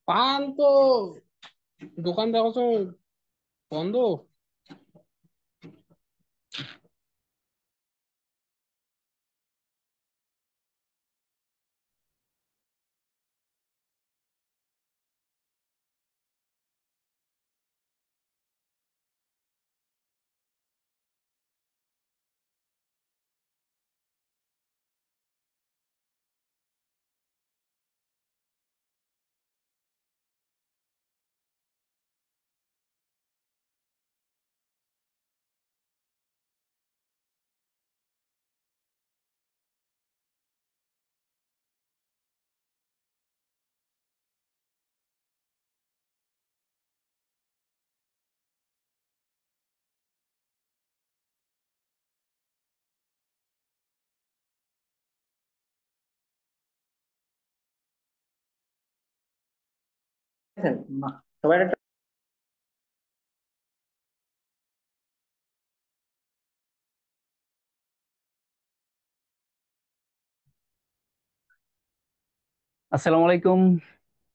পান তো দোকান দেখা তো বন্ধ। দেখেন, সবাই একটা আসসালামু আলাইকুম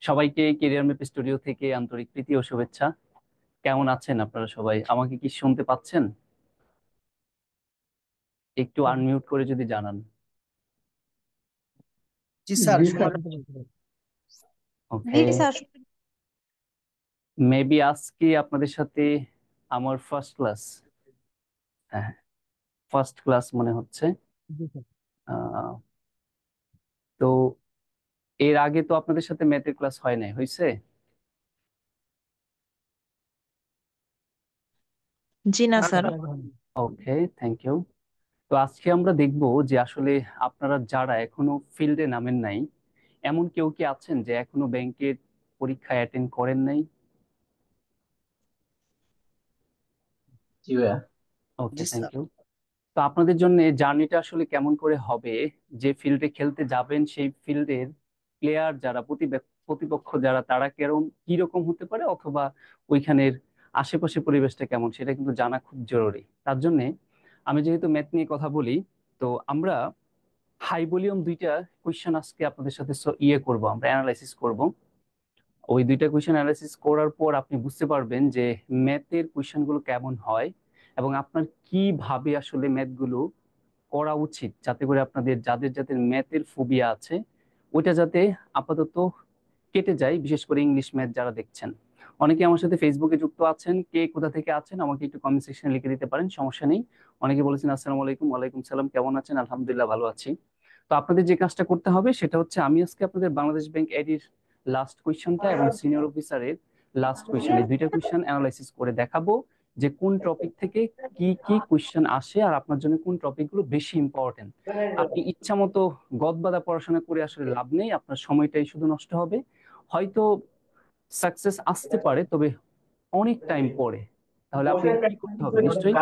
সবাইকে। কেরিয়ার ম্যাপ স্টুডিও থেকে আন্তরিক প্রীতি ও শুভেচ্ছা। কেমন আছেন আপনারা সবাই? আমাকে কি শুনতে পাচ্ছেন? একটু আনমিউট করে যদি জানান। জি স্যার, জি শোনা স্যার। যাচ্ছে। ওকে। জি স্যার। মেবি আজকে আপনাদের সাথে আমার ফার্স্ট ক্লাস। হ্যাঁ, ফার্স্ট ক্লাস মনে হচ্ছে। জি স্যার। আহ, তো এর আগে তো আপনাদের সাথে ম্যাথের ক্লাস হয় নাই, হয়েছে? জি না না স্যার। স্যার, আগে হয়নি। ওকে, থ্যাংক ইউ। তো আজকে আমরা দেখব যে আসলে আপনারা যারা এখনো ফিল্ডে নামেন নাই, এমন কেউ কি আছেন যে এখনো ব্যাংকের পরীক্ষা অ্যাটেন্ড করেন নাই? জি ভাইয়া। ওকে, জি থ্যাংক স্যার। ইউ। তো আপনাদের জন্য জার্নিটা আসলে কেমন করে হবে, যে ফিল্ডে খেলতে যাবেন সেই ফিল্ডের প্লেয়ার যারা প্রতিপক্ষ যারা, তারা কিরকম হতে পারে, অথবা ওইখানের আশেপাশে পরিবেশটা কেমন, সেটা কিন্তু জানা খুব জরুরি। তার জন্য আমি যেহেতু ম্যাথ নিয়ে কথা বলি, তো আমরা হাই ভলিউম দুইটা কোয়েশ্চেন আজকে আপনাদের সাথে করব, আমরা অ্যানালাইসিস করব। ওই দুইটা কোয়েশ্চেন অ্যানালাইসিস করার পর আপনি বুঝতে পারবেন যে ম্যাথের কোয়েশ্চেন গুলো কেমন হয়, এবং আপনার কিভাবে আসলে ম্যাথ গুলো করা উচিত, যাতে করে আপনাদের যাদের যাদের ম্যাথের ফোবিয়া আছে ওইটা যাতে আপাতত কেটে যায়। বিশেষ করে ইংলিশ ম্যাথ যারা দেখছেন, অনেকে আমার সাথে ফেসবুকে যুক্ত আছেন, কে কোথা থেকে আছেন আমাকে একটু কমেন্ট সেকশনে লিখে দিতে পারেন, সমস্যা নেই। অনেকে বলেছেন আসসালামু আলাইকুম। ওয়ালাইকুম সালাম, কেমন আছেন? আলহামদুলিল্লাহ, ভালো আছি। তো আপনাদের যে কাজটা করতে হবে সেটা হচ্ছে, আমি আজকে আপনাদের বাংলাদেশ ব্যাংক এডির লাস্ট কোয়েশ্চনটা এবং সিনিয়র অফিসারের লাস্ট কোয়েশ্চন, এই দুইটা কোয়েশ্চন অ্যানালাইসিস করে দেখাবো যে কোন টপিক থেকে কি কি কোয়েশ্চেন আসে, আর আপনার জন্য কোন টপিক গুলো বেশি ইম্পর্টেন্ট। আপনি ইচ্ছা মতো গদবাদা পড়াশোনা করে আসলে লাভ নেই, আপনার সময়টাই শুধু নষ্ট হবে। হয়তো সাকসেস আসতে পারে, তবে অনেক টাইম পরে। তাহলে আপনাকে কি করতে হবে? নিশ্চয়ই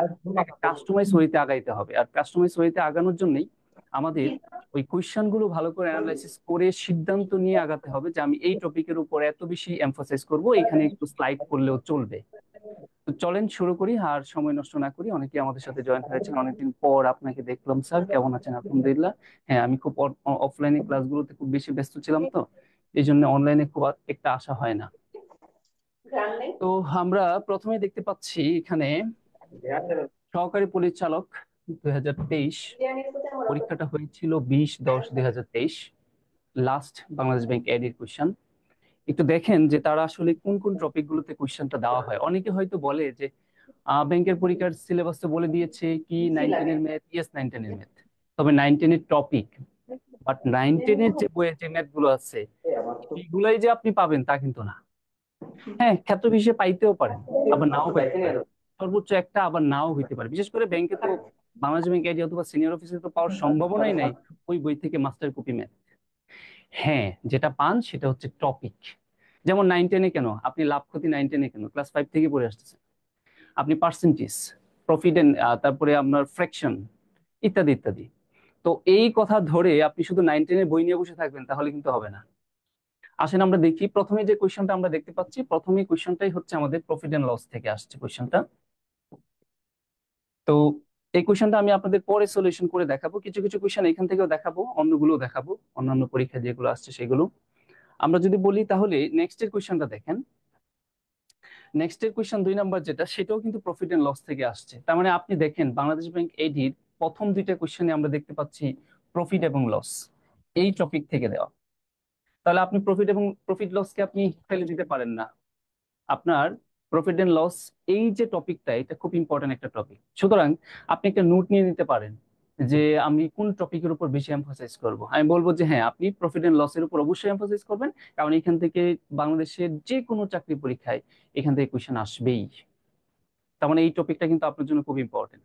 একটা কাস্টমাইজ ওয়েতে আগাইতে হবে, আর কাস্টমাইজ ওয়েতে আগানোর জন্যই আমাদের ওই কোয়েশ্চেন গুলো ভালো করে অ্যানালাইসিস করে সিদ্ধান্ত নিয়ে আগাতে হবে যে আমি এই টপিকের উপর এত বেশি এমফাসাইজ করব, এখানে একটু স্লাইড করলেও চলবে। তো চলেন শুরু করি, আর সময় নষ্ট না করি। অনেকে আমাদের সাথে জয়েন হয়েছেন, অনেকদিন পর আপনাকে দেখলাম। স্যার কেমন আছেন? আলহামদুলিল্লাহ। হ্যাঁ, আমি খুব অফলাইনে ক্লাসগুলোতে খুব বেশি ব্যস্ত ছিলাম, তো এই জন্য অনলাইনে খুব একটা আসা হয় না। তো আমরা প্রথমে দেখতে পাচ্ছি এখানে সহকারী পরিচালক 2023 পরীক্ষাটা হয়েছিল 20/10/2023, লাস্ট বাংলাদেশ ব্যাংক এডির কোশ্চেন। একটু দেখেন যে তারা আসলে কোন কোন টপিক গুলোতে কোশ্চেনটা দেওয়া হয়। অনেকে হয়তো বলে যে ব্যাংকের পরীক্ষার সিলেবাস তো বলে দিয়েছে কি 9-10 এর ম্যাথ, ইয়েস 9-10 এর ম্যাথ, তবে 9-10 এর টপিক, বাট 9-10 এর যে বইয়ের যে ম্যাথ গুলো আছে সেইগুলাই যে আপনি পাবেন তা কিন্তু না। হ্যাঁ, ক্ষেত্র বিশেষে পাইতেও পারেন, আবার নাও পাইতে পারেন, সর্বোচ্চ একটা আবার নাও হইতে পারে। বিশেষ করে ব্যাংকে তো, বাংলাদেশ ব্যাংক আইডি অথবা সিনিয়র অফিসে তো পাওয়ার সম্ভাবনাই নাই ওই বই থেকে মাস্টার কপি ম্যাথ। হ্যাঁ, যেটা পান সেটা হচ্ছে টপিক। যেমন 9-10-এ কেন আপনি লাভ ক্ষতি, 9-10-এ কেন ক্লাস 5 থেকে পড়ে আসতেছেন, আপনি পার্সেন্টেজ, প্রফিট এন্ড, তারপরে আপনার ফ্র্যাকশন, ইত্যাদি ইত্যাদি। তো এই কথা ধরে আপনি শুধু 9-10-এর বই নিয়ে বসে থাকবেন তাহলে কিন্তু হবে না। আসেন আমরা দেখি, প্রথমে যে কোয়েশ্চনটা আমরা দেখতে পাচ্ছি, প্রথমে কোয়েশ্চনটাই হচ্ছে আমাদের প্রফিট এন্ড লস থেকে আসছে কোয়েশ্চনটা। তো এই কোয়েশ্চেনটা আমি আপনাদের পরে সলিউশন করে দেখাবো, কিছু কিছু কোয়েশ্চেন এখান থেকেও দেখাবো, অন্যগুলো দেখাবো, অন্যান্য পরীক্ষা যেগুলো আসছে সেগুলো। আমরা যদি বলি তাহলে নেক্সটের কোয়েশ্চেনটা দেখেন। নেক্সটের কোয়েশ্চেন 2 নাম্বার যেটা, সেটাও কিন্তু প্রফিট এন্ড লস থেকে আসছে। তার মানে আপনি দেখেন বাংলাদেশ ব্যাংক এডির প্রথম 2টা কোয়েশ্চেনে আমরা দেখতে পাচ্ছি প্রফিট এবং লস এই টপিক থেকে দেওয়া। তাহলে আপনি প্রফিট লসকে আপনি ফেলে দিতে পারেন না। আপনার প্রফিট এন্ড লস এই যে টপিকটা, এটা খুব ইম্পর্টেন্ট একটা টপিক। সুতরাং আপনি একটা নোট নিয়ে নিতে পারেন যে আমি কোন টপিকের উপর বেশি এমফাসাইজ করব। আমি বলবো যে হ্যাঁ, আপনি প্রফিট এন্ড লসের উপর অবশ্যই এমফাসাইজ করবেন, কারণ এখান থেকে বাংলাদেশের যে কোনো চাকরি পরীক্ষায় এখান থেকে কোয়েশ্চেন আসবেই। তার মানে এই টপিকটা কিন্তু আপনার জন্য খুব ইম্পর্টেন্ট।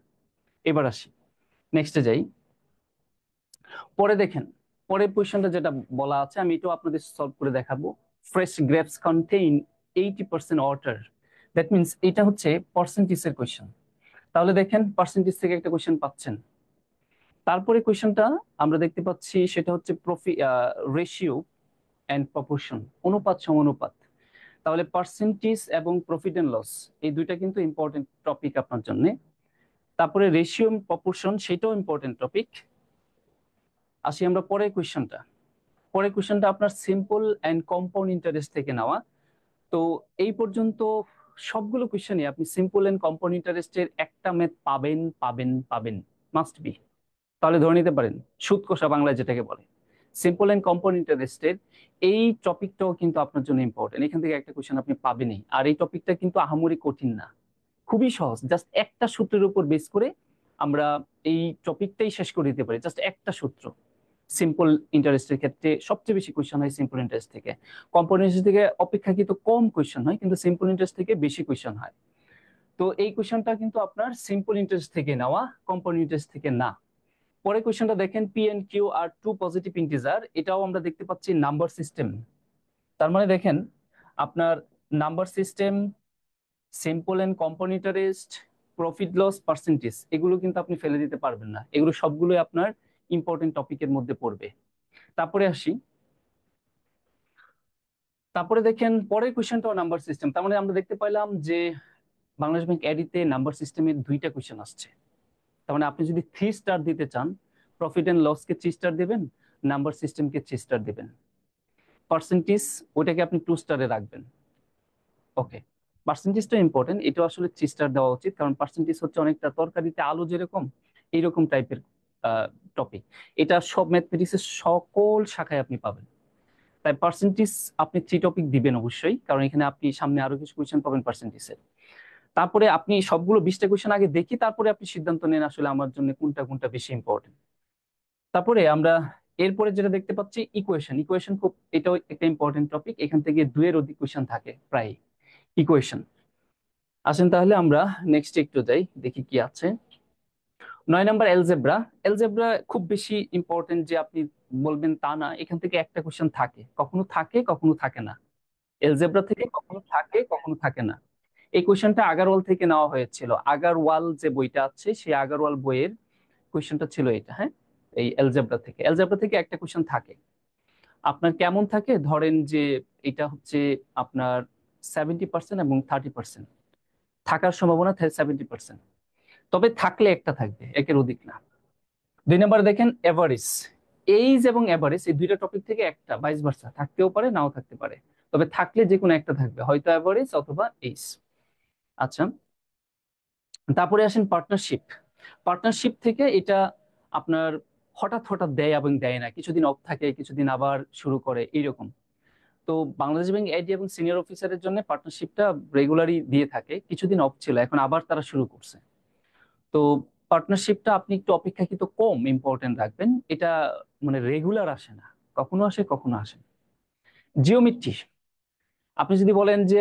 এবার আসি, নেক্সটে যাই। পরে দেখেন, পরের কোয়েশ্চেনটা যেটা বলা আছে আমি এটাও আপনাদের সলভ করে দেখাবো। Fresh grapes contain 80% water. That means এটা হচ্ছে পার্সেন্টেজের কোয়েশ্চেন। তাহলে দেখেন পার্সেন্টেজ থেকে একটা কোয়েশ্চেন পাচ্ছেন। তারপরে কোয়েশ্চেনটা আমরা দেখতে পাচ্ছি সেটা হচ্ছে রেশিও এন্ড প্রপোর্শন, অনুপাত সমানুপাত। তাহলে পার্সেন্টেজ এবং প্রফিট এন্ড লস এই দুইটা কিন্তু ইম্পর্টেন্ট টপিক আপনার জন্য। তারপরে রেশিও প্রপোর্শন, সেটাও ইম্পর্টেন্ট টপিক। আসি আমরা পরের কোয়েশ্চেনটা। পরের কোয়েশ্চেনটা আপনার সিম্পল এন্ড কম্পাউন্ড ইন্টারেস্ট থেকে নেওয়া। তো এই পর্যন্ত সবগুলো কোয়েশ্চেনই আপনি সিম্পল এন্ড কম্পাউন্ড ইন্টারেস্টের একটা ম্যাথ পাবেন পাবেন পাবেন, মাস্ট বি। তাহলে ধরে নিতে পারেন সুদ কষা বাংলায় যেটাকে বলে, সিম্পল এন্ড কম্পাউন্ড ইন্টারেস্টের এই টপিকটাও কিন্তু আপনার জন্য ইম্পর্টেন্ট। এখান থেকে একটা কোয়েশ্চেন আপনি পাবেনই। আর এই টপিকটা কিন্তু আহামরি কঠিন না, খুবই সহজ। জাস্ট একটা সূত্রের উপর বেস করে আমরা এই টপিকটাই শেষ করে দিতে পারি, জাস্ট একটা সূত্র। সিম্পল ইন্টারেস্টের ক্ষেত্রে সবচেয়ে বেশি কোয়েশ্চেন হয় সিম্পল ইন্টারেস্ট থেকে, কম্পাউন্ড ইন্টারেস্ট থেকে অপেক্ষাকৃত কম কোয়েশ্চেন হয়, কিন্তু সিম্পল ইন্টারেস্ট থেকে বেশি কোয়েশ্চেন হয়। তো এই কোয়েশ্চেনটা কিন্তু আপনার সিম্পল ইন্টারেস্ট থেকে নেওয়া, কম্পাউন্ড ইন্টারেস্ট থেকে না। পরে কোয়েশ্চেনটা দেখেন, P and Q are two positive integer. এটাও আমরা দেখতে পাচ্ছি নাম্বার সিস্টেম। তার মানে দেখেন আপনার number system, simple and compound interest, profit loss, percentage, এগুলো কিন্তু আপনি ফেলে দিতে পারবেন না। এগুলো সবগুলোই আপনার ইম্পর্টেন্ট টপিকের মধ্যে পড়বে। তারপরে আসি, তারপরে দেখেন পরের কোয়েশ্চেনটাও নাম্বার সিস্টেম। তার মানে আমরা দেখতে পাইলাম যে বাংলাদেশ ব্যাংক এডিতে নাম্বার সিস্টেমের 2টা কোয়েশ্চেন আসছে। তার মানে আপনি যদি 3 স্টার দিতে চান, প্রফিট এন্ড লসকে 3 স্টার দিবেন, নাম্বার সিস্টেমকে 3 স্টার দিবেন, পার্সেন্টেজ ওইটাকে আপনি 2 স্টারে রাখবেন। ওকে, পার্সেন্টেজটা ইম্পর্টেন্ট, এটা আসলে 3 স্টার দেওয়া উচিত, কারণ পার্সেন্টেজ হচ্ছে অনেকটা তরকারিতে আলু যেরকম, এইরকম টাইপের টপিক। এটা সব ম্যাথমেটিক্সের সকল শাখায় আপনি পাবেন। তাই পার্সেন্টেজ আপনি 3 টপিক দিবেন অবশ্যই, কারণ এখানে আপনি সামনে আরো কিছু কোয়েশ্চেন পাবেন পার্সেন্টেজের। তারপরে আপনি সবগুলো 20টা কোয়েশ্চেন আগে দেখি, তারপরে আপনি সিদ্ধান্ত নেন আসলে আমার জন্য কোনটা কোনটা বেশি ইম্পর্টেন্ট। তারপরে আমরা এরপরে যেটা দেখতে পাচ্ছি ইকুয়েশন। ইকুয়েশন খুব, এটাও একটা ইম্পর্টেন্ট টপিক। এখান থেকে 2 এর অধিক কোয়েশ্চেন থাকে প্রায় ইকুয়েশন। আসেন তাহলে আমরা নেক্সট একটু যাই, দেখি কি আছে। 9 নাম্বার এলজেব্রা। এলজেব্রা খুব বেশি ইম্পর্টেন্ট যে আপনি বলবেন তা না, এখান থেকে একটা কোয়েশ্চেন থাকে, কখনো থাকে কখনো থাকে না। এলজেব্রা থেকে কখনো থাকে কখনো থাকে না। এই কোয়েশ্চেনটা আগারওয়াল থেকে নেওয়া হয়েছিল। আগারওয়াল যে বইটা আছে, সেই আগারওয়াল বইয়ের কোয়েশ্চেনটা ছিল এটা। হ্যাঁ, এই এলজেব্রা থেকে একটা কোয়েশ্চেন থাকে। আপনার কেমন থাকে, ধরেন যে এটা হচ্ছে আপনার 70% এবং 30%, থাকার সম্ভাবনা 70%, তবে থাকলে একটা থাকবে, একের অধিক না। 2 নম্বরে দেখেন এভারেজ। এইজ এবং এভারেজ এই 2টা টপিক থেকে একটা, ভাইস ভার্সা, থাকতেও পারে নাও থাকতে পারে, তবে থাকলে যে কোনো একটা থাকবে, হয়তো এভারেজ অথবা এইজ। আচ্ছা, তারপরে আসেন পার্টনারশিপ। পার্টনারশিপ থেকে এটা আপনার হঠাৎ হঠাৎ দেয় এবং দেয় না, কিছুদিন অফ থাকে, কিছুদিন আবার শুরু করে, এইরকম। তো বাংলাদেশ ব্যাংক এডি এবং সিনিয়র অফিসারের জন্য পার্টনারশিপটা রেগুলারই দিয়ে থাকে, কিছুদিন অফ ছিল, এখন আবার তারা শুরু করছে। তো পার্টনারশিপটা আপনি একটু অপেক্ষাকৃত কম ইম্পর্টেন্ট রাখবেন, এটা মানে রেগুলার আসে না, কখনো আসে কখনো আসে না। জিওমেট্রি, আপনি যদি বলেন যে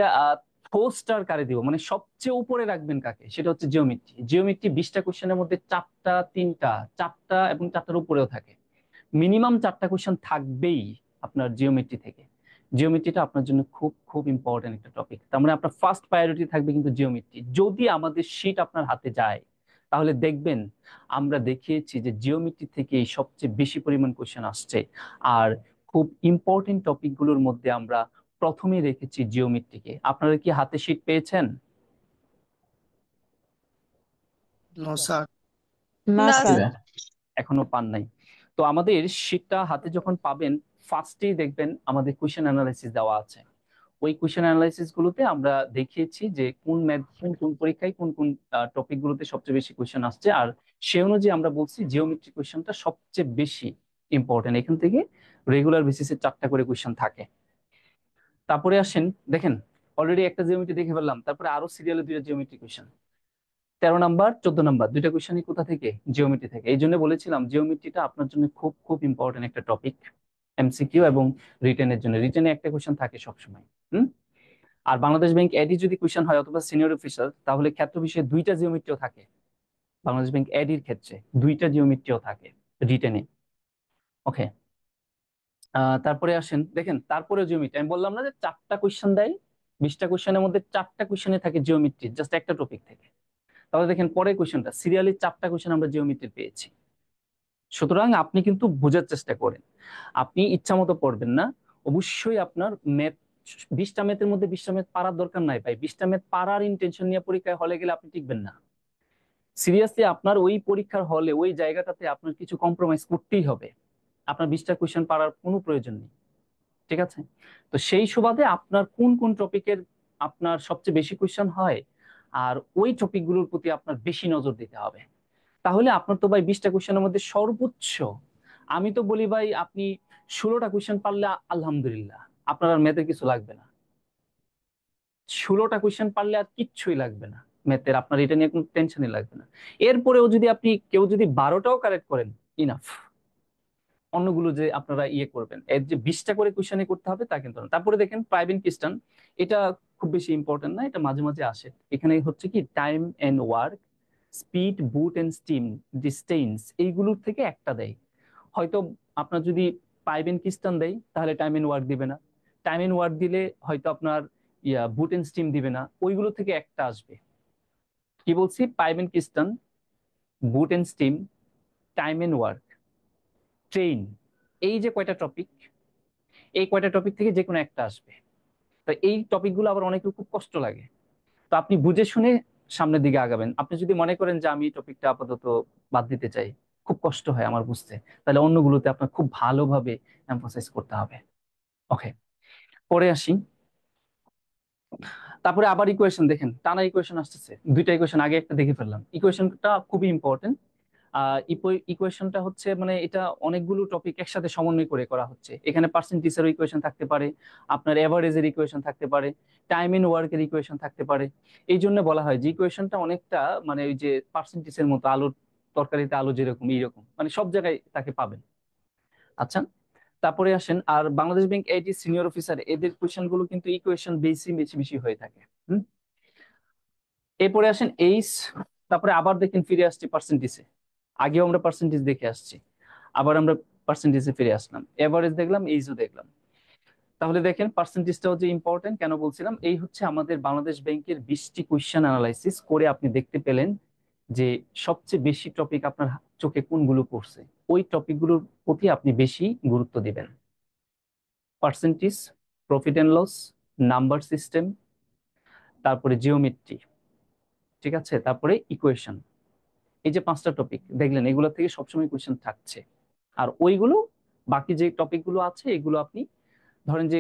4 স্টার কারে দিব, মানে সবচেয়ে উপরে রাখবেন কাকে, সেটা হচ্ছে জিওমেট্রি। জিওমেট্রি 20টা কোশ্চেনের মধ্যে 4টা, 3টা, 4টা এবং 4টার উপরেও থাকে, মিনিমাম 4টা কোশ্চেন থাকবেই আপনার জিওমেট্রি থেকে। জিওমেট্রিটা আপনার জন্য খুব খুব ইম্পর্টেন্ট একটা টপিক। তার মানে আপনার ফার্স্ট প্রায়োরিটি থাকবে কিন্তু জিওমেট্রি। যদি আমাদের শীট আপনার হাতে যায়, তাহলে দেখবেন আমরা দেখিয়েছি যে জিওমেট্রি থেকে সবচেয়ে বেশি পরিমাণ কোশ্চেন আসছে। আর খুব ইম্পর্টেন্ট টপিকগুলোর মধ্যে আমরা প্রথমে রেখেছি জিওমেট্রিকে। আপনারা কি হাতে শীট পেয়েছেন? No sir. না জি স্যার। ভাইয়া। এখনো পান নাই। তো আমাদের শীটটা হাতে যখন পাবেন, ফার্স্টেই দেখবেন আমাদের কোয়েশ্চেন অ্যানালাইসিস দেওয়া আছে। ওই কোয়েশ্চেন অ্যানালাইসিস গুলোতে আমরা দেখিয়েছি যে কোন ম্যাথ কোন পরীক্ষায় কোন কোন টপিক গুলোতে সবচেয়ে বেশি কোয়েশ্চেন আসছে, আর সে অনুযায়ী আমরা বলছি জিওমেট্রি কোয়েশ্চেনটা সবচেয়ে বেশি ইম্পর্টেন্ট। এখান থেকে রেগুলার বেসিসে 4টা করে কোয়েশ্চেন থাকে। তারপরে আসেন, দেখেন অলরেডি একটা জিওমেট্রি দেখে ফেললাম, তারপরে আরো সিরিয়ালে 2টা জিওমেট্রি কোয়েশ্চেন, 13 নাম্বার 14 নাম্বার 2টা কোয়েশ্চেনই কোথা থেকে? জিওমেট্রি থেকে। এই জন্য বলেছিলাম জিওমেট্রিটা আপনার জন্য খুব খুব ইম্পর্টেন্ট একটা টপিক, এমসিকিউ এবং রিটেনের জন্য। রিটেনে একটা কোয়েশ্চেন থাকে সবসময়। হুম। আর বাংলাদেশ ব্যাংক এডি যদি কোয়েশ্চেন হয় অথবা সিনিয়র অফিসার, তাহলে ক্ষেত্র বিষয়ে 2টা জিওমেট্রিও থাকে। বাংলাদেশ ব্যাংক এডির ক্ষেত্রে 2টা জিওমেট্রিও থাকে রিটেনে। ওকে। তারপরে আসেন, দেখেন তারপরে জিওমেট্রি, আমি বললাম না যে 4টা কোয়েশ্চেন দেয়, 20টা কোয়েশ্চেনের মধ্যে 4টা কোয়েশ্চেনে থাকে জিওমেট্রি, জাস্ট একটা টপিক থেকে। তাহলে দেখেন পরের কোয়েশ্চেনটা, সিরিয়ালি 4টা কোয়েশ্চেন আমরা জিওমেট্রি পেয়েছি। সুতরাং আপনি কিন্তু বোঝার চেষ্টা করেন, আপনি ইচ্ছা মতো পড়বেন না। অবশ্যই আপনার ম্যাথ, 20টা ম্যাথের মধ্যে 20টা ম্যাথ পারার দরকার নাই ভাই। 20টা ম্যাথ পারার ইন্টেনশন নিয়ে পরীক্ষায় হলে গেলে আপনি টিকবেন না। সিরিয়াসলি আপনার ওই পরীক্ষার হলে ওই জায়গাটাতে আপনার কিছু কম্প্রোমাইজ করতেই হবে। আপনার 20টা কোয়েশ্চেন পারার কোনো প্রয়োজন নেই, ঠিক আছে? তো সেই সুবাদে আপনার কোন কোন টপিকের আপনার সবচেয়ে বেশি কোয়েশ্চেন হয়, আর ওই টপিকগুলোর প্রতি আপনার বেশি নজর দিতে হবে। তাহলে আপনার তো ভাই 20টা কোয়েশ্চেনের মধ্যে সর্বোচ্চ, আমি তো বলি ভাই আপনি 16টা কোয়েশ্চেন পারলে আলহামদুলিল্লাহ, আপনার আর ম্যাথের কিছু লাগবে না। 16টা কোয়েশ্চেন পারলে আর কিচ্ছুই লাগবে না ম্যাথের, আপনার এটা নিয়ে কোনো টেনশনই লাগবে না। এরপরেও যদি আপনি কেউ যদি 12টাও কারেক্ট করেন, ইনাফ। অন্যগুলো যে আপনারা ইয়ে করবেন, এর যে 20টা করে কোয়েশ্চেনে করতে হবে তা কিন্তু না। তারপরে দেখেন প্রাইভেট কিস্টান, এটা খুব বেশি ইম্পর্টেন্ট না, এটা মাঝে মাঝে আসে। এখানে হচ্ছে কি time and work, speed, boat and stream, distance, এইগুলোর থেকে একটা দেয়। হয়তো আপনার যদি পাইবেন কিস্টান দেয় তাহলে টাইম এন্ড ওয়ার্ক দিবে না, টাইম এন্ড ওয়ার্ক দিলে হয়তো আপনার বুট এন্ড স্টিম দিবে না, ওইগুলো থেকে একটা আসবে। কি বলছি? পাইবেন কিস্টান, boat and stream, time and work, train, এই যে কয়টা টপিক, এই কয়টা টপিক থেকে যে কোনো একটা আসবে। তো এই টপিকগুলো আবার অনেকের খুব কষ্ট লাগে। তো আপনি বুঝে শুনে সামনের দিকে আগাবেন। আপনি যদি মনে করেন যে আমি এই টপিকটা আপাতত বাদ দিতে চাই, খুব কষ্ট হয় আমার বুঝতে, তাহলে অন্যগুলোতে আপনার খুব ভালোভাবে এমফাসাইজ করতে হবে। ওকে, পরে আসি। তারপরে আবার ইকুয়েশন, দেখেন টানা ইকুয়েশন আসতেছে, 2টা ইকুয়েশন আগে একটা দেখে ফেললাম। ইকুয়েশনটা খুবই ইম্পর্টেন্ট। ইকুয়েশনটা হচ্ছে মানে এটা অনেকগুলো টপিক একসাথে সমন্বয় করে করা হচ্ছে। এখানে পার্সেন্টেজের ইকুয়েশন থাকতে পারে, আপনার এভারেজের ইকুয়েশন থাকতে পারে, টাইম ইন ওয়ার্কের ইকুয়েশন থাকতে পারে। এই জন্য বলা হয় যে ইকুয়েশনটা অনেকটা মানে ওই যে পার্সেন্টেজের মতো, আলুর তরকারিতে আলু যেরকম, এইরকম মানে সব জায়গায় তাকে পাবেন। আচ্ছা, তারপরে আসেন, আর বাংলাদেশ ব্যাংক এটি সিনিয়র অফিসার, এদের কোয়েশন গুলো কিন্তু ইকুয়েশন বেশি বেশি বেশি হয়ে থাকে। হুম। এরপরে আসেন এইস, তারপরে আবার দেখেন ফিরে আসছি পার্সেন্টেজে। আগেও আমরা পার্সেন্টেজ দেখে আসছি, আবার আমরা পার্সেন্টেজে ফিরে আসলাম, এভারেজ দেখলাম, এইজও দেখলাম। তাহলে দেখেন পার্সেন্টেজটাও যে ইম্পর্টেন্ট কেন বলছিলাম, এই হচ্ছে আমাদের বাংলাদেশ ব্যাংকের 20টি কোয়েশ্চেন অ্যানালাইসিস করে আপনি দেখতে পেলেন যে সবচেয়ে বেশি টপিক আপনার চোখে কোনগুলো পড়ছে, ওই টপিকগুলোর প্রতি আপনি বেশি গুরুত্ব দিবেন। Percentage, profit and loss, number system, তারপরে জিওমেট্রি, ঠিক আছে, তারপরে ইকুয়েশন। এই যে 5টা টপিক দেখলেন, এগুলো থেকে সবসময় কোয়েশ্চেন থাকছে। আর ওইগুলো বাকি যে টপিক গুলো আছে এগুলো আপনি ধরেন যে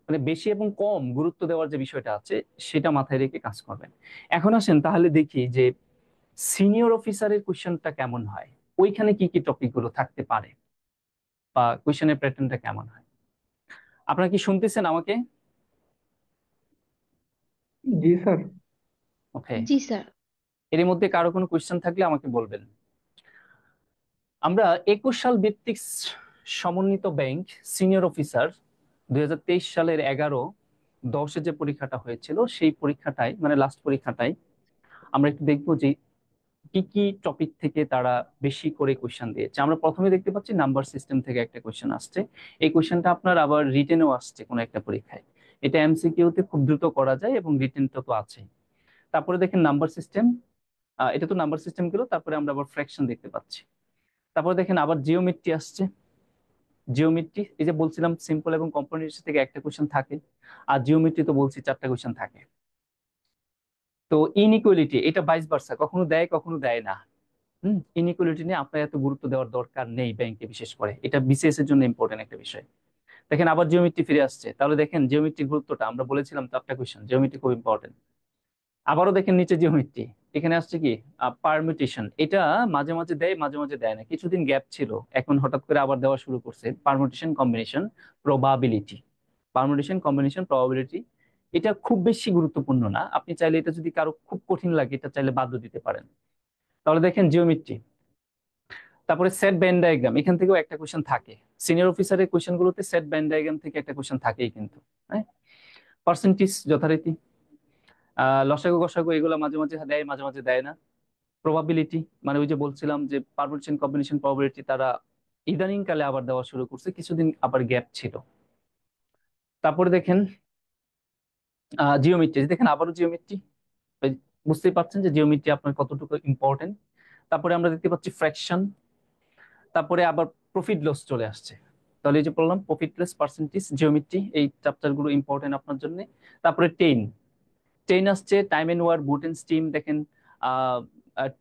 মানে বেশি এবং কম গুরুত্ব দেওয়ার যে বিষয়টা আছে সেটা মাথায় রেখে কাজ করবেন। এখন আসেন তাহলে দেখি যে সিনিয়র অফিসারের কোয়েশ্চেনটা কেমন হয়, ওইখানে কি কি টপিক গুলো থাকতে পারে বা কোয়েশ্চেনের প্যাটার্নটা কেমন হয়। আপনারা কি শুনতেছেন আমাকে? জি স্যার। ওকে। জি স্যার। এর মধ্যে কারো কোনো কোয়েশ্চেন থাকলে আমাকে বলবেন। আমরা 21 সাল ভিত্তিক সমন্বিত ব্যাংক সিনিয়র অফিসার 2023 সালের 11-10 যে পরীক্ষাটা হয়েছিল, সেই পরীক্ষাটাই মানে লাস্ট পরীক্ষাটাই আমরা একটু দেখবো যে কি কি টপিক থেকে তারা বেশি করে কোয়েশ্চেন দিয়েছে। আমরা প্রথমে দেখতে পাচ্ছি নাম্বার সিস্টেম থেকে একটা কোয়েশ্চেন আসছে। এই কোয়েশ্চেনটা আপনার আবার রিটেনেও আসছে কোনো একটা পরীক্ষায়। এটা এমসিকিউ তে খুব দ্রুত করা যায় এবং রিটেনটা তো আছে। তারপরে দেখেন নাম্বার সিস্টেম, এটা তো নাম্বার সিস্টেম গুলো, তারপরে আমরা আবার ফ্র্যাকশন দেখতে পাচ্ছি। তারপরে দেখেন আবার জিওমেট্রি আসছে। জিওমেট্রি, এই যে বলছিলাম সিম্পল এবং কম্পাউন্ড থেকে একটা কোয়েশ্চেন থাকে, আর জিওমেট্রি তো বলছি 4টা কোয়েশ্চেন থাকে। তো ইনইকুয়ালিটি, এটা ভাইস ভার্সা, কখনো দেয় কখনো দেয় না। ইনইকুয়ালিটি নিয়ে আপনার এত গুরুত্ব দেওয়ার দরকার নেই ব্যাংকে, বিশেষ করে এটা বিসিএস এর জন্য ইম্পর্টেন্ট একটা বিষয়। দেখেন আবার জিওমেট্রি ফিরে আসছে, তাহলে দেখেন জিওমেট্রির গুরুত্বটা আমরা বলেছিলাম তো, একটা কোয়েশ্চেন জিওমেট্রি খুব ইম্পর্টেন্ট। আবারও দেখেন নিচে জিওমেট্রি, এখানে আসছে কি পারমিউটেশন। এটা মাঝে মাঝে দেয় মাঝে মাঝে দেয় না, কিছুদিন গ্যাপ ছিল, এখন হঠাৎ করে আবার দেওয়া শুরু করছে। Permutation combination probability, permutation combination probability, এটা খুব বেশি গুরুত্বপূর্ণ না, আপনি চাইলে এটা যদি কারো খুব কঠিন লাগে এটা চাইলে বাদ দিতে পারেন। তাহলে দেখেন জিওমেট্রি, তারপরে সেট বেন ডায়াগ্রাম, এখান থেকেও একটা কোয়েশ্চেন থাকে। সিনিয়র অফিসারের কোয়েশ্চেন গুলোতে সেট বেন ডায়াগ্রাম থেকে একটা কোয়েশ্চেন থাকেই কিন্তু। হ্যাঁ, পার্সেন্টেজ যথারীতি, লসাগু গসাগু এগুলো মাঝে মাঝে দেয় মাঝে মাঝে দেয় না। প্রবাবিলিটি মানে ওই যে বলছিলাম যে পারমিউটেশন কম্বিনেশন প্রবাবিলিটি তারা ইদানিং কালে আবার দেওয়া শুরু করছে, কিছুদিন আবার গ্যাপ ছিল। তারপরে দেখেন জিওমেট্রি, দেখেন আবারও জিওমেট্রি, বুঝতেই পারছেন যে জিওমেট্রি আপনার কতটুকু ইম্পর্টেন্ট। তারপরে আমরা দেখতে পাচ্ছি ফ্র্যাকশন, তারপরে আবার প্রফিট লস চলে আসছে। তাহলে এই যে বললাম প্রফিট লস, পার্সেন্টেজ, জিওমেট্রি, এই চ্যাপ্টার গুলো ইম্পর্টেন্ট আপনার জন্য। তারপরে টেন, টেন আসছে, time and work, boat and stream. দেখেন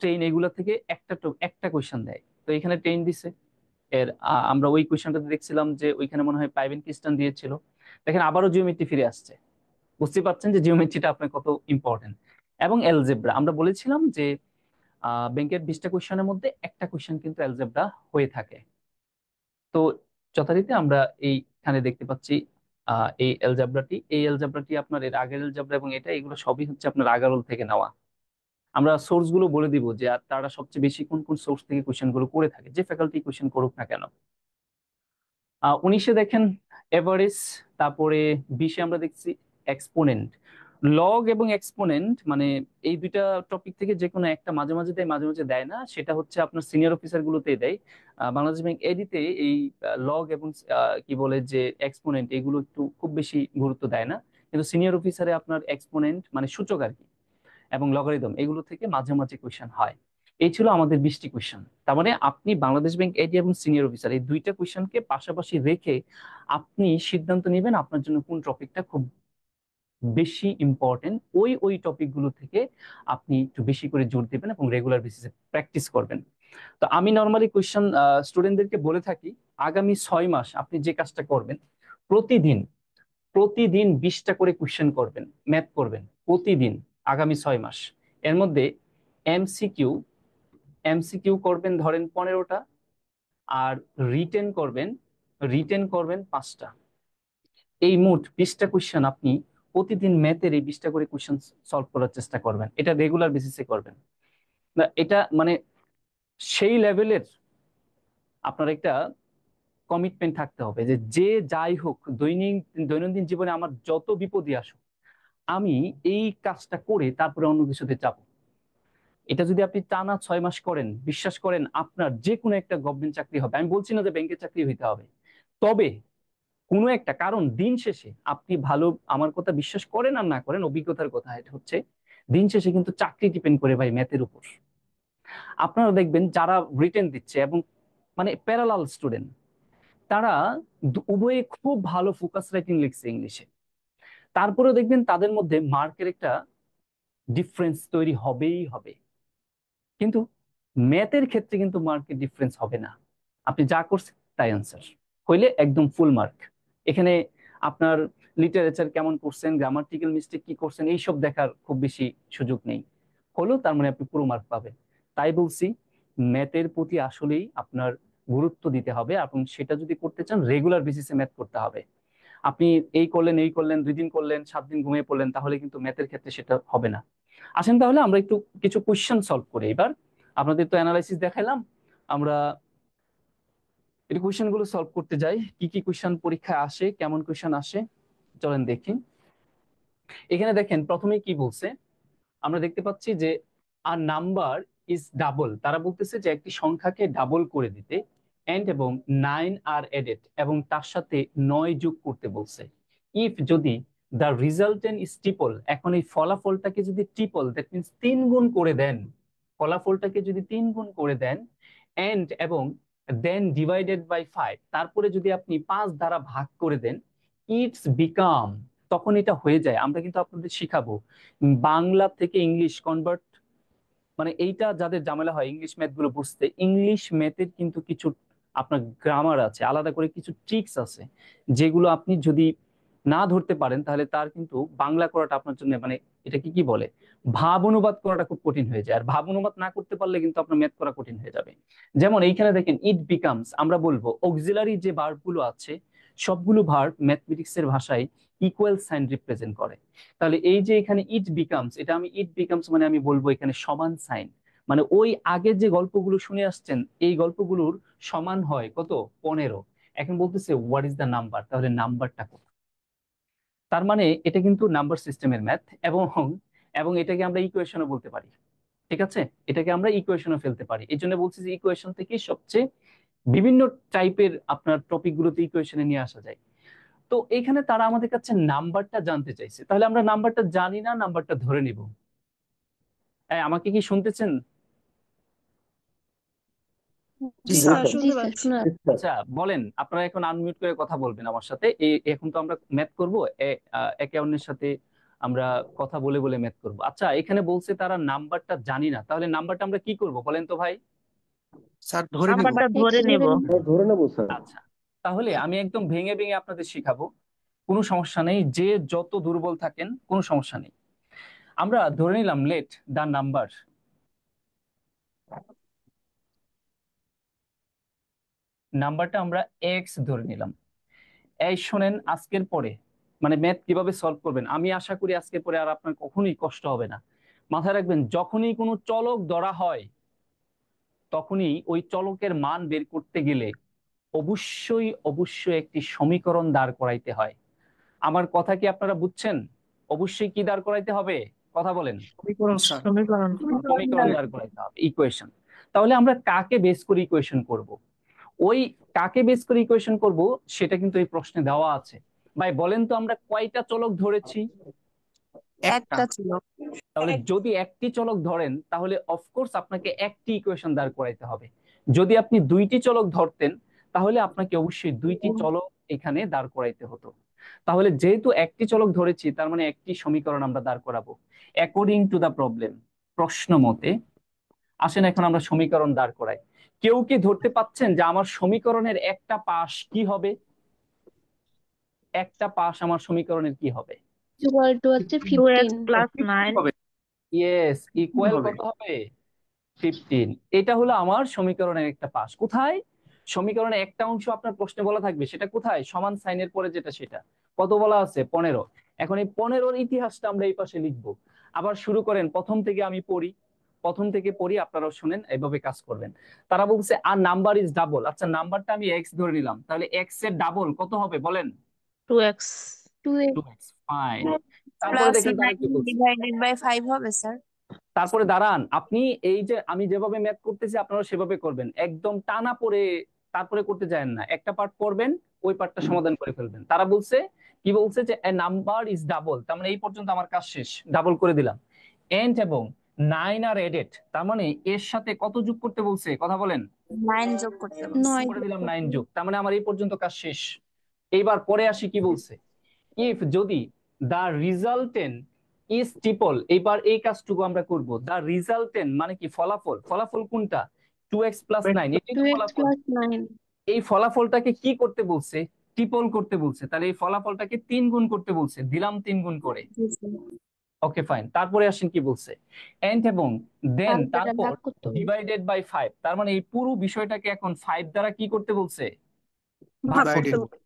ট্রেন এগুলো থেকে একটা কোয়েশ্চেন দেয়, তো এখানে ট্রেন দিছে। আমরা ওই কোয়েশ্চেনটাতে দেখছিলাম যে ওইখানে মনে হয় পাইবেন খ্রিস্টান দিয়েছিল। দেখেন আবারও জিওমেট্রি ফিরে আসছে, বুঝতে পারছেন যে জিওমেট্রিটা আপনার কত ইম্পর্টেন্ট। এবং অ্যালজেব্রা, আমরা বলেছিলাম যে ব্যাংকের 20টা কোয়েশ্চেনের মধ্যে একটা কোয়েশ্চেন কিন্তু অ্যালজেব্রা হয়ে থাকে। তো যথারীতি আমরা এইখানে দেখতে পাচ্ছি এই অ্যালজেব্রাটি আপনার এর আগের অ্যালজেব্রা এবং এটা, এগুলো সবই হচ্ছে আপনার আগারোল থেকে নেওয়া। আমরা সোর্স গুলো বলে দিব যে তারা সবচেয়ে বেশি কোন কোন সোর্স থেকে কোয়েশ্চেন গুলো করে থাকে, যে ফ্যাকাল্টি কোয়েশ্চেন করুক না কেন। 19-এ দেখেন এভারেজ, তারপরে 20-এ আমরা দেখছি এক্সপোনেন্ট। লগ এবং এক্সপোনেন্ট মানে এই দুইটা টপিক থেকে যে কোনো একটা মাঝে মাঝে দেয় মাঝে মাঝে দেয় না, সেটা হচ্ছে আপনার সিনিয়র অফিসার গুলোতেই দেয়। বাংলাদেশ ব্যাংক এডিতে এই লগ এবং কি বলে যে এক্সপোনেন্ট, এগুলো একটু খুব বেশি গুরুত্ব দেয় না, কিন্তু সিনিয়র অফিসারে আপনার এক্সপোনেন্ট মানে সূচক আর কি, এবং লগারিদম, এগুলো থেকে মাঝে মাঝে কোয়েশ্চেন হয়। এই ছিল আমাদের 20টি কোয়েশ্চেন। তার মানে আপনি বাংলাদেশ ব্যাংক এডি এবং সিনিয়র অফিসার এই দুইটা কোয়েশ্চেনকে পাশাপাশি রেখে আপনি সিদ্ধান্ত নেবেন আপনার জন্য কোন টপিকটা খুব বেশি ইম্পর্টেন্ট। ওই ওই টপিক গুলো থেকে আপনি একটু বেশি করে জোর দেবেন এবং রেগুলার বেসিসে প্র্যাকটিস করবেন। তো আমি নর্মালি কোয়েশ্চেন স্টুডেন্টদেরকে বলে থাকি, আগামী 6 মাস আপনি যে কাজটা করবেন, প্রতিদিন প্রতিদিন 20টা করে কোয়েশ্চেন করবেন, ম্যাথ করবেন প্রতিদিন আগামী 6 মাস। এর মধ্যে এমসিকিউ এমসিকিউ করবেন ধরেন 15টা, আর রিটেন করবেন 5টা। এই মোট 20টা কোয়েশ্চেন আপনি প্রতিদিন ম্যাথের এই 20টা করে কোয়েশ্চেন সলভ করার চেষ্টা করবেন, এটা রেগুলার বেসিসে করবেন। না এটা মানে সেই লেভেলের আপনার একটা কমিটমেন্ট থাকতে হবে যে যে যাই হোক দৈনন্দিন জীবনে আমার যত বিপদই আসুক আমি এই কাজটা করে তারপরে অন্য কিছুতে যাবো। এটা যদি আপনি টানা 6 মাস করেন, বিশ্বাস করেন আপনার যে কোনো একটা গভর্নমেন্ট চাকরি হবে। আমি বলছি না যে ব্যাংকের চাকরি হইতে হবে, তবে কোনো একটা, কারণ দিন শেষে আপনি ভালো, আমার কথা বিশ্বাস করেন আর না করেন, অভিজ্ঞতার কথা এটা হচ্ছে, দিন শেষে কিন্তু চাকরি ডিপেন্ড করে ভাই ম্যাথের উপর। আপনারা দেখবেন যারা রিটেন দিচ্ছে এবং মানে প্যারালাল স্টুডেন্ট, তারা উভয়ে খুব ভালো ফোকাস রাইটিং লিখছে ইংলিশে, তারপরেও দেখবেন তাদের মধ্যে মার্কের একটা ডিফারেন্স তৈরি হবেই হবে। কিন্তু ম্যাথের ক্ষেত্রে কিন্তু মার্কের ডিফারেন্স হবে না, আপনি যা করছেন তাই আনসার হইলে একদম ফুল মার্ক। এখানে আপনার লিটারেচার কেমন করছেন, গ্রামাটিক্যাল মিস্টেক কি করছেন, এইসব দেখার খুব বেশি সুযোগ নেই, হলেও তার মানে আপনি পুরো মার্ক পাবেন। তাই বলছি ম্যাথের প্রতি আসলেই আপনার গুরুত্ব দিতে হবে, এবং সেটা যদি করতে চান রেগুলার বেসিসে ম্যাথ করতে হবে। আপনি এই করলেন 2 দিন করলেন 7 দিন ঘুমিয়ে পড়লেন, তাহলে কিন্তু ম্যাথের ক্ষেত্রে সেটা হবে না। আসেন তাহলে আমরা একটু কিছু কোয়েশ্চেন সলভ করি এবার। আপনাদের তো অ্যানালাইসিস দেখাইলাম, আমরা এই কোয়েশ্চেন গুলো সলভ করতে যাই। কি কি কোয়েশ্চেন পরীক্ষায় আসে, কেমন কোয়েশ্চেন আসে, চলেন দেখি। এখানে দেখেন প্রথমে কি বলছে, আমরা দেখতে পাচ্ছি যে আ নাম্বার ইজ ডাবল, তারা বলতেছে যে একটি সংখ্যাকে ডাবল করে দিতে, এন্ড এবং 9 আর এডেড, এবং তার সাথে 9 যোগ করতে বলছে। ইফ যদি দ্য রিজাল্টেন্ট ইজ ট্রিপল, এখন এই ফলাফলটাকে যদি ট্রিপল, দ্যাট মিনস 3 গুণ করে দেন, ফলাফলটাকে যদি 3 গুণ করে দেন, এন্ড এবং দেন ডিভাইডেড বাই 5, তারপরে যদি আপনি 5 দ্বারা ভাগ করে দেন, ইটস বিকাম, তখন এটা হয়ে যায়। আমরা কিন্তু আপনাদের শিখাবো বাংলা থেকে ইংলিশ কনভার্ট মানে এইটা যাদের ঝামেলা হয় ইংলিশ ম্যাথ গুলো বুঝতে, ইংলিশ ম্যাথের কিন্তু কিছু আপনার গ্রামার আছে, আলাদা করে কিছু ট্রিক্স আছে, যেগুলো আপনি যদি না ধরতে পারেন তাহলে তার কিন্তু বাংলা করাটা আপনার জন্য মানে এটাকে কি বলে, ভাব অনুবাদ করাটা খুব কঠিন হয়ে যায়। আর ভাব অনুবাদ না করতে পারলে কিন্তু আপনার ম্যাথ করা কঠিন হয়ে যাবে। যেমন এইখানে দেখেন ইট বিকামস, আমরা বলবো অক্সিলারি যে ভার্ব গুলো আছে সবগুলো ভার্ব ম্যাথমেটিক্স এর ভাষায় ইকুয়াল সাইন রিপ্রেজেন্ট করে। তাহলে এই যে এখানে ইট বিকামস, এটা আমি ইট বিকামস মানে আমি বলবো এখানে সমান সাইন, মানে ওই আগের যে গল্পগুলো শুনে আসছেন এই গল্পগুলোর সমান হয় কত, 15। এখন বলতেছে হোয়াট ইজ দ্য নাম্বার, তাহলে নাম্বারটা কত। তার মানে এটা কিন্তু নাম্বার সিস্টেমের ম্যাথ, এবং এবং এটাকে আমরা ইকুয়েশনও বলতে পারি। ঠিক আছে, এটাকে আমরা ইকুয়েশনও ফেলতে পারি। এই জন্য বলছি যে ইকুয়েশন থেকে সবচেয়ে বিভিন্ন টাইপের আপনার টপিক গুলোতে ইকুয়েশনে নিয়ে আসা যায়। তো এখানে তারা আমাদের কাছে নাম্বারটা জানতে চাইছে, তাহলে আমরা নাম্বারটা জানি না, নাম্বারটা ধরে নিব। আমাকে কি শুনতেছেন? জি জি স্যার। স্যার শুনতে পাচ্ছি। আচ্ছা বলেন, আপনারা এখন আনমিউট করে কথা বলবেন আমার সাথে। এখন তো আমরা ম্যাথ করব, একে অন্যের সাথে আমরা কথা বলে বলে ম্যাথ করব। আচ্ছা এখানে বলছে তারা নাম্বারটা জানি না, তাহলে নাম্বারটা আমরা কি করব বলেন তো ভাই? স্যার ধরে নিব। নাম্বারটা ধরে নেব। ধরে নেব স্যার। আচ্ছা, তাহলে আমি একদম ভেঙে ভেঙে আপনাদের শিখাবো, কোনো সমস্যা নেই, যে যত দুর্বল থাকেন কোনো সমস্যা নেই। আমরা ধরে নিলাম লেট দা নাম্বার, নাম্বারটা আমরা এক্স ধরে নিলাম। এই শোনেন, আজকের পরে মানে ম্যাথ কিভাবে সলভ করবেন আমি আশা করি আজকের পরে আর আপনার কখনোই কষ্ট হবে না। মাথায় রাখবেন, যখনই কোনো চলক ধরা হয় তখনই ওই চলকের মান বের করতে গেলে অবশ্যই অবশ্যই একটি সমীকরণ দাঁড় করাইতে হয়। আমার কথা কি আপনারা বুঝছেন? অবশ্যই কি দাঁড় করাইতে হবে, কথা বলেন। সমীকরণ স্যার। সমীকরণ। সমীকরণ দাঁড় করাইতে হবে, ইকুয়েশন। তাহলে আমরা কাকে বেস করে ইকুয়েশন করব? ওই কাকে বেস করে ইকুয়েশন করব সেটা কিন্তু এই প্রশ্নে দেওয়া আছে। ভাই বলেন তো আমরা কয়টা চলক ধরেছি? একটা ছিল। তাহলে যদি একটি চলক ধরেন তাহলে অফকোর্স আপনাকে একটি ইকুয়েশন দাঁড় করাইতে হবে। যদি আপনি দুইটি চলক ধরতেন তাহলে আপনাকে অবশ্যই দুইটি চলক এখানে দাঁড় করাইতে হতো। তাহলে যেহেতু একটি চলক ধরেছি তার মানে একটি সমীকরণ আমরা দাঁড় করাবো অ্যাকর্ডিং টু দা প্রবলেম, প্রশ্ন মতে। আসেন এখন আমরা সমীকরণ দাঁড় করাই। কেউ কি ধরতে পাচ্ছেন যে আমার সমীকরণের একটা পাশ কি হবে? একটা পাশ আমার সমীকরণের কি হবে? ইকুয়াল টু হচ্ছে 15 প্লাস 9। ইয়েস, ইকুয়াল কত হবে? 15। এটা হলো আমার সমীকরণের একটা পাশ। কোথায়? সমীকরণের একটা অংশ আপনার প্রশ্নে বলা থাকবে, সেটা কোথায়? সমান সাইনের পরে যেটা, সেটা কত বলা আছে? 15। এখন এই 15-র ইতিহাসটা আমরা এই পাশে লিখবো। আবার শুরু করেন প্রথম থেকে, আমি পড়ি, প্রথম থেকে পড়ি, আপনারাও শুনেন, এইভাবে কাজ করবেন। তারা বলছে আর নাম্বার ইজ ডাবল। আচ্ছা নাম্বারটা আমি এক্স ধরে নিলাম, তাহলে এক্স এর ডাবল কত হবে বলেন? 2x 2x 2x। ফাইন। তারপরে প্লাস দেখেন তারা কি 9 বলছে। ডিভাইডেড বাই 5 হবে স্যার। তারপরে দাঁড়ান, আপনি এই যে আমি যেভাবে ম্যাথ করতেছি আপনারা সেভাবে করবেন, একদম টানা পড়ে তারপরে করতে যায়েন না, একটা পার্ট পড়বেন ওই পার্টটা সমাধান করে ফেলবেন। তারা বলছে কি, বলছে যে এ নাম্বার ইজ ডাবল, তার মানে এই পর্যন্ত আমার কাজ শেষ, ডাবল করে দিলাম। এন্ড এবং 9 আর এডেড, তার মানে এর সাথে কত যোগ করতে বলছে, কথা বলেন। 9 যোগ করতে বলছে। 9 করে দিলাম 9 যোগ, তার মানে আমার এই পর্যন্ত কাজ শেষ। এইবার পরে আসি, কি বলছে, ইফ যদি দা রিজাল্টেন্ট ইজ ট্রিপল, এবার এই কাজটুকু আমরা করব। দা রিজাল্টেন্ট মানে কি, ফলাফল। ফলাফল কোনটা? 2x প্লাস 9, এটাই তো 2x ফলাফল। plus 9 এই ফলাফলটাকে কি করতে বলছে? ট্রিপল করতে বলছে। তাহলে এই ফলাফলটাকে 3 গুণ করতে বলছে, দিলাম 3 গুণ করে। জি স্যার। Okay fine. তারপরে আসেন কি বলছে, এন্ড এবং দেন, তারপরে তারপর ভাগ করতে হবে। ডিভাইডেড বাই 5, তার মানে এই পুরো বিষয়টাকে এখন 5 দ্বারা কি করতে বলছে? ভাগ ভাগ করতে করতে বলছে।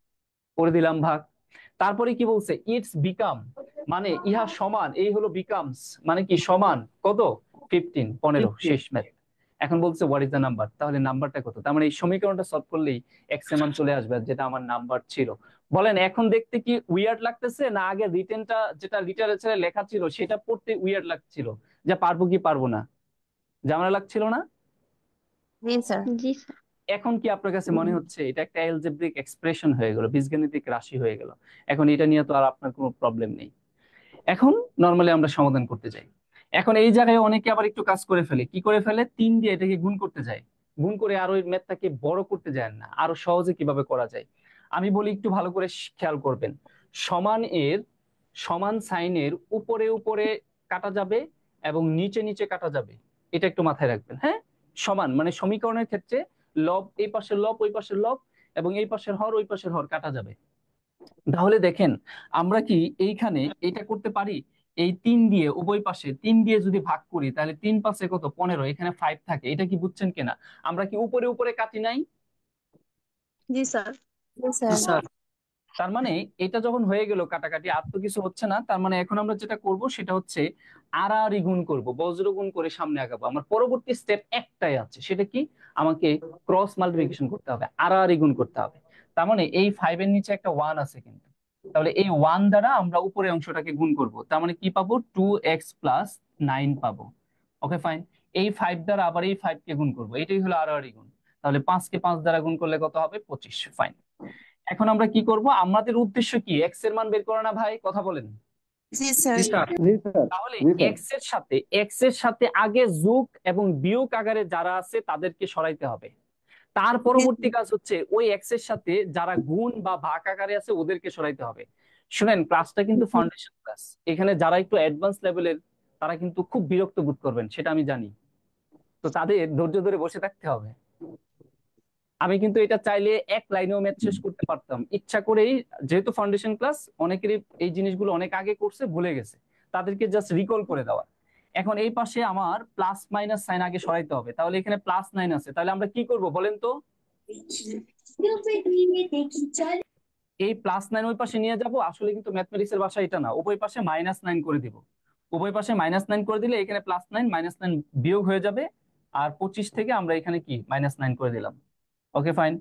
করে দিলাম ভাগ। তারপরে কি বলছে, ইটস বিকাম, মানে ইহা সমান, এই হলো বিকামস মানে কি সমান কত? 15, 15 শেষ ম্যাথ। এখন বলছে হোয়াট ইজ দ্য নাম্বার, তাহলে নাম্বারটা কত? তার মানে এই সমীকরণটা সলভ করলেই এক্স এর মান চলে আসবে, আর যেটা আমার নাম্বার ছিল। বলেন এখন দেখতে কি উইয়ার্ড লাগতেছে, না আগে রিটেনটা যেটা লিটারেচারে লেখা ছিল সেটা পড়তে উইয়ার্ড লাগছিল, যে পারবো কি পারবো না, ঝামেলা লাগছিল না? জি স্যার। জি স্যার। এখন কি আপনার কাছে মনে হচ্ছে এটা একটা অ্যালজেব্রিক এক্সপ্রেশন হয়ে গেল, বীজগাণিতিক রাশি হয়ে গেল, এখন এটা নিয়ে তো আর আপনার কোনো প্রবলেম নেই। এখন নর্মালি আমরা সমাধান করতে যাই। এখন এই জায়গায় অনেকে আবার একটু কাজ করে ফেলে, কি করে ফেলে, 3 দিয়ে এটাকে গুণ করতে যায়, গুণ করে আর ওই ম্যাথটাকে বড় করতে যায় না, আরো সহজে কিভাবে করা যায় আমি বলি, একটু ভালো করে খেয়াল করবেন। সমান এর, সমান সাইনের উপরে উপরে কাটা যাবে এবং নিচে নিচে কাটা যাবে, এটা একটু মাথায় রাখবেন। হ্যাঁ, সমান মানে সমীকরণের ক্ষেত্রে লব, এই পাশের লব ওই পাশের লব, এবং এই পাশের হর ওই পাশের হর কাটা যাবে। তাহলে দেখেন আমরা কি এইখানে এটা করতে পারি, এই 3 দিয়ে উভয় পাশে 3 দিয়ে যদি ভাগ করি তাহলে 3 পাশে কত 15, এখানে 5 থাকে। এটা কি বুঝছেন কিনা? আমরা কি উপরে উপরে কাটি নাই? জি স্যার। জি জি স্যার। স্যার। তার মানে এটা যখন হয়ে গেল কাটাকাটি, আর তো কিছু হচ্ছে না। তার মানে এখন আমরা যেটা করব সেটা হচ্ছে আড়াআড়ি গুণ করব, বজ্র গুণ করে সামনে আগাবো। আমার পরবর্তী স্টেপ একটাই আছে, সেটা কি? আমাকে ক্রস মাল্টিপ্লিকেশন করতে হবে, আড়াআড়ি গুণ করতে হবে। তার মানে এই 5 এর নিচে একটা 1 আছে কিন্তু, তাহলে এই 1 দ্বারা আমরা উপরের অংশটাকে গুণ করব। তার মানে কি পাবো? 2x প্লাস 9 পাবো। Okay fine. এই 5 দ্বারা আবার এই 5 কে গুণ করবো, এটাই হলো আড়াআড়ি গুণ। তাহলে 5 কে 5 দ্বারা গুণ করলে কত হবে? 25। ফাইন। এখন আমরা কি করব? আমাদের উদ্দেশ্য কি? এক্স এর মান বের করা না ভাই? কথা বলেন। জি স্যার। জি স্যার। জি স্যার। তাহলে জি স্যার। এক্স এর সাথে আগে যোগ এবং বিয়োগ আকারে যারা আছে তাদেরকে সরাইতে হবে। তার পরবর্তী কাজ হচ্ছে ওই এক্স এর সাথে যারা গুণ বা ভাগ আকারে আছে ওদেরকে সরাইতে হবে। শুনেন, ক্লাসটা কিন্তু ফাউন্ডেশন ক্লাস। এখানে যারা একটু অ্যাডভান্স লেভেলের তারা কিন্তু খুব বিরক্ত বোধ করবেন, সেটা আমি জানি। তো তাদের ধৈর্য ধরে বসে থাকতে হবে। আমি কিন্তু এটা চাইলে এক লাইনেও ম্যাথ শেষ করতে পারতাম ইচ্ছা করেই, যেহেতু ফাউন্ডেশন ক্লাস অনেকেরই এই জিনিসগুলো অনেক আগে করছে ভুলে গেছে, তাদেরকে জাস্ট রিকল করে দেওয়া। এখন এই পাশে আমার প্লাস মাইনাস সাইন আগে সরাইতে হবে, তাহলে এখানে +9 আছে, তাহলে আমরা কি করব বলেন তো? এই +9 ওই পাশে নিয়ে যাব। আসলে কিন্তু ম্যাথমেটিক্স এর ভাষা এটা না, উভয় পাশে -9 করে দিব। উভয় পাশে -9 করে দিলে এখানে +9 -9 বিয়োগ হয়ে যাবে, আর 25 থেকে আমরা এখানে কি -9 করে দিলাম। Okay fine.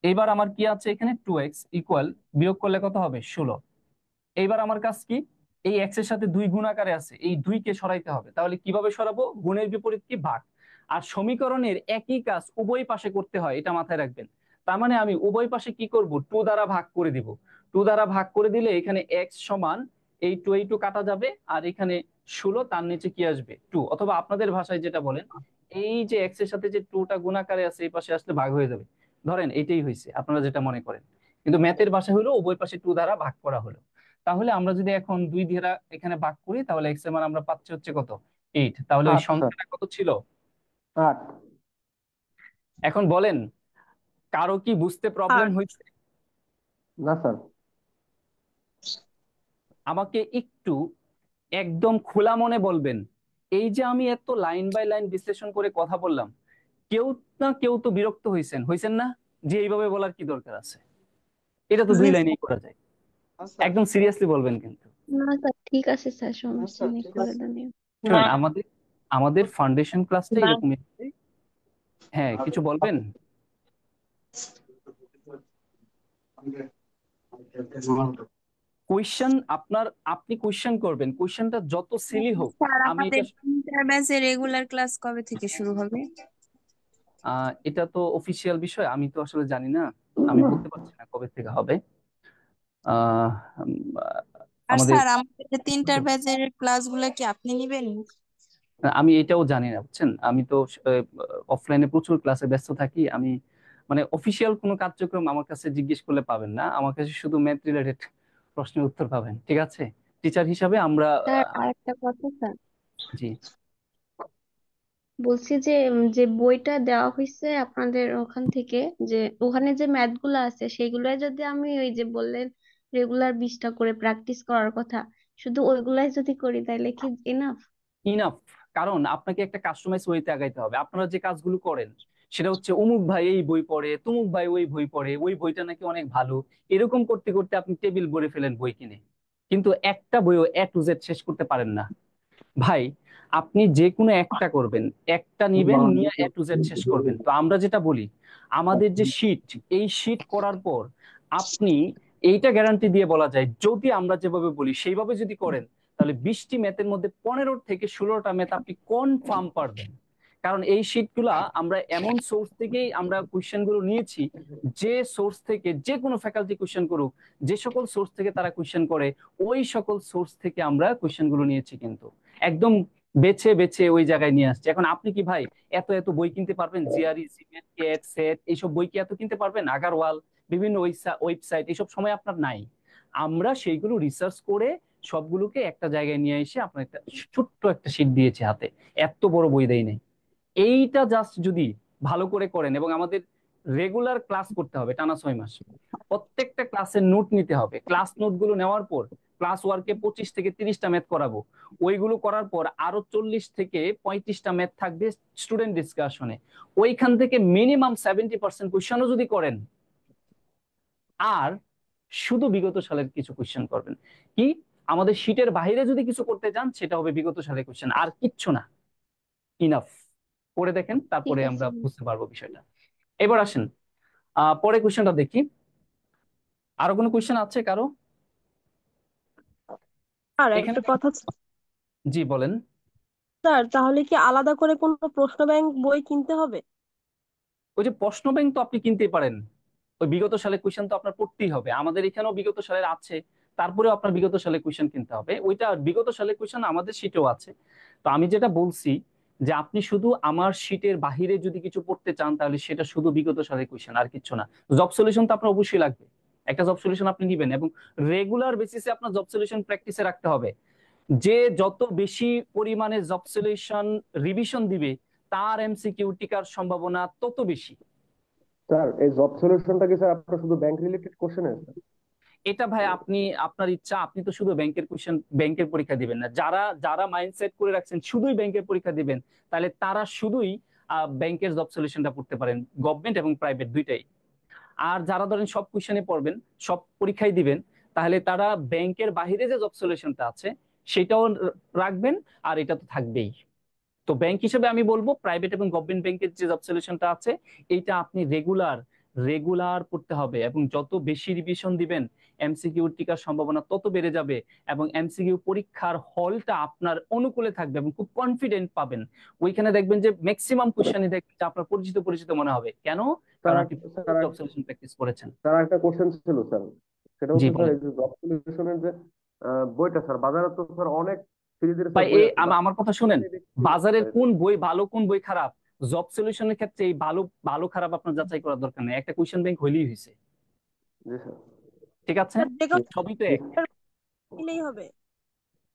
এইবার আমার কি আছে এখানে? 2x ইকুয়াল, বিয়োগ করলে কত হবে? 16। এইবার আমার কাজ কি? এই x এর সাথে 2 গুণ আকারে আছে, এই 2 কে সরাইতে হবে। তাহলে কিভাবে সরাবো? গুণের বিপরীত কি? ভাগ। আর সমীকরণের একই কাজ উভয় পাশে করতে হয়, এটা মাথায় রাখবেন। তার মানে আমি উভয় পাশে কি করব? 2 দ্বারা ভাগ করে দিব। 2 দ্বারা ভাগ করে দিলে এখানে x সমান এই 2 এই 2 কাটা যাবে, আর এখানে 16, তার নিচে কি আসবে? 2। অথবা আপনাদের ভাষায় যেটা বলেন, এই যে x এর সাথে যে 2টা গুণ আকারে আছে এই পাশে আসলে ভাগ হয়ে যাবে। ধরেন এইটাই হয়েছে, আপনারা যেটা মনে করেন। কিন্তু ম্যাথের ভাষা হলো উভয় পাশে 2 দ্বারা ভাগ করা হলো। তাহলে আমরা যদি এখন 2 দ্বারা এখানে ভাগ করি তাহলে x এর মান আমরা পাচ্ছি হচ্ছে কত? 8। তাহলে ওই 8 স্যার। সংখ্যাটা কত ছিল? 8। এখন বলেন, কারো কি বুঝতে প্রবলেম আর হয়েছে? না স্যার। আমাকে একটু একদম খোলা মনে বলবেন, এই যে আমি এত লাইন বাই লাইন বিশ্লেষণ করে কথা বললাম, কেউ না কেউ তো বিরক্ত হয়েছেন, হয়েছেন না? যে এইভাবে বলার কি দরকার আছে? এটা তো 2 জি লাইনেই করা যায়। একদম সিরিয়াসলি বলবেন কিন্তু। না স্যার, ঠিক আছে স্যার, সমস্যা নেই, করে দেন। শুনুন, আমাদের আমাদের ফাউন্ডেশন ক্লাসটা স্যার। এরকমই। হ্যাঁ, কিছু বলবেন? কোয়েশ্চেন আপনি কোয়েশ্চেন করবেন, কোয়েশ্চেনটা যত সিলি হোক। স্যার, আমি আমাদের এটা ইন্টার ব্যাচের রেগুলার ক্লাস কবে থেকে শুরু হবে? এটা তো অফিসিয়াল বিষয়, আমি তো আসলে জানি না, আমি বলতে পারছি না কবে থেকে হবে। আহ উম, আর আমাদের স্যার, আমাদের তিনটার ব্যাচের ক্লাসগুলো কি আপনি নেবেন? আমি এটাও জানি না, বুঝছেন। আমি তো অফলাইনে প্রচুর ক্লাসে ব্যস্ত থাকি। আমি মানে অফিসিয়াল কোনো কার্যক্রম আমার কাছে জিজ্ঞেস করলে পাবেন না, আমার কাছে শুধু ম্যাথ রিলেটেড প্রশ্নের উত্তর পাবেন। ঠিক আছে? টিচার হিসাবে আমরা স্যার, আর একটা কথা স্যার, জি। বলছি যে যে বইটা দেওয়া হয়েছে আপনাদের ওখান থেকে, যে ওখানে যে ম্যাথ গুলো আছে সেগুলাই যদি আমি ওই যে বললেন রেগুলার 20টা করে প্র্যাকটিস করার কথা, শুধু ওইগুলাই যদি করি তাহলে কি এনাফ? ইনাফ। কারণ আপনাকে একটা কাস্টমাইজ ওয়েতে আগাইতে হবে। আপনারা যে কাজগুলো করেন সেটা হচ্ছে অমুক ভাই এই বই পড়ে, তমুক ভাই ওই বই পড়ে, ওই বইটা নাকি অনেক ভালো, এরকম করতে করতে আপনি টেবিল ভরে ফেলেন বই কিনে, কিন্তু একটা বইও A to Z শেষ করতে পারেন না। ভাই, আপনি যে কোনো একটা করবেন, একটা নিবেন, নিয়ে A to Z শেষ করবেন। তো আমরা যেটা বলি, আমাদের যে শীট, এই শীট করার পর আপনি এইটা গ্যারান্টি দিয়ে বলা যায়, যদি আমরা যেভাবে বলি সেইভাবে যদি করেন তাহলে 20টি ম্যাথের মধ্যে 15 থেকে 16টা ম্যাথ আপনি কনফার্ম পারবেন। কারণ এই শীটগুলা আমরা এমন সোর্স থেকেই আমরা কোশ্চেন গুলো নিয়েছি, যে সোর্স থেকে যে কোনো ফ্যাকাল্টি কোশ্চেন করুক, যে সকল সোর্স থেকে তারা কোশ্চেন করে, ওই সকল সোর্স থেকে আমরা কোশ্চেন গুলো নিয়েছি, কিন্তু একদম বেছে বেছে ওই জায়গায় নিয়ে আসছে। এখন আপনি কি ভাই এত এত বই কিনতে পারবেন? জিআরই, জিমেট, কেট, সেট, এইসব বই কি এত কিনতে পারবেন? আগারওয়াল, বিভিন্ন ওয়েবসাইট, এইসব সময় আপনার নাই। আমরা সেইগুলো রিসার্চ করে সবগুলোকে একটা জায়গায় নিয়ে এসে আপনার একটা ছোট্ট একটা শীট দিয়েছে হাতে, এত বড় বই দেয় নাই। এইটা জাস্ট যদি ভালো করে করেন, এবং আমাদের রেগুলার ক্লাস করতে হবে টানা 6 মাস, প্রত্যেকটা ক্লাসের নোট নিতে হবে, ক্লাস নোট গুলো নেওয়ার পর ক্লাস ওয়ার্কে 25 থেকে 30টা ম্যাথ করাবো, ওইগুলো করার পর আরো 40 থেকে 35টা ম্যাথ থাকবে স্টুডেন্ট ডিসকাশনে, ওইখান থেকে মিনিমাম 70% কোয়েশ্চেনও যদি করেন, আর শুধু বিগত সালের কিছু কোয়েশ্চেন করবেন, কি আমাদের শীটের বাইরে যদি কিছু করতে চান সেটা হবে বিগত সালের কোয়েশ্চেন, আর কিচ্ছু না। ইনাফ করে দেখেন, ঠিক তারপরে আছে আমরা বুঝতে পারবো বিষয়টা। এবার আসেন পরে কোয়েশ্চেনটা দেখি। আরো কোনো কোয়েশ্চেন আছে কারো? আর এখানে একটা কথা জি বলেন। স্যার, তাহলে কি আলাদা করে কোনো প্রশ্ন ব্যাংক বই কিনতে হবে? ওই যে প্রশ্ন ব্যাংক তো আপনি কিনতেই পারেন, ওই বিগত সালের কোয়েশ্চেন তো আপনার পড়তেই হবে, আমাদের এখানেও বিগত সালের আছে, তারপরেও আপনার বিগত সালের কোয়েশ্চেন কিনতে হবে, ওইটা বিগত সালের কোয়েশ্চেন আমাদের শীটেও আছে। তো আমি যেটা বলছি যে আপনি শুধু আমার শীটের বাহিরে যদি কিছু পড়তে চান তাহলে সেটা শুধু বিগত সালের কোয়েশ্চেন, আর কিছু না। জব সলিউশন তো আপনার অবশ্যই লাগবে, একটা জব সলিউশন আপনি নিবেন, এবং রেগুলার বেসিসে আপনার জব সলিউশন প্র্যাকটিসে রাখতে হবে। যে যত বেশি পরিমাণে জব সলিউশন রিভিশন দিবে তার এমসিকিউ টিকার সম্ভাবনা তত বেশি। স্যার এই জব সলিউশনটা কি স্যার আপনার শুধু ব্যাংক রিলেটেড কোশ্চেন? এটা ভাই আপনি আপনার ইচ্ছা, আপনি তো শুধু ব্যাংকের কোশ্চেন ব্যাংকের পরীক্ষা দিবেন না, যারা যারা মাইন্ডসেট করে রাখছেন শুধুই ব্যাংকের পরীক্ষা দিবেন, তাহলে তারা শুধুই ব্যাংকের জব সলিউশনটা পড়তে পারেন, গভর্নমেন্ট এবং প্রাইভেট দুইটাই। আর যারা ধরেন সব কোশ্চেনে পড়বেন, সব পরীক্ষায় দিবেন, তাহলে তারা ব্যাংকের বাইরে যে জব সলিউশনটা আছে সেটাও রাখবেন, আর এটা তো থাকবেই। তো ব্যাংক হিসেবে আমি বলবো প্রাইভেট এবং গভর্নমেন্ট ব্যাংকের যে জব সলিউশনটা আছে এইটা আপনি রেগুলার রেগুলার পড়তে হবে, এবং যত বেশি রিভিশন দিবেন এমসিকিউ টিকার সম্ভাবনা তত বেড়ে যাবে, এবং এমসিকিউ পরীক্ষার হলটা আপনার অনুকূলে থাকবে এবং খুব কনফিডেন্ট পাবেন। ওইখানে দেখবেন যে ম্যাক্সিমাম কোশ্চেনই দেখবেন যে আপনার পরিচিত পরিচিত মনে হবে। কেন? কারণ আপনি জব সলিউশন প্র্যাকটিস করেছেন। স্যার একটা কোশ্চেন ছিল স্যার, সেটা জি হচ্ছে স্যার বলেন এই যে জব সলিউশনের যে বইটা স্যার, বাজারে তো স্যার অনেক সিরিজের ভাই, স্যার বই আছে, আমার কথা শুনেন, আপনি দেখতে পাচ্ছেন বাজারের স্যার কোন বই ভালো কোন বই খারাপ, জব সলিউশনের ক্ষেত্রে এই ভালো ভালো খারাপ আপনার যাচাই করার দরকার নেই, একটা কোয়েশ্চেন ব্যাংক হইলেই হয়েছে। জি স্যার। ঠিক আছে, স্যার, যে কোনো সবই তো এক। নিলেই হবে?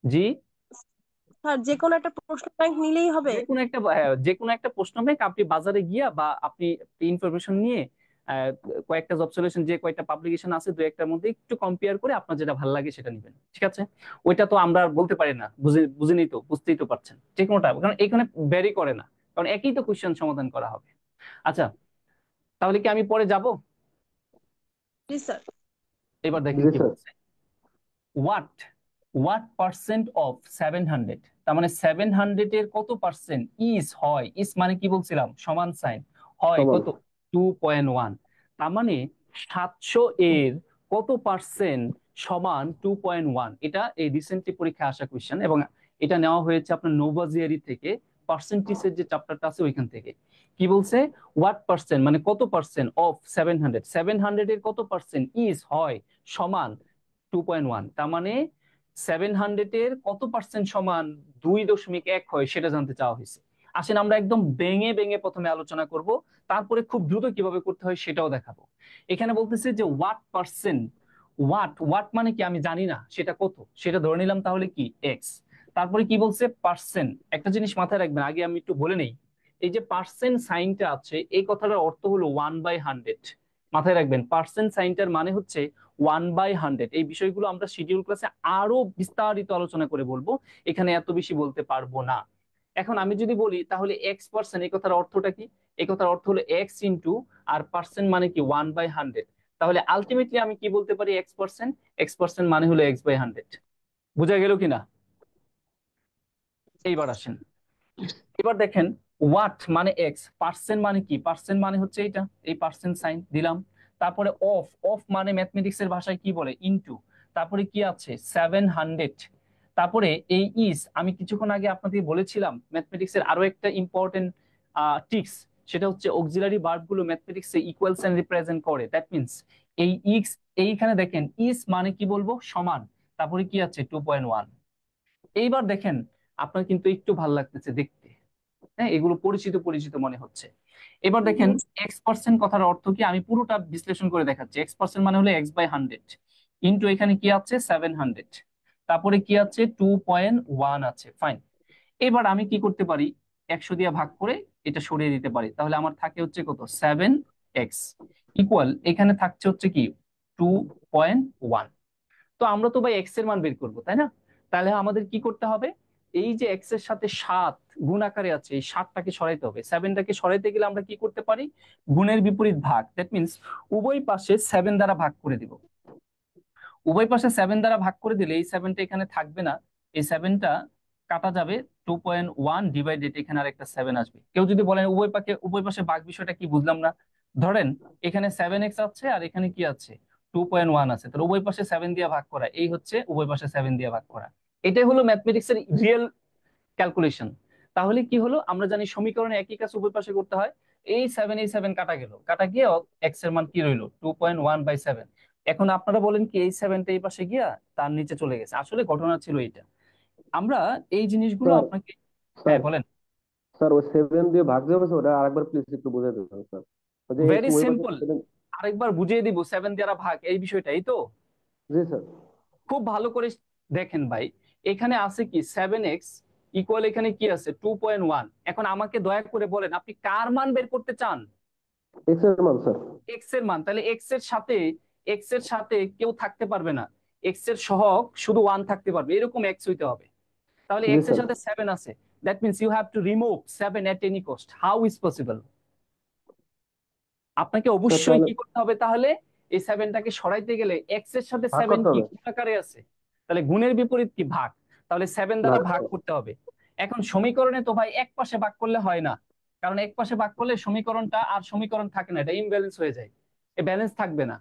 জি, স্যার, যে কোনো একটা প্রশ্ন ব্যাংক নিলেই হবে? যে কোনো একটা প্রশ্ন ব্যাংক আপনি বাজারে গিয়া বা আপনি ইনফরমেশন নিয়ে আহ, কয়েকটা জব সলিউশন যে কয়েকটা পাবলিকেশন আছে দু একটার মধ্যে একটু কম্পেয়ার করে আপনার যেটা ভালো লাগে সেটা নেবেন। ঠিক আছে, ওইটা তো আমরা আর বলতে পারি না, বুঝেনি তো, বুঝতেই তো পারছেন যে কোনোটা, কারণ এখানে ভ্যারি করে না, কারণ একই তো কোয়েশ্চেন সমাধান করা হবে। আচ্ছা, তাহলে কি আমি পরে যাব? জি স্যার। এবার দেখেন জি কি স্যার। বলছে। হোয়াট হোয়াট পার্সেন্ট অফ 700, তার মানে 700 এর কত পার্সেন্ট ইজ হয়, ইজ মানে কি বলছিলাম সমান সাইন, হয় সমান। কত 2.1, তার মানে 700 এর কত পার্সেন্ট সমান 2.1। এটা এই রিসেন্টলি পরীক্ষায় আসা কোয়েশ্চেন, এবং এটা নেওয়া হয়েছে আপনার নোভাজিয়ারি থেকে, পার্সেন্টেজের যে চ্যাপ্টারটা আছে ওইখান থেকে। কি বলছে? হোয়াট পার্সেন্ট মানে কত পার্সেন্ট অফ 700, 700 এর কত পার্সেন্ট ইজ হয় সমান 2.1, তার মানে 700 এর কত পার্সেন্ট সমান 2.1 হয় সেটা জানতে চাওয়া হয়েছে। আসেন আমরা একদম ভেঙে ভেঙে প্রথমে আলোচনা করব, তারপরে খুব দ্রুত কিভাবে করতে হয় সেটাও দেখাবো। এখানে বলতেছে যে হোয়াট পার্সেন্ট, হোয়াট হোয়াট মানে কি আমি জানি না সেটা কত, সেটা ধরে নিলাম তাহলে কি এক্স। তারপরে কি বলছে? পার্সেন্ট। একটা জিনিস মাথায় রাখবেন, আগে আমি একটু বলে নেই, এই যে পার্সেন্ট সাইনটা আছে এই কথাটার অর্থ হলো 1/100। মাথায় রাখবেন, পার্সেন্ট সাইনটার মানে হচ্ছে 1/100। এই বিষয়গুলো আমরা শিডিউল ক্লাসে আরো বিস্তারিত আলোচনা করে বলবো, এখানে এত বেশি বলতে পারবো না। এখন আমি যদি বলি তাহলে এক্স পার্সেন্ট, এই কথার অর্থটা কি? এই কথার অর্থ হলো এক্স ইন্টু, আর পার্সেন্ট মানে কি 1/100। তাহলে আলটিমেটলি আমি কি বলতে পারি? এক্স পার্সেন্ট, এক্স পার্সেন্ট মানে হলো x/100। বোঝা গেল কিনা? এইবার আসেন, এবার দেখেন ওয়াট মানে এক্স, পার্সেন্ট মানে কি? পার্সেন্ট মানে হচ্ছে এটা, এই পার্সেন্ট সাইন দিলাম। তারপরে অফ, অফ মানে ম্যাথমেটিক্স এর ভাষায় কি বলে? ইনটু। তারপরে কি আছে? 700। তারপরে এই ইজ, আমি কিছুক্ষণ আগে আপনাদের বলেছিলাম ম্যাথমেটিক্স এর আরো একটা ইম্পর্টেন্ট টিক্স, সেটা হচ্ছে অক্সিলারি ভার্ব গুলো ম্যাথমেটিক্স এ ইকুয়াল সাইন রিপ্রেজেন্ট করে। দ্যাট মিন্স এই ইক্স, এইখানে দেখেন ইজ মানে কি বলবো? সমান। তারপরে কি আছে? 2.1। এইবার দেখেন আপনার কিন্তু একটু ভালো লাগতেছে দেখতে, হ্যাঁ এগুলো পরিচিত পরিচিত মনে হচ্ছে। এবার দেখেন এক্স পার্সেন্ট কথার অর্থ কি, আমি পুরোটা বিশ্লেষণ করে দেখাচ্ছি। এক্স পার্সেন্ট মানে হলো x/100 ইন্টু এখানে কি আছে? 700। তারপরে কি আছে 2.1 আছে, ফাইন। এবার আমি কি করতে পারি, 100 দিয়ে ভাগ করে এটা সরিয়ে দিতে পারি, তাহলে আমার থাকে হচ্ছে কত 7x ইকুয়াল এখানে থাকছে হচ্ছে কি 2.1। তো আমরা তো ভাই এক্স এর মান বের করবো তাই না, তাহলে আমাদের কি করতে হবে, এই যে এক্স এর সাথে 7 গুণ আকারে আছে এই 7টাকে সরাইতে হবে। 7টাকে সরাইতে গেলে আমরা কি করতে পারি, গুণের বিপরীত ভাগ, দ্যাট মিনস উভয় পাশে 7 দ্বারা ভাগ করে দিব। উভয় পাশে 7 দ্বারা ভাগ করে দিলে এই 7টা এখানে থাকবে না, এই 7টা কাটা যাবে, 2.1 ডিভাইডেড এখানে আর একটা 7 আসবে। কেউ যদি বলেন উভয় পাশে ভাগ বিষয়টা কি বুঝলাম না, ধরেন এখানে 7x আছে আর এখানে কি আছে 2.1 আছে, তাহলে উভয় পাশে 7 দিয়ে ভাগ করা, এই হচ্ছে উভয় পাশে 7 দিয়ে ভাগ করা। এটাই হলো ম্যাথমেটিক্স এর রিয়েল ক্যালকুলেশন। তাহলে কি হলো, আমরা জানি সমীকরণে একই কাজ উভয় পাশে করতে হয়। এই 7 কাটা গেল, কাটা গিয়ে এক্স এর মান কি রইলো 2.1/7। এখন আপনারা বলেন কি এই 7টা এই পাশে গিয়া তার নিচে চলে গেছে, আসলে ঘটনা ছিল এইটা। আমরা এই জিনিসগুলো স্যার আপনাকে, স্যার হ্যাঁ বলেন। স্যার ওই 7 দিয়ে ভাগ যে হয়েছে ওটা আরেকবার প্লিজ একটু বুঝিয়ে দেবেন স্যার। ওই যে ভেরি ওই পাশে সিম্পল, 7। আরেকবার বুঝিয়ে দিব 7 দ্বারা ভাগ এই বিষয়টা, এই তো জি স্যার। খুব ভালো করে দেখেন ভাই, এখানে আছে কি 7x ইকুয়াল এখানে কি আছে 2.1। এখন আমাকে দয়া করে বলেন আপনি কার মান বের করতে চান, এক্স এর মান স্যার। এক্স এর মান। তাহলে এক্স এর সাথে কেউ থাকতে পারবে না, এক্স এর সহগ শুধু 1 থাকতে পারবে, এরকম এক্স হইতে হবে। তাহলে জি এক্স এর স্যার। সাথে 7 আছে, that means you have to remove 7 at any cost. How is possible, আপনাকে স্যার অবশ্যই তাহলে কি করতে হবে, তাহলে এই 7টাকে সরাইতে গেলে এক্স এর সাথে ভাগ 7 করতে কি হবে। গুণ আকারে আছে, তাহলে গুণের বিপরীত কি ভাগ, তাহলে 7 দ্বারা ভাগ ভাগ স্যার। করতে হবে। এখন সমীকরণে তো ভাই এক পাশে ভাগ করলে হয় না, কারণ এক পাশে ভাগ করলে সমীকরণটা আর সমীকরণ থাকে না, এটা ইমব্যালেন্স হয়ে যায়, এ ব্যালেন্স থাকবে না।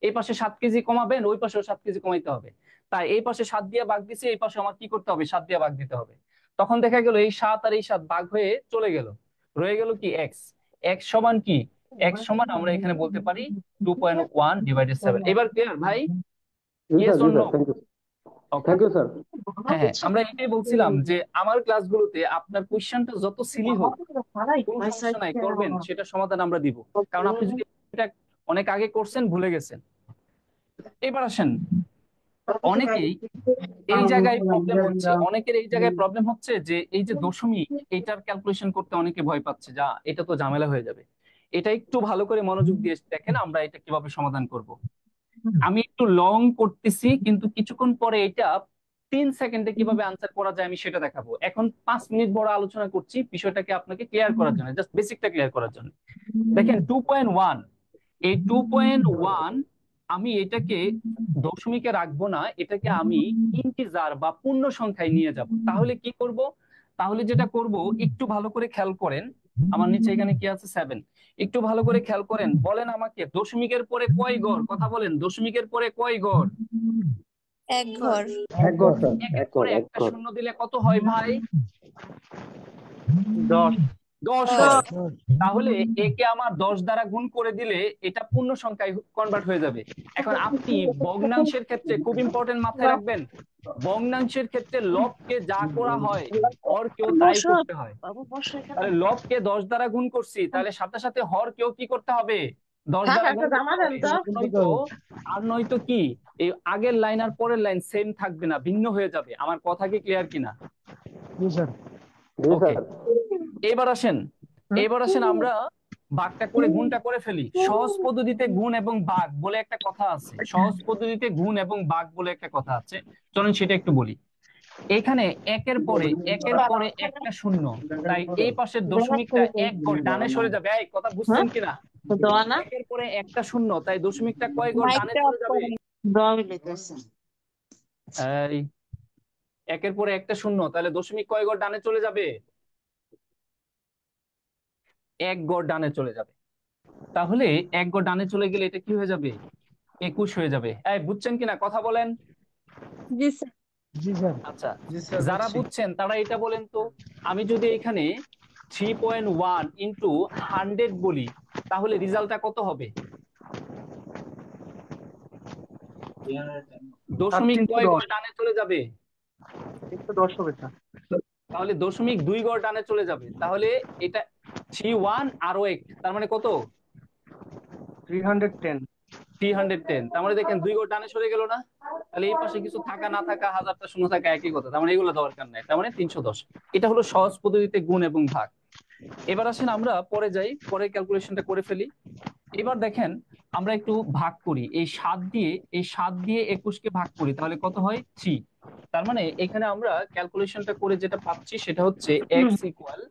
এই পাশে 7 কেজি কমাবেন, ওই পাশেও 7 কেজি কমাইতে হবে। তাই এই পাশে 7 দিয়ে ভাগ দিছে, এই পাশে আমার কি করতে হবে 7 দিয়ে ভাগ দিতে হবে। তখন দেখা গেল এই 7 আর এই 7 ভাগ হয়ে চলে গেল, রয়ে গেল কি এক্স। এক্স সমান কি, এক্স সমান আমরা এখানে বলতে পারি 2.1/7। এবার ক্লিয়ার ভাই, জি স্যার। ইয়েস জি or sir, no? Thank you. Okay, thank you sir. হ্যাঁ হ্যাঁ, আমরা এটাই বলছিলাম যে আমার ক্লাসগুলোতে আপনার কোশ্চেনটা যত সিলি হোক কোনো সমস্যা নাই, করবেন, সেটা সমাধান আমরা দিব। কারণ আপনি যদি এটা অনেক আগে করছেন ভুলে গেছেন। এবার আসেন, অনেকেই এই জায়গায় প্রবলেম হচ্ছে, অনেকের এই জায়গায় প্রবলেম হচ্ছে যে এই যে দশমিক, এইটার ক্যালকুলেশন করতে অনেকে ভয় পাচ্ছে, যা এটা তো ঝামেলা হয়ে যাবে। এটা একটু ভালো করে মনোযোগ দিয়ে দেখেন আমরা এটা কিভাবে সমাধান করব। আমি একটু লং করতেছি, কিন্তু কিছুক্ষণ পরে এটা 3 সেকেন্ডে কিভাবে আনসার করা যায় আমি সেটা দেখাবো। এখন 5 মিনিট বড় আলোচনা করছি বিষয়টাকে আপনাকে ক্লিয়ার করার জন্য, জাস্ট বেসিকটা ক্লিয়ার করার জন্য। দেখেন 2.1, এই 2.1 আমি এটাকে দশমিকে রাখবো না, এটাকে আমি ইন্টিজার বা পূর্ণ সংখ্যায় নিয়ে যাব। তাহলে কি করব, তাহলে যেটা করব একটু ভালো করে খেয়াল করেন, আমার নিচে এখানে কি আছে 7, একটু ভালো করে খেয়াল করেন, বলেন আমাকে দশমিকের পরে কয় ঘর, কথা বলেন, দশমিকের পরে কয় ঘর? এক ঘর। এক ঘর স্যার। একের এক ঘর পরে এক একটা ঘর। শূন্য দিলে কত হয় ভাই? 10। 10 হয়। তাহলে একে আমার 10 দ্বারা গুণ করে দিলে এটা পূর্ণ সংখ্যায় কনভার্ট হয়ে যাবে। এখন আপনি ভগ্নাংশের ক্ষেত্রে খুব ইম্পর্টেন্ট মাথায় রাখবেন, ভগ্নাংশের ক্ষেত্রে লবকে যা করা হয় হরকেও তাই করতে হয়। তাহলে লবকে 10 দ্বারা গুণ করছি, তাহলে সাথে সাথে হরকেও কি করতে হবে 10 দ্বারা গুণ করতে হবে। আর নয়তো কি এই আগের লাইন আর পরের লাইন সেম থাকবে না, ভিন্ন হয়ে যাবে। আমার কথা কি ক্লিয়ার কিনা? জি ওকে, স্যার। এবার আসেন আমরা ভাগটা করে গুণটা করে ফেলি। সহজ পদ্ধতিতে গুণ এবং ভাগ বলে একটা কথা আছে, সহজ পদ্ধতিতে গুণ এবং ভাগ বলে একটা কথা আছে, চলেন সেটা একটু বলি। এখানে একের পরে একটা শূন্য, তাই এই পাশের দশমিকটা এক গড় ডানে সরে যাবে। এই কথা বুঝছেন কিনা? একের পরে একটা শূন্য, তাই দশমিকটা কয় গড় ডানে মাইকটা অফ চলে যাবে? করেন। এই একের পরে একটা শূন্য, তাহলে দশমিক কয় গড় ডানে চলে যাবে? এক গড় ডানে চলে যাবে। তাহলে এক গড় ডানে চলে গেলে এটা কি হয়ে যাবে? 21 হয়ে যাবে। এই বুঝছেন কিনা, কথা বলেন। জি স্যার। আচ্ছা, যারা বুঝছেন তারা এটা বলেন তো, আমি যদি এখানে 3.1 ইন্টু 100 বলি তাহলে রেজাল্টটা কত হবে? দশমিক কয় গড় ডানে চলে যাবে? 110 হবে স্যার। তাহলে দশমিক 2 গড় ডানে চলে যাবে। তাহলে এটা 31 আরো 1, তার মানে কত? 310। 310। তার মানে দেখেন 2 গড় ডানে সরে গেল না? তাহলে এই পাশে কিছু থাকা না থাকা, হাজারটা শূন্য থাকা একই কথা, তার মানে এগুলো দরকার নাই, তার মানে 310। এটা হলো সহজ পদ্ধতিতে গুণ এবং ভাগ। এবার আসেন আমরা পরে যাই, পরে ক্যালকুলেশনটা করে ফেলি। এবার দেখেন আমরা একটু ভাগ করি, এই 7 দিয়ে 21কে ভাগ করি, তাহলে কত হয় 3। তার মানে এখানে আমরা ক্যালকুলেশনটা করে যেটা পাচ্ছি সেটা হচ্ছে x ইকুয়াল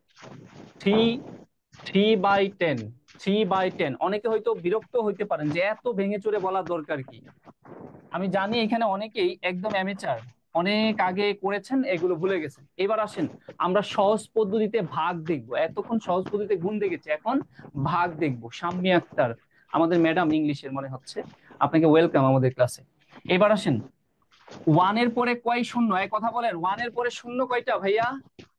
3/10। 3/10। অনেকে হয়তো বিরক্ত হইতে পারেন যে এত ভেঙে চুরে বলার দরকার কি। আমি জানি এখানে অনেকেই একদম অ্যামেচার, অনেক আগে করেছেন, এগুলো ভুলে গেছেন। এবার আসেন আমরা সহজ পদ্ধতিতে ভাগ দেখবো। এতক্ষণ সহজ পদ্ধতিতে গুণ দেখেছি, এখন ভাগ দেখবো। শাম্মী আক্তার আমাদের ম্যাডাম ইংলিশের মনে হচ্ছে, আপনাকে ওয়েলকাম আমাদের ক্লাসে। এবার আসেন 1 এর পরে কয় শূন্য, এক কথা বলেন, 1 এর পরে শূন্য কয়টা ভাইয়া?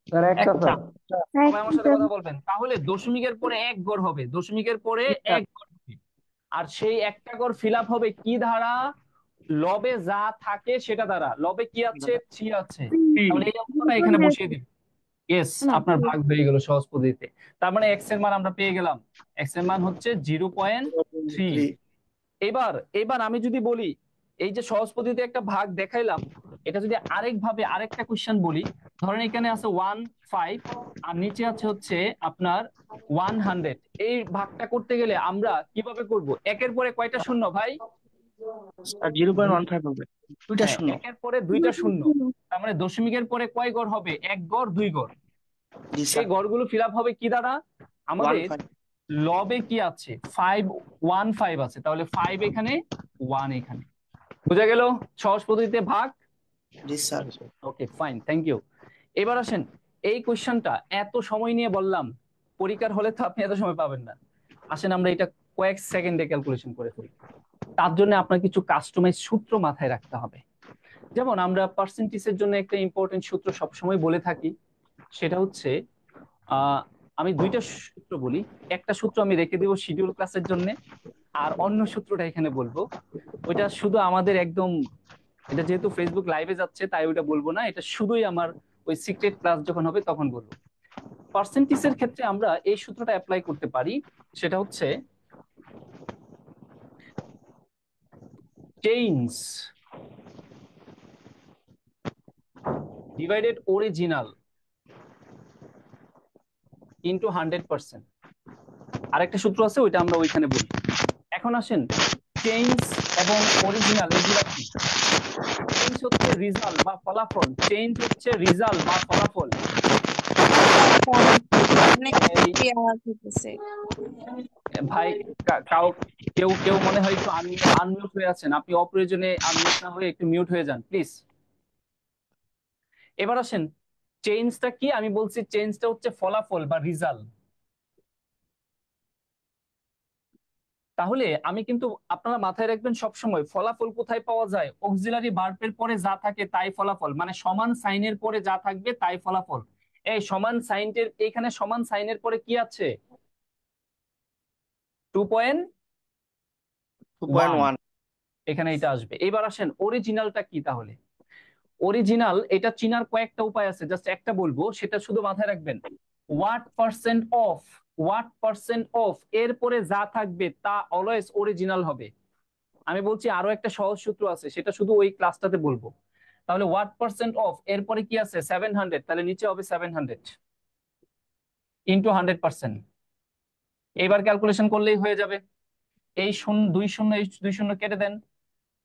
স্যার একটা একটা। স্যার। সবাই আমার সাথে কথা বলবেন। তাহলে দশমিকের পরে এক ঘর হবে, দশমিকের পরে এক ঘর হবে। আর সেই একটা ঘর ফিল আপ হবে কি দ্বারা? লবে যা থাকে সেটা দ্বারা। লবে কি আছে? 3 আছে। তাহলে এই অঙ্কটা এখানে বসিয়ে দিন। ইয়েস, আপনার ভাগ হয়ে গেল সহজ পদ্ধতিতে। তার মানে এক্স এর মান আমরা পেয়ে গেলাম। এক্স এর মান হচ্ছে 0.3। এবার এবার আমি যদি বলি, এই যে সহজ পদ্ধতিতে একটা ভাগ দেখাইলাম, এটা যদি আরেকভাবে আরেকটা কোশ্চেন বলি, ধরেন এখানে আছে 15 আর নিচে আছে হচ্ছে আপনার 100। এই ভাগটা করতে গেলে আমরা কিভাবে করব? একের পরে কয়টা শূন্য ভাই? 0.15 হবে, দুইটা হ্যাঁ, শূন্য। একের পরে দুইটা শূন্য। তার মানে দশমিকের পরে কয় ঘর হবে? এক ঘর, দুই ঘর। জি সেই স্যার, ঘরগুলো ফিল আপ হবে কি দ্বারা? আমাদের 15। লবে কি আছে? 515 আছে, তাহলে 5 এখানে, 1 এখানে। বুঝা গেল সহজ পদ্ধতিতে ভাগ? জি sir. Okay, fine, thank you. এবার আসেন এই কোশ্চেনটা এত সময় নিয়ে বললাম, পরীক্ষার হলে তো আপনি এত সময় পাবেন না। আসেন আমরা এটা কয়েক সেকেন্ডে ক্যালকুলেশন করে ফেলি। তার জন্য আপনার কিছু কাস্টমাইজ সূত্র মাথায় রাখতে হবে। যেমন আমরা পার্সেন্টেজের জন্য একটা ইম্পর্টেন্ট সূত্র সবসময় বলে থাকি, সেটা হচ্ছে আমি দুইটা সূত্র বলি। একটা সূত্র আমি রেখে দিব শিডিউল ক্লাসের জন্য, আর অন্য সূত্রটা এখানে বলবো। ওইটা শুধু আমাদের একদম, এটা যেহেতু ফেসবুক লাইভে যাচ্ছে তাই ওইটা বলবো না, এটা শুধুই আমার ওই সিক্রেট ক্লাস যখন হবে তখন বলবো। পার্সেন্টেজের ক্ষেত্রে আমরা এই সূত্রটা অ্যাপ্লাই করতে পারি, সেটা হচ্ছে চেঞ্জ ডিভাইডেড অরিজিনাল ইন্টু 100%। আরেকটা সূত্র আছে, ওইটা আমরা ওইখানে বলি। এখন আসেন চেঞ্জ এবং অরিজিনাল এগুলা কি? চেঞ্জ হচ্ছে রেজাল্ট বা ফলাফল, চেঞ্জ হচ্ছে রেজাল্ট বা ফলাফল। ভাই কেউ কেউ মনে হয় একটু আনমিউট হয়ে আছেন, আপনি অপ্রয়োজনে আনমিউট না হয়ে একটু মিউট হয়ে যান প্লিজ। এবার আসেন চেঞ্জটা কি? আমি বলছি চেঞ্জটা হচ্ছে ফলাফল বা রেজাল্ট। তাহলে আমি কিন্তু, আপনারা মাথায় রাখবেন সবসময়, ফলাফল কোথায় পাওয়া যায়? অক্সিলারি ভার্বের পরে যা থাকে তাই ফলাফল, মানে সমান সাইনের পরে যা থাকবে তাই ফলাফল। এই সমান সাইনের, এখানে সমান সাইনের পরে কি আছে? 2.1, এখানে এটা আসবে। এবার আসেন অরিজিনালটা কি? তাহলে অরিজিনাল এটা চিনার কয়েকটা উপায় আছে, জাস্ট একটা বলবো, সেটা শুধু মাথায় রাখবেন। what% of এর পরে যা থাকবে তা অলওয়েজ অরিজিনাল হবে। আমি বলছি আরো একটা সহজ সূত্র আছে, সেটা শুধু ওই ক্লাসটাতে বলবো। তাহলে what% of এরপরে কি আছে? 700, তাহলে নিচে হবে 700 ইন্টু 100%। এইবার ক্যালকুলেশন করলেই হয়ে যাবে। এই শূন্য, দুই শূন্য, এই দুই শূন্য কেটে দেন।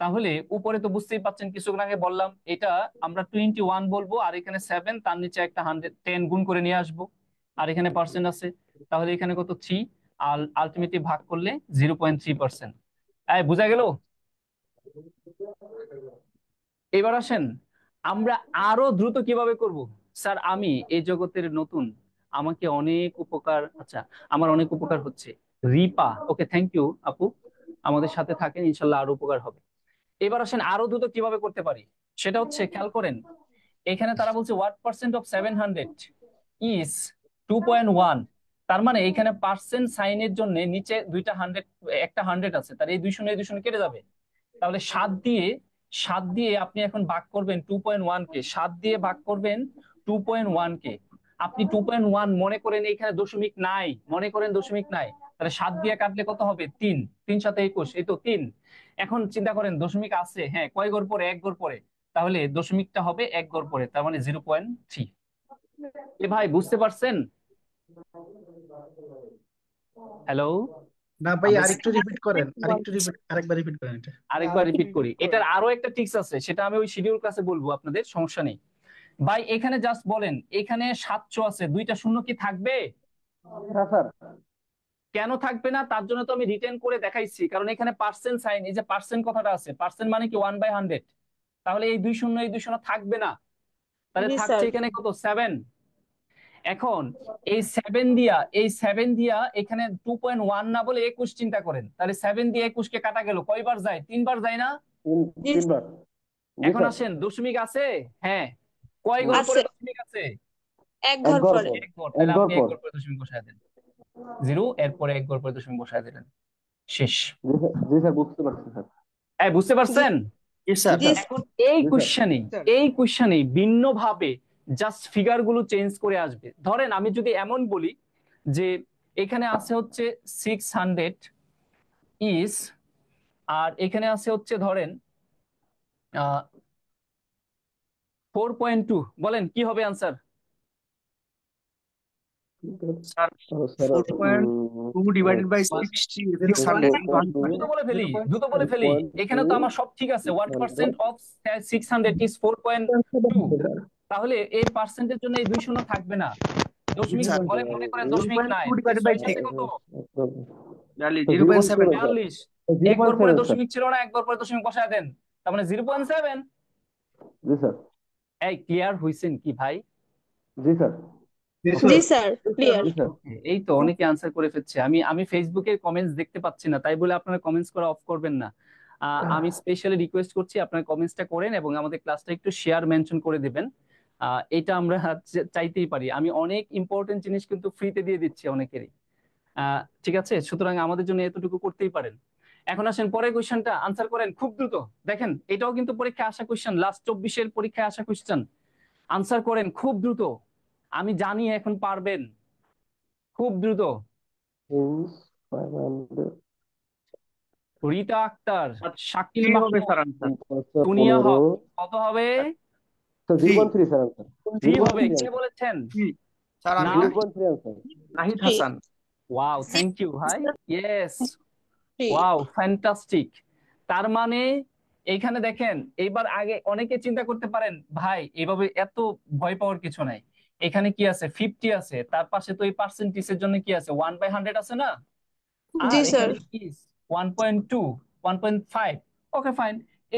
তাহলে উপরে তো বুঝতেই পাচ্ছেন, কিছুক্ষণ আগে বললাম, এটা আমরা 21 বলবো, আর এখানে 7, তার নিচে একটা 10 গুণ করে নিয়ে আসবো, আর এখানে পার্সেন্ট আছে, তাহলে এখানে কত? 3। আর আলটিমেটলি ভাগ করলে 0.3%। বুঝা গেল? এবার আসেন আমরা আরো দ্রুত কিভাবে করব। স্যার আমি এই জগতের নতুন, আমাকে অনেক উপকার, আচ্ছা আমার অনেক উপকার হচ্ছে। রিপা, ওকে, থ্যাংক ইউ আপু, আমাদের সাথে থাকেন, ইনশাল্লাহ আরো উপকার হবে। এবার আসেন আরো দ্রুত কিভাবে করতে পারি, সেটা হচ্ছে খেয়াল করেন। এখানে তারা বলছে what% of 700 is 2.1। তার মানে এখানে পার্সেন্ট সাইনের জন্য নিচে দুইটা 100, একটা 100 আছে, তার এই দুই শূন্য কেটে যাবে। তাহলে 7 দিয়ে আপনি এখন ভাগ করবেন 2.1 কে, 7 দিয়ে ভাগ করবেন 2.1 কে। আপনি 2.1 মনে করেন এখানে দশমিক নাই, মনে করেন দশমিক নাই, তাহলে 7 দিয়ে কাটলে কত হবে? 3। 3 7 21, এই তো 3। এখন চিন্তা করেন দশমিক আছে, হ্যাঁ, কয় ঘর পরে? এক ঘর পরে। তাহলে দশমিকটা হবে এক ঘর পরে, তার মানে 0.3। এ ভাই বুঝতে পারছেন? হ্যালো, না ভাই, আমরা আরেকটু রিপিট করেন, আরেকবার রিপিট করেন এটা। আরেকবার রিপিট করি। এটার আরো একটা ট্রিক্স আছে, সেটা আমি ওই শিডিউল ক্লাসে বলবো আপনাদের, সমস্যা নেই। ভাই এখানে জাস্ট বলেন, এখানে 700 আছে, দুইটা শূন্য কি থাকবে? হ্যাঁ স্যার। কেন থাকবে না? তার জন্য তো আমি রিটেন করে দেখাইছি, কারণ এখানে পার্সেন্ট সাইন, এই যে পার্সেন্ট কথাটা আছে, পার্সেন্ট মানে কি 1/100। তাহলে এই দুই শূন্য থাকবে না, তাহলে জি থাকছে স্যার। এখানে কত? 7। এখন এই 7 দিয়া এখানে 2.1 না বলে 21 চিন্তা করেন, তাহলে 7 দিয়ে 21 কে কাটা গেল, কয়বার যায়? 3 বার যায় না? জি তিনবার। জি এখন স্যার। আসেন, দশমিক আছে? হ্যাঁ। কয় ঘর পরে আছে দশমিক আছে? এক এক ঘর ঘর পরে। পর। এক ঘর। এক তাহলে ঘর আপনি এক পর। ঘর পরে দশমিক বসায় দেন, 0, এরপরে এক ঘর পরে দশমিক বসায় দিলেন, শেষ। জি স্যার, জি স্যার, বুঝতে পারছি স্যার। বুঝতে জি পারছেন? জি স্যার। জি স্যার। এখন জি স্যার। এই কোশ্চেনে ভিন্নভাবে জাস্ট ফিগার গুলো চেঞ্জ করে আসবে। ধরেন আমি যদি এমন বলি যে এখানে আছে হচ্ছে 600 ইস, আর এখানে আছে হচ্ছে ধরেন 4.2, বলেন কি হবে answer? Sir sir 4.2 divided by 600 দ্রুত বলে ফেলি, এখানে তো আমার সব ঠিক আছে। What percent of 600 is 4.2? তাহলে এই পার্সেন্টের জন্য এই দুই শূন্য থাকবে না। দশমিক স্যার বলে মনে করেন দশমিক নাই, 2 ডিভাইডেড বাই 6 কত? 0.7 42। এক ঘর পরে দশমিক ছিল না, এক ঘর পরে দশমিক বসায় দেন, তার মানে 0.7। জি স্যার। এই ক্লিয়ার হইছেন কি ভাই? জি স্যার। জি স্যার, ক্লিয়ার। জি স্যার। এই তো অনেকে আনসার করে ফেলছে। আমি ফেসবুকে কমেন্টস দেখতে পাচ্ছি না, তাই বলে আপনারা কমেন্টস করা অফ করবেন না। আমি স্পেশালি রিকোয়েস্ট করছি আপনারা কমেন্টসটা করেন এবং আমাদের ক্লাসটা একটু শেয়ার মেনশন করে দিবেন। এটা আমরা চাইতেই পারি। আমি অনেক ইম্পর্টেন্ট জিনিস কিন্তু ফ্রিতে দিয়ে দিচ্ছি অনেকেরই। ঠিক আছে, সুতরাং আমাদের জন্য এতটুকু করতেই পারেন। এখন আসেন পরের কোয়েশ্চেনটা আনসার করেন খুব দ্রুত। দেখেন এটাও কিন্তু পরীক্ষায় আসা কোয়েশ্চেন, লাস্ট 24-এর পরীক্ষায় আসা কোয়েশ্চেন। আনসার করেন খুব দ্রুত, আমি জানি এখন পারবেন, খুব দ্রুত। রিতা আক্তার, শাকিল মাহমুদ, দুনিয়া হক, কত হবে? 0.3 স্যার আনসার। 3 হবে। কে বলেছেন? স্যার আমি Nahid. 0.3 answer. Nahid Hasan. Wow, thank you ভাই। ইয়েস, জি। Wow, fantastic. তার মানে এইখানে দেখেন, এইবার আগে অনেকে চিন্তা করতে পারেন ভাই এভাবে এত ভয় পাওয়ার কিছু নাই। এখানে কি আছে? 50 আছে, তার পাশে তো এই পার্সেন্টেজের জন্য কি আছে? 1/100 আছে না? জি আর স্যার। এখানে ইস 1.2, 1.5। ওকে ফাইন,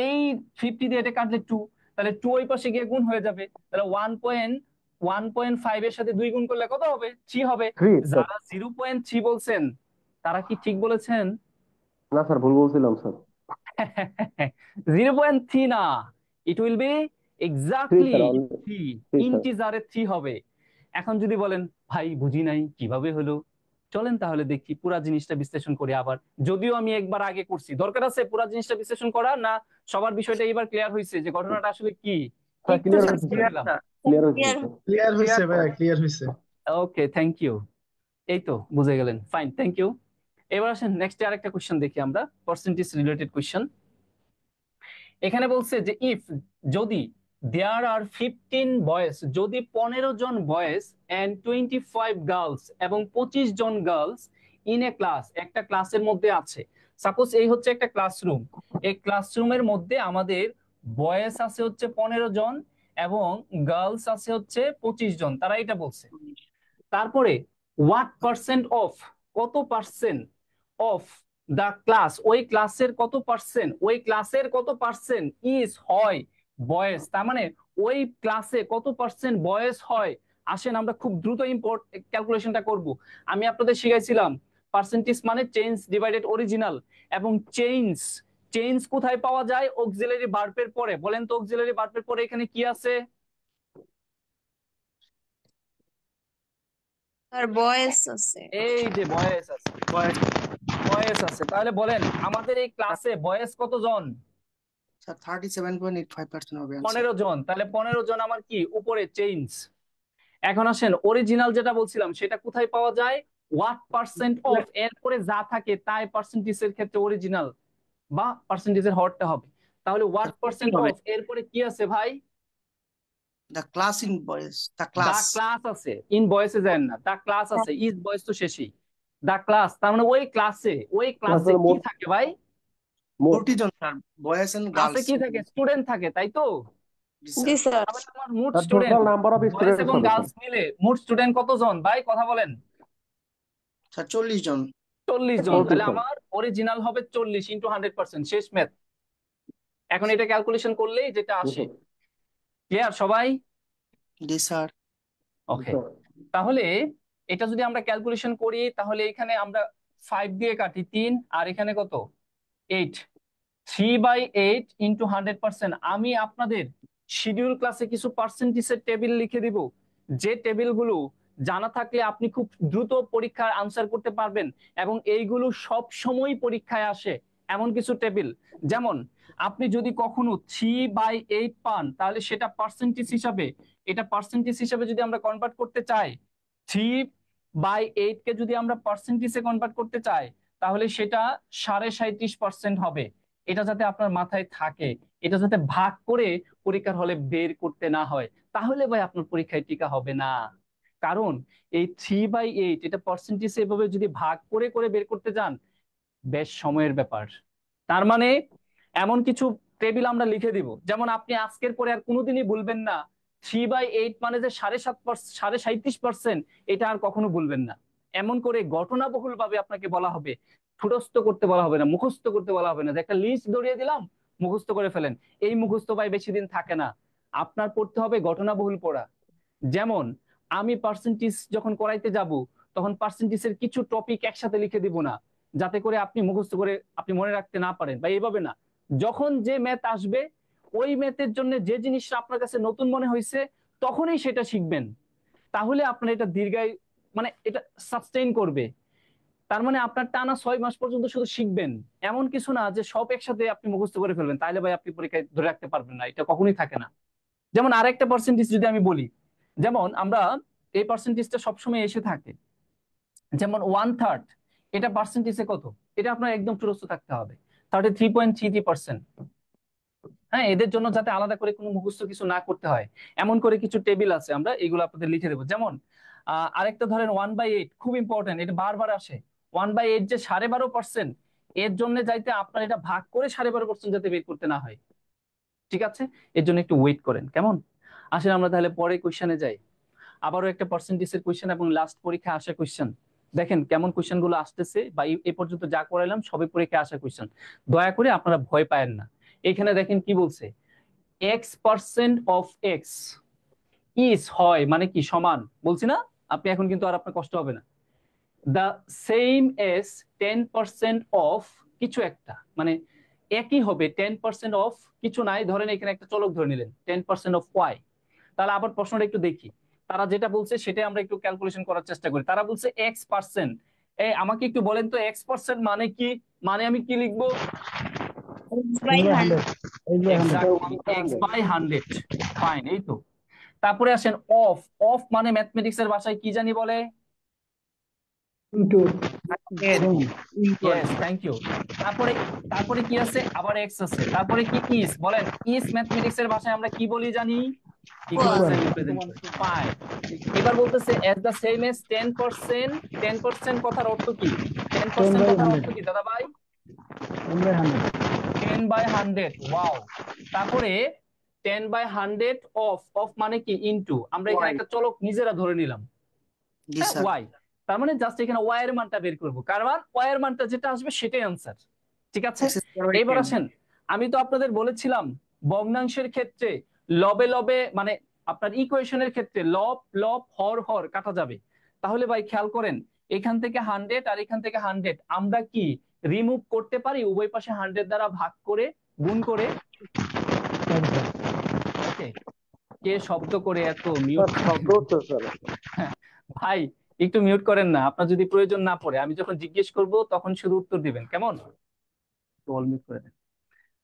এই 50 দিয়ে এটা কাটলে 2, তাহলে 2 ওই পাশে গিয়ে গুণ হয়ে যাবে, তাহলে 1.5 এর সাথে 2 গুণ করলে কত হবে? 3 হবে। 3 স্যার। যারা 0.3 বলছেন তারা কি ঠিক বলেছেন? না স্যার, ভুল বলছিলাম স্যার। 0.3 না, it will be 3 exactly sir, 3, 3 sir. ইন্টিজারে 3 হবে। এখন যদি বলেন ভাই বুঝি নাই কিভাবে হলো, চলেন তাহলে দেখি পুরা জিনিসটা বিশ্লেষণ করি আবার। যদিও আমি একবার আগে করছি, দরকার আছে পুরা জিনিসটা বিশ্লেষণ করা না? সবার বিষয়টা এবার ক্লিয়ার হয়েছে যে ঘটনাটা আসলে কি? হ্যাঁ, একটু ক্লিয়ার চেঞ্জ হয়েছে করে স্যার। দিলাম। ক্লিয়ার হয়েছে ক্লিয়ার। স্যার। ক্লিয়ার হয়েছে ভাইয়া, ক্লিয়ার হয়েছে। ওকে, থ্যাংক ইউ। এই তো বুঝে গেলেন, ফাইন, থ্যাংক ইউ। এবার আসেন নেক্সট আরেকটা কোশ্চেন দেখি আমরা, পার্সেন্টেজ রিলেটেড কোশ্চেন। এখানে বলছে যে ইফ, যদি দেয়ার আর 15 বয়েজ, যদি 15 জন বয়েজ এন্ড 25 গার্লস এবং 25 জন গার্লস ইন এ ক্লাস, একটা ক্লাসের মধ্যে আছে। সাপোজ এই হচ্ছে একটা ক্লাসরুম, এই ক্লাসরুমের মধ্যে আমাদের বয়েজ আছে হচ্ছে 15 জন এবং গার্লস আছে হচ্ছে 25 জন, তারা এটা বলছে। তারপরে হোয়াট পার্সেন্ট অফ, কত পার্সেন্ট অফ দা ক্লাস, ওই ক্লাসের কত পার্সেন্ট, ওই ক্লাসের কত পার্সেন্ট ইজ হয় বয়েস, তার মানে ওই ক্লাসে কত পার্সেন্ট বয়েস হয়। আসেন আমরা খুব দ্রুত ক্যালকুলেশনটা করব। আমি আপনাদের শিখাইছিলাম পার্সেন্টেজ মানে চেঞ্জ ডিভাইডেড অরিজিনাল, এবং চেঞ্জ চেঞ্জ কোথায় পাওয়া যায়? অক্সিলারি ভার্বের পরে। বলেন তো অক্সিলারি ভার্বের পরে এখানে কি আছে? আর বয়েস আছে। এই যে বয়েস আছে, বয়েস আছে। তাহলে বলেন আমাদের এই ক্লাসে বয়েস কতজন? স্যার 37.85% হবে आंसर। 15 জন। তাহলে 15 জন আমার কি উপরে চেঞ্জ। এখন আসেন অরিজিনাল যেটা বলছিলাম সেটা কোথায় পাওয়া যায়? হোয়াট পার্সেন্ট অফ, এরপরে যা থাকে তাই পার্সেন্টেজের ক্ষেত্রে অরিজিনাল। বা পার্সেন্টেজের হরটা হবে। তাহলে স্যার হোয়াট 40 পার্সেন্ট হবে। অফ এরপরে কি আছে ভাই? The class in boys, the the class. Class আছে, ইন বয়েসে যায় না, দা ক্লাস আছে, ইজ বয়েস তো শেষই। দা ক্লাস তার মানে ওই ক্লাসে ক্লাসে কি মোট থাকে ভাই? মোট 40 জন স্যার, বয়েজ এন্ড ক্লাসে গার্লস। কি থাকে? স্টুডেন্ট থাকে, তাই তো? জি জি স্যার। স্যার। তাহলে আমার মোট তার student, total number of boys students এবং হবে গার্লস মিলে মোট স্টুডেন্ট কতজন ভাই? কথা বলেন। স্যার 40 জন। 40 জন। 40 তাহলে জন। আমার অরিজিনাল হবে 40 ইন্টু 100%, শেষ ম্যাথ। এখন এটা ক্যালকুলেশন করলেই যেটা আসে। ক্লিয়ার সবাই? জি স্যার। ওকে, তাহলে এটা যদি আমরা ক্যালকুলেশন করি তাহলে এখানে আমরা 5 দিয়ে কাটি 3, আর এখানে কত 8, 3/8 ইন্টু 100%। আমি আপনাদের শিডিউল ক্লাসে কিছু পার্সেন্টেজের টেবিল লিখে দিব, যে টেবিলগুলো জানা থাকলে আপনি খুব দ্রুত পরীক্ষার আনসার করতে পারবেন, এবং এইগুলো সব সময় পরীক্ষায় আসে এমন কিছু টেবিল। যেমন আপনি যদি কখনো 3/8 পান তাহলে সেটা পার্সেন্টেজ হিসাবে, এটা পার্সেন্টেজ হিসাবে যদি আমরা কনভার্ট করতে চাই, 3/8 কে যদি আমরা পার্সেন্টেজে কনভার্ট করতে চাই তাহলে সেটা 37.5% হবে। এটা যাতে আপনার মাথায় থাকে, এটা যাতে ভাগ করে পরীক্ষার হলে বের করতে না হয়, তাহলে ভাই আপনার পরীক্ষায় টিকা হবে না। কারণ এই 3/8 এটা পার্সেন্টেজ এভাবে যদি ভাগ করে করে বের করতে যান, বেশ সময়ের ব্যাপার। তার মানে এমন কিছু টেবিল আমরা লিখে দিব, যেমন আপনি আজকের পরে আর কোনোদিনই ভুলবেন না 3/8 মানে যে 37%, এটা আর কখনো ভুলবেন না। এমন করে ঘটনাবহুল ভাবে আপনাকে বলা হবে, ঠুটস্থ করতে বলা হবে না, মুখস্থ করতে বলা হবে না যে একটা লিস্ট ধরিয়ে দিলাম মুখস্থ করে ফেলেন। এই মুখস্থ ভাই বেশি দিন থাকে না, আপনার পড়তে হবে ঘটনাবহুল পড়া। যেমন আমি পার্সেন্টেজ যখন করাইতে যাব তখন পার্সেন্টেজের কিছু টপিক একসাথে লিখে দিব না, যাতে করে আপনি মুখস্থ করে আপনি মনে রাখতে না পারেন, বা এইভাবে না। যখন যে ম্যাথ আসবে ওই ম্যাথের জন্য যে জিনিসটা আপনার কাছে নতুন মনে হয়েছে তখনই সেটা শিখবেন, তাহলে আপনার এটা দীর্ঘায় মানে এটা সাস্টেইন করবে। তার মানে আপনার টানা 6 মাস পর্যন্ত শুধু শিখবেন, এমন কিছু না যে সব একসাথে আপনি মুখস্থ করে ফেলবেন, তাহলে ভাই আপনি পরীক্ষায় ধরে রাখতে পারবেন না, এটা কখনোই থাকে না। যেমন আরেকটা পার্সেন্টেজ যদি আমি বলি, যেমন আমরা এই পার্সেন্টেজটা সবসময় এসে থাকে, যেমন 1/3, এটা পার্সেন্টেজে কত? এটা আপনার একদম চূড়স্থ থাকতে হবে, 33.33%। হ্যাঁ, এদের জন্য যাতে আলাদা করে কোনো মুখস্থ কিছু না করতে হয় এমন করে কিছু টেবিল আছে, আমরা এগুলো আপনাদের লিখে দেবো। যেমন আরেকটা ধরেন 1/8, খুব ইম্পর্টেন্ট, এটা বারবার আসে। 1/8 যে 12.5%, এর জন্য যাইতে আপনার এটা ভাগ করে 12.5% যাতে বের করতে না হয়। ঠিক আছে, এর জন্য একটু ওয়েট করেন, কেমন? আসেন আমরা তাহলে পরে কোশ্চেনে যাই। আবারও একটা পার্সেন্টেজের কোশ্চেন এবং লাস্ট পরীক্ষা আসা কোশ্চেন। দেখেন কেমন কোশ্চেন গুলো আসতেছে, বা এই পর্যন্ত যা করাইলাম সবই পরীক্ষা আসা কোশ্চেন। দয়া করে আপনারা ভয় পায়েন না। এখানে দেখেন কি বলছে, x% অফ এক্স ইজ হয় মানে কি সমান, বলছি না? আপনি এখন কিন্তু আর আপনার কষ্ট হবে না। দ্য সেম এস 10% অফ কিছু একটা, মানে একই হবে 10% অফ কিছু নাই, ধরেন এখানে একটা চলক ধরে নিলেন 10% অফ ওয়াই। তাহলে আবার প্রশ্নটা একটু দেখি, তারা যেটা বলছে সেটাই আমরা একটু ক্যালকুলেশন করার চেষ্টা করি। তারা বলছে x%, আমাকে একটু বলেন তো x% মানে কি? মানে আমি কি লিখবো? by 100. Exactly x/100। ফাইন, এই তো। তারপরে আসেন অফ, অফ মানে ম্যাথমেটিক্স এর ভাষায় কি জানি বলে? Yes, thank you. তারপরে তারপরে কি আছে? আবার এক্স আছে। তারপরে কি ইজ? বলেন, ইজ ম্যাথমেটিক্স এর ভাষায় আমরা কি বলি জানি? ইকুয়ালস এর রিপ্রেজেন্ট করে। ফাইন। এবার বলতেছে এজ দ্য সেম এজ 10%। 10% কথার অর্থ কি? 10% কথার অর্থ কি দাদা ভাই? 10/100। ওয়াও। তারপরে 10/100 অফ, অফ মানে কি? ইনটু। আমরা এখানে একটা চলক নিজেরা ধরে নিলাম, জি হ্যাঁ, স্যার। ওয়াই। তার মানে জাস্ট এখানে ওয়াই এর মানটা বের করব, কারণ ওয়াই এর মানটা যেটা আসবে সেটাই আনসার। ঠিক আছে, X square by এবার 10. আসেন, আমি তো আপনাদের বলেছিলাম ভগ্নাংশের ক্ষেত্রে লবে লবে মানে আপনার ইকুয়েশনের ক্ষেত্রে লব লব হর হর কাটা যাবে। তাহলে ভাই খেয়াল করেন, এখান থেকে 100 আর এখান থেকে 100 আমরা কি রিমুভ করতে পারি উভয় পাশে 100 দ্বারা ভাগ করে, গুণ করে? ওকে, কে শব্দ করে এত মিউট? শব্দ হচ্ছে স্যার। ভাই একটু মিউট করেন না, আপনার যদি প্রয়োজন না পড়ে। আমি যখন জিজ্ঞেস করব তখন শুধু উত্তর দিবেন, কেমন? অল মিউট করে দেন।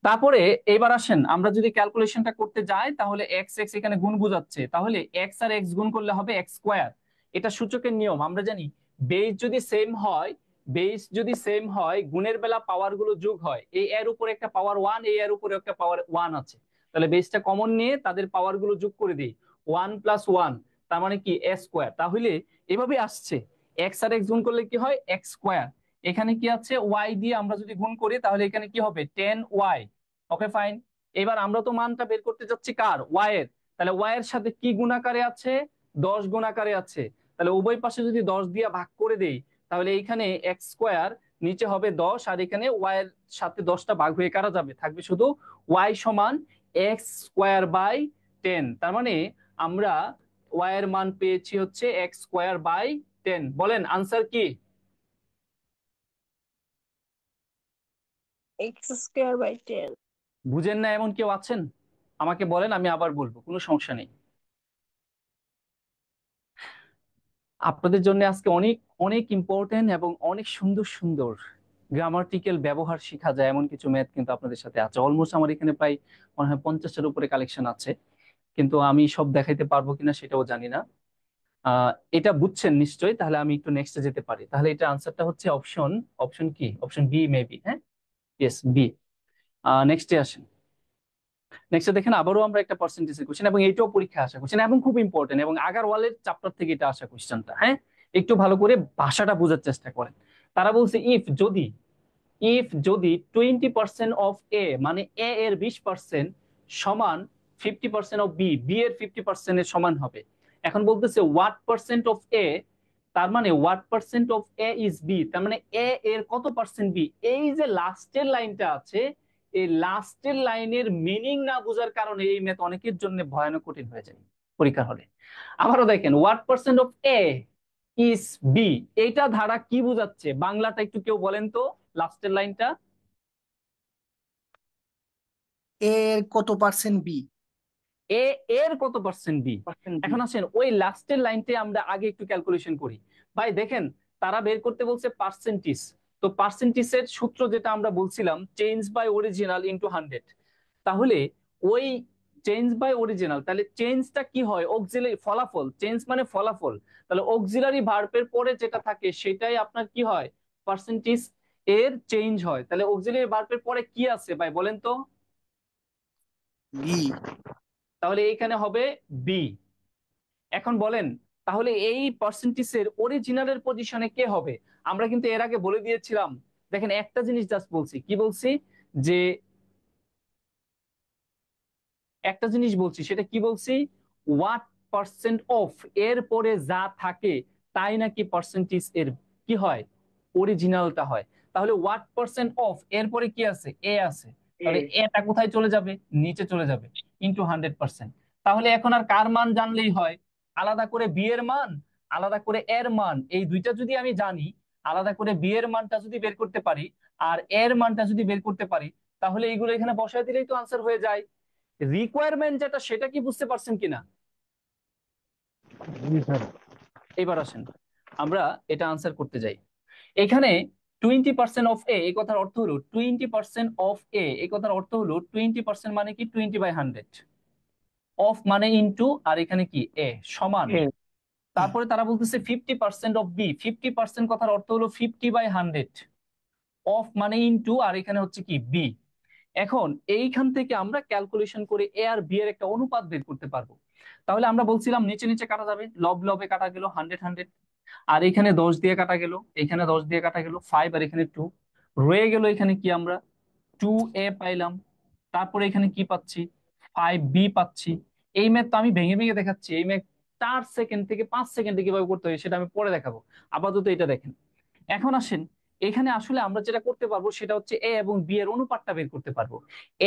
তারপরে এবার আসেন, আমরা যদি ক্যালকুলেশনটা করতে যাই তাহলে এক্স এক্স এখানে গুণ বোঝাচ্ছে, তাহলে এক্স আর এক্স গুণ করলে হবে এক্স স্কোয়ার। এটা সূচকের নিয়ম, আমরা জানি বেস যদি সেম হয় বেস যদি সেম হয় গুণের বেলা পাওয়ার গুলো যোগ হয়, এই এর উপরে একটা পাওয়ার 1, এই এর উপরে একটা পাওয়ার 1 আছে, তাহলে বেসটা কমন নিয়ে তাদের পাওয়ার গুলো যোগ করে দিই, 1 + 1 তার মানে কি a স্কয়ার। তাহলে এভাবে আসছে, x আর x গুণ করলে কি হয় x স্কয়ার, এখানে কি আছে y দিয়ে আমরা যদি গুণ করি তাহলে এখানে কি হবে 10y। Okay fine. এবার আমরা তো মানটা বের করতে যাচ্ছি কার, y এর, তাহলে y এর সাথে কি গুণাকারে আছে 10 গুণাকারে আছে, তাহলে উভয় পাশে যদি 10 দিয়ে ভাগ করে দেই তাহলে এইখানে x স্কয়ার নিচে হবে 10 আর এখানে y এর সাথে 10টা ভাগ হয়ে কাটা যাবে, থাকবে শুধু y সমান x স্কয়ার বাই 10। তার মানে আমরা y এর মান পেয়েছি হচ্ছে x স্কয়ার বাই 10। বলেন আনসার কি? x²/10। বুঝেন না এমন কেউ আছেন? আমাকে বলেন, আমি আবার বলবো, কোনো সমস্যা নেই। আপনাদের জন্য আজকে অনেক অনেক ইম্পর্টেন্ট এবং অনেক সুন্দর সুন্দর গ্রামাটিক্যাল ব্যবহার শেখা যায় এমন কিছু ম্যাথ কিন্তু আপনাদের সাথে আছে। অলমোস্ট আমার এখানে প্রায় মনে হয় 50টার উপরে কালেকশন আছে, কিন্তু আমি সব দেখাইতে পারবো কিনা সেটাও জানি না। এটা বুঝছেন নিশ্চয়ই, তাহলে আমি একটু নেক্সটে যেতে পারি। তাহলে এটা আনসারটা হচ্ছে অপশন অপশন কি, অপশন বি মেবি। হ্যাঁ, ইয়েস বি। নেক্সটে আসেন। নেক্সটে দেখেন আবারও আমরা একটা পার্সেন্টেজের কোশ্চেন, এবং এইটাও পরীক্ষা আসা কোশ্চেন এবং খুব ইম্পর্টেন্ট, এবং আগারওয়ালের চ্যাপ্টার থেকে এটা আসা কোশ্চেনটা। হ্যাঁ, একটু ভালো করে ভাষাটা বোঝার চেষ্টা করেন। তারা বলছে যদি 20% অফ এ, মানে এ এর 20% সমান 50% অফ বি, বি এর 50% এর সমান হবে। এখন বলতেছে হোয়াট পার্সেন্ট অফ এ, তার মানে what percent of A is B, তার মানে এ এর কত পার্সেন্ট বি। এই যে লাস্টের লাইনটা আছে, এই লাস্টের লাইনের মিনিং না বোঝার কারণে এই ম্যাথ অনেকের জন্য ভয়ানক কঠিন হয়ে যায় পরীক্ষার হলে। আবারও দেখেন what percent of A is B, এইটা ধারা কি বোঝাচ্ছে বাংলাটা একটু কেউ বলেন তো, লাস্টের লাইনটা। এর কত পার্সেন্ট বি? এ এর কত পার্সেন্ট বি। এখন আসেন ওই লাস্টের লাইনতে আমরা আগে একটু ক্যালকুলেশন করি। ভাই দেখেন তারা বের করতে বলছে পার্সেন্টেজ, তো পার্সেন্টেজের সূত্র যেটা আমরা বলছিলাম চেঞ্জ বাই অরিজিনাল ইনটু 100। তাহলে ওই চেঞ্জ বাই অরিজিনাল, তাহলে চেঞ্জটা কি হয় অক্সিলারি, ফলাফল, চেঞ্জ মানে ফলাফল, তাহলে অক্সিলারি ভার্বের পরে যেটা থাকে সেটাই আপনার কি হয় পার্সেন্টেজ এর চেঞ্জ হয়। তাহলে অক্সিলারি ভার্বের পরে কি আছে ভাই বলেন তো? বি। তাহলে এইখানে হবে বি। এখন বলেন তাহলে এই পার্সেন্টেজের অরিজিনালের পজিশনে কে হবে? আমরা কিন্তু এর আগে বলে দিয়েছিলাম, দেখেন একটা জিনিস জাস্ট বলছি, কি বলছি, যে একটা জিনিস বলছি, সেটা কি বলছি, হোয়াট পার্সেন্ট অফ এর পরে যা থাকে তাই নাকি পার্সেন্টেজ এর কি হয় অরিজিনালটা হয়। তাহলে হোয়াট পার্সেন্ট অফ এর পরে কি আছে এ আছে, তাহলে এটা কোথায় চলে যাবে নিচে চলে যাবে ইনটু 100%। তাহলে এখন আর কার মান জানলেই হয়, আলাদা করে বি এর মান আলাদা করে এর মান, এই দুইটা যদি আমি জানি, আলাদা করে বি এর মানটা যদি বের করতে পারি আর এর মানটা যদি বের করতে পারি, তাহলে এইগুলো এখানে বসায় দিলেই তো আনসার হয়ে যায়। রিকোয়ারমেন্ট যেটা সেটা কি বুঝতে পারছেন কিনা? এবার আসেন আমরা এটা আনসার করতে যাই। এখানে 20% অফ এ, এই কথার অর্থ হলো 20% অফ এ, এই কথার অর্থ হলো 20% মানে কি 20/100, অফ মানে ইনটু, আর এখানে কি এ সমান। তারপরে তারা বলতেছে 50% অফ বি, 50% কথার অর্থ হলো 50/100, অফ মানে ইনটু, আর এখানে হচ্ছে কি বি। এখন এইখান থেকে আমরা ক্যালকুলেশন করে এ আর বি এর একটা অনুপাত বের করতে পারবো। তাহলে আমরা বলছিলাম নিচে নিচে কাটা যাবে, লব লবে কাটা গেল 100 100, আর এখানে 10 দিয়ে কাটা গেল, এখানে 10 দিয়ে কাটা গেল 5, আর এখানে 2 রয়ে গেল। এখানে কি আমরা 2a পাইলাম, তারপরে এখানে কি পাচ্ছি 5b পাচ্ছি। এই ম্যাথ তো আমি ভেঙে ভেঙে দেখাচ্ছি, এই ম্যাথ 4 সেকেন্ড থেকে 5 সেকেন্ডে কিভাবে করতে হয় সেটা আমি পরে দেখাবো, আপাতত এটা দেখেন। এখন আসেন এখানে আসলে আমরা যেটা করতে পারবো সেটা হচ্ছে এ এবং বি এর অনুপাতটা বের করতে পারবো,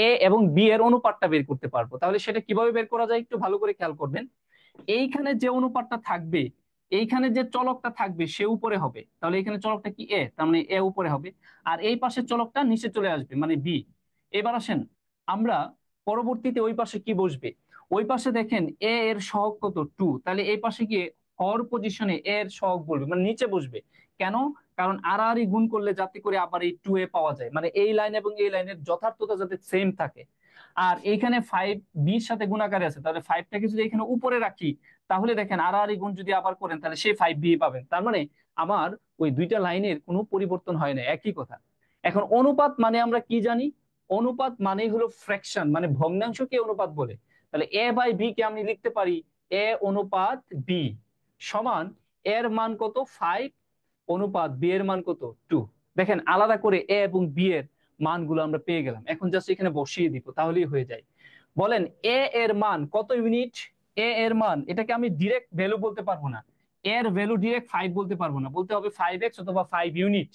এ এবং বি এর অনুপাতটা বের করতে পারবো। তাহলে সেটা কিভাবে বের করা যায় একটু ভালো করে খেয়াল করবেন। এইখানে যে অনুপাতটা থাকবে, এইখানে যে চলকটা থাকবে সে উপরে হবে, তাহলে এখানে চলকটা কি এ, তার মানে এ উপরে হবে, আর এই পাশের চলকটা নিচে চলে আসবে মানে বি। এবার আসেন আমরা পরবর্তীতে ওই পাশে কি বসবে, ওই পাশে দেখেন এ এর সহগ কত 2, তাহলে এই পাশে গিয়ে হর পজিশনে এর সহগ বলবে মানে নিচে বসবে। কেন? কারণ আর গুণ করলে যাতে করে আবার এই 2a পাওয়া যায়, মানে এই লাইন এবং এই লাইনের যথার্থতা যাতে সেম থাকে। আর এইখানে 5 বি এর সাথে গুণাকারে আছে, তাহলে 5টাকে যদি এখানে উপরে রাখি তাহলে দেখেন আড়াআড়ি গুণ যদি আবার করেন তাহলে সেই 5b পাবেন। তার মানে আমার ওই দুইটা লাইনের কোনো পরিবর্তন হয় না, একই কথা। এখন অনুপাত মানে আমরা কি জানি? অনুপাত মানে হলো ফ্র্যাকশন, মানে ভগ্নাংশকে অনুপাত বলে। তাহলে a বাই b কে আমি লিখতে পারি a অনুপাত b সমান এর মান কত 5 অনুপাত b এর মান কত 2। দেখেন আলাদা করে a এবং b এর মানগুলো আমরা পেয়ে গেলাম, এখন জাস্ট এখানে বসিয়ে দিব তাহলেই হয়ে যায়। বলেন a এর মান কত ইউনিট? a এর মান, এটাকে আমি ডিরেক্ট ভ্যালু বলতে পারবো না, এর ভ্যালু ডিরেক্ট 5 বলতে পারবো না, বলতে হবে 5x অথবা 5 ইউনিট।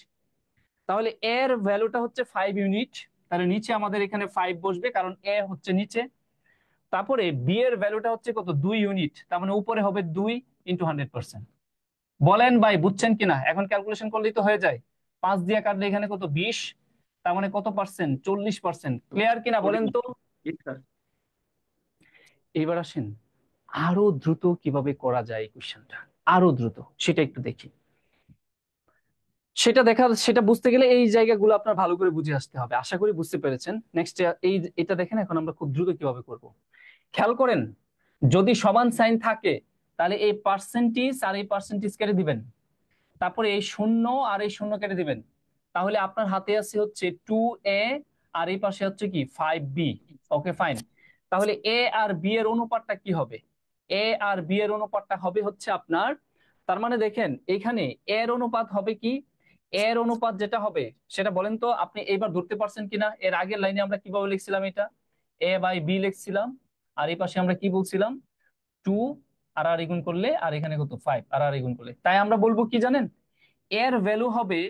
তাহলে এর ভ্যালুটা হচ্ছে 5 ইউনিট, তাহলে নিচে আমাদের এখানে 5 বসবে কারণ a হচ্ছে নিচে। তারপরে b এর ভ্যালুটা হচ্ছে কত 2 ইউনিট, তার মানে উপরে হবে 2 ইন্টু 100%। বলেন ভাই বুঝছেন কিনা? এখন ক্যালকুলেশন করলেই তো হয়ে যায়, 5 দিয়ে কাটলে এখানে কত 20, তার মানে কত পার্সেন্ট? 40%। ক্লিয়ার কিনা বলেন তো? এবার আসেন আরো দ্রুত কিভাবে করা যায় এই কোশ্চেনটা, আরো দ্রুত সেটা একটু দেখি। সেটা বুঝতে গেলে এই জায়গাগুলো আপনার ভালো করে বুঝে আসতে হবে, আশা করি বুঝতে পেরেছেন। নেক্সট এটা দেখেন, এখন আমরা খুব দ্রুত কিভাবে করব। খেয়াল করেন, যদি সমান সাইন থাকে তাহলে এই পার্সেন্টেজ আর এই পার্সেন্টেজ কেটে দিবেন, তারপরে এই শূন্য আর এই শূন্য কেটে দিবেন, তাহলে আপনার হাতে আছে হচ্ছে 2a আর এই পাশে হচ্ছে কি 5b। Okay fine. তাহলে a আর b এর অনুপাতটা কি হবে? a আর b এর অনুপাতটা হবে হচ্ছে আপনার, তার মানে দেখেন এখানে এর অনুপাত হবে কি, এর অনুপাত যেটা হবে সেটা বলেন তো আপনি এইবার ধরতে পারছেন কিনা? এর আগের লাইনে আমরা কিভাবে লিখছিলাম? এটা a বাই b লিখছিলাম, আর এই পাশে আমরা কি বলছিলাম 2 আর আর গুণ করলে, আর এখানে কত 5 আর আর গুণ করলে। তাই আমরা বলবো কি জানেন, এর ভ্যালু হবে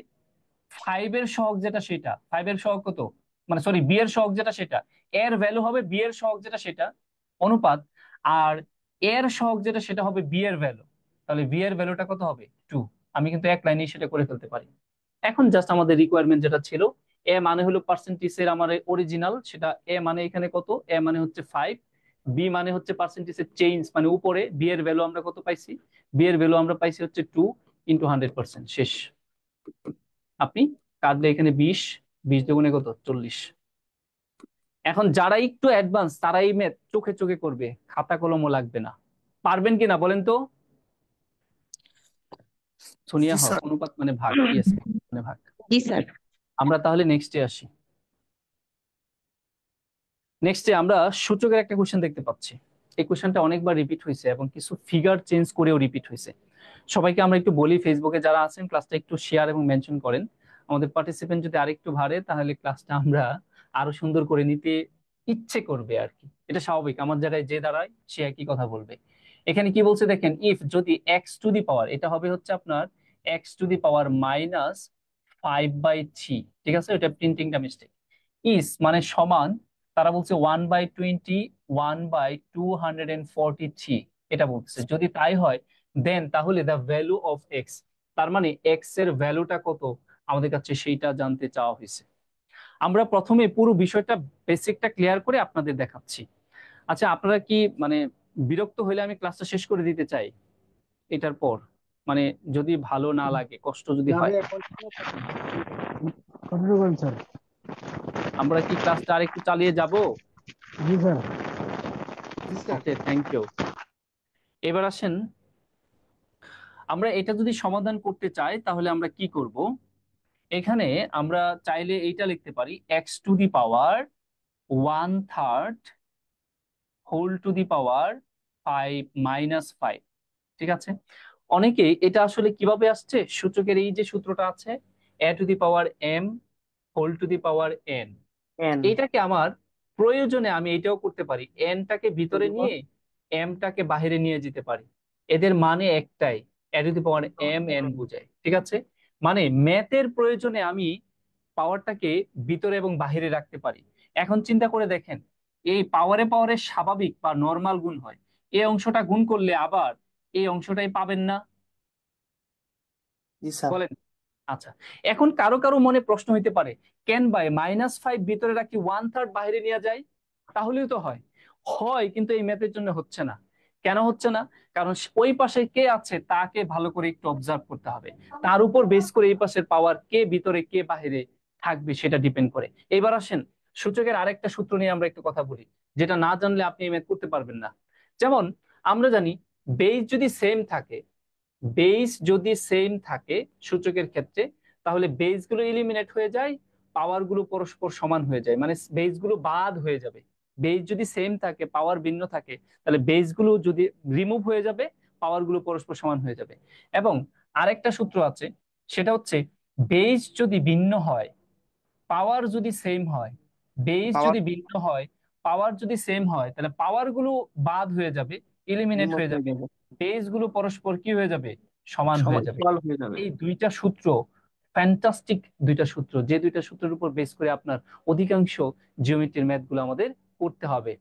5 এর সহগ যেটা সেটা, 5 এর সহগ কত, মানে সরি বি এর সহগ যেটা সেটা, এর ভ্যালু হবে বি এর সহগ যেটা সেটা অনুপাত, আর এর সহগ যেটা সেটা হবে বি এর ভ্যালু। তাহলে বি এর ভ্যালুটা কত হবে 2। আমি কিন্তু এক লাইনে সেটা করে ফেলতে পারি। এখন জাস্ট আমাদের রিকোয়ারমেন্ট যেটা ছিল, এ মানে হলো পার্সেন্টেজের আমার অরিজিনাল, সেটা এ মানে এখানে কত, এ মানে হচ্ছে 5, বি মানে হচ্ছে পার্সেন্টেজের চেঞ্জ মানে উপরে, বি এর ভ্যালু আমরা কত পাইছি, বি এর ভ্যালু আমরা পাইছি হচ্ছে 2 ইন্টু 100%। শেষ। আপনি কাটলে এখানে 20, 20 দুগুণে কত 40। এখন যারা একটু অ্যাডভান্স তারাই ম্যাথ চোখে চোখে করবে, খাতা কলমও লাগবে না। পারবেন কিনা বলেন তো? সোনিয়া জি হক, স্যার। অনুপাত মানে ভাগ, ইয়েস মানে ভাগ। জি স্যার। আমরা তাহলে নেক্সটে আসি। নেক্সটে আমরা সূচকের একটা কোশ্চেন দেখতে পাচ্ছি। এই কোশ্চেনটা অনেকবার রিপিট হয়েছে এবং কিছু ফিগার চেঞ্জ করেও রিপিট হয়েছে। সবাইকে আমরা একটু বলি, ফেসবুকে যারা আছেন ক্লাসটা একটু শেয়ার এবং মেনশন করেন। আমাদের পার্টিসিপেন্ট যদি আরেকটু বাড়ে তাহলে ক্লাসটা আমরা আরো সুন্দর করে নিতে ইচ্ছে করবে আর কি, এটা স্বাভাবিক। আমার জায়গায় যে দাঁড়ায় সে একই কথা বলবে। এখানে কি বলছে দেখেন, ইফ যদি এক্স টু দি পাওয়ার, এটা হবে হচ্ছে আপনার x to the power minus 5/3, ঠিক আছে, এটা প্রিন্টিংটা মিস্টেক। ইস মানে সমান, তারা বলছে 1/20, 1/243, এটা বলছে। যদি তাই হয় দেন তাহলে দ্য ভ্যালু অফ এক্স, তার মানে এক্স এর ভ্যালুটা কত আমাদের কাছে সেইটা জানতে চাওয়া হয়েছে। আমরা প্রথমে পুরো বিষয়টা বেসিকটা ক্লিয়ার করে আপনাদের দেখাচ্ছি। আচ্ছা আপনারা কি মানে বিরক্ত হইলে আমি ক্লাসটা শেষ করে দিতে চাই এটার পর, মানে যদি ভালো না লাগে, কষ্ট যদি হয়, আমরা কি ক্লাসটা আরেকটু চালিয়ে যাব? ওকে, থ্যাংক ইউ। এবার আসেন, আমরা এটা যদি সমাধান করতে চাই তাহলে আমরা কি করব? এখানে আমরা চাইলে এইটা লিখতে পারি x to the power 1/3 whole to the power 5 minus 5, ঠিক আছে। অনেকে এটা আসলে কিভাবে আসছে, সূচকের এই যে সূত্রটা আছে A to the power M whole to the power N, এটাকে আমার প্রয়োজনে আমি এটাও করতে পারি, এনটাকে ভিতরে নিয়ে এমটাকে বাহিরে নিয়ে যেতে পারি। এদের মানে একটাই, A to the power M N বোঝায়, ঠিক আছে। মানে ম্যাথের প্রয়োজনে আমি পাওয়ারটাকে ভিতরে এবং বাহিরে রাখতে পারি। এখন চিন্তা করে দেখেন, এই পাওয়ারে পাওয়ারে স্বাভাবিক বা নর্মাল গুণ হয়, এই অংশটা গুণ করলে আবার এই অংশটাই পাবেন না, জি স্যার। বলেন। আচ্ছা, এখন কারো কারো মনে প্রশ্ন হইতে পারে, কেন ভাই -5 ভিতরে রাখি 1/3 বাইরে নিয়ে যায়, তাহলেও তো হয়। হয়, কিন্তু এই ম্যাথের জন্য হচ্ছে না। কেন হচ্ছে না? কারণ ওই পাশে কে আছে তাকে ভালো করে একটু অবজার্ভ করতে হবে, তার উপর বেস করে এই পাশের পাওয়ার কে ভিতরে কে বাহিরে থাকবে সেটা ডিপেন্ড করে। এবার আসেন, সূচকের আরেকটা সূত্র নিয়ে আমরা একটু কথা বলি, যেটা না জানলে আপনি এই ম্যাথ করতে পারবেন না। যেমন আমরা জানি বেস যদি সেম থাকে, বেস যদি সেম থাকে সূচকের ক্ষেত্রে, তাহলে বেস গুলো এলিমিনেট হয়ে যায়, পাওয়ার গুলো পরস্পর সমান হয়ে যায়, মানে বেস গুলো বাদ হয়ে যাবে। বেস যদি সেম থাকে, পাওয়ার ভিন্ন থাকে, তাহলে বেস গুলো যদি রিমুভ হয়ে যাবে, পাওয়ার গুলো পরস্পর সমান হয়ে যাবে। এবং আরেকটা সূত্র আছে, সেটা হচ্ছে বেস যদি ভিন্ন হয়, পাওয়ার যদি সেম হয়, বেস পাওয়ার যদি ভিন্ন হয়, পাওয়ার যদি সেম হয়, তাহলে পাওয়ার গুলো বাদ হয়ে যাবে, এলিমিনেট রিমুভ হয়ে হয়ে যাবে, যাবে, বেস গুলো পরস্পর কি হয়ে যাবে, সমান হয়ে যাবে। সমান হয়ে যাবে। এই দুইটা সূত্র ফ্যান্টাস্টিক দুইটা সূত্র, যে দুইটা সূত্রের উপর বেস করে আপনার অধিকাংশ জিওমেট্রির ম্যাথ গুলো আমাদের করতে হবে।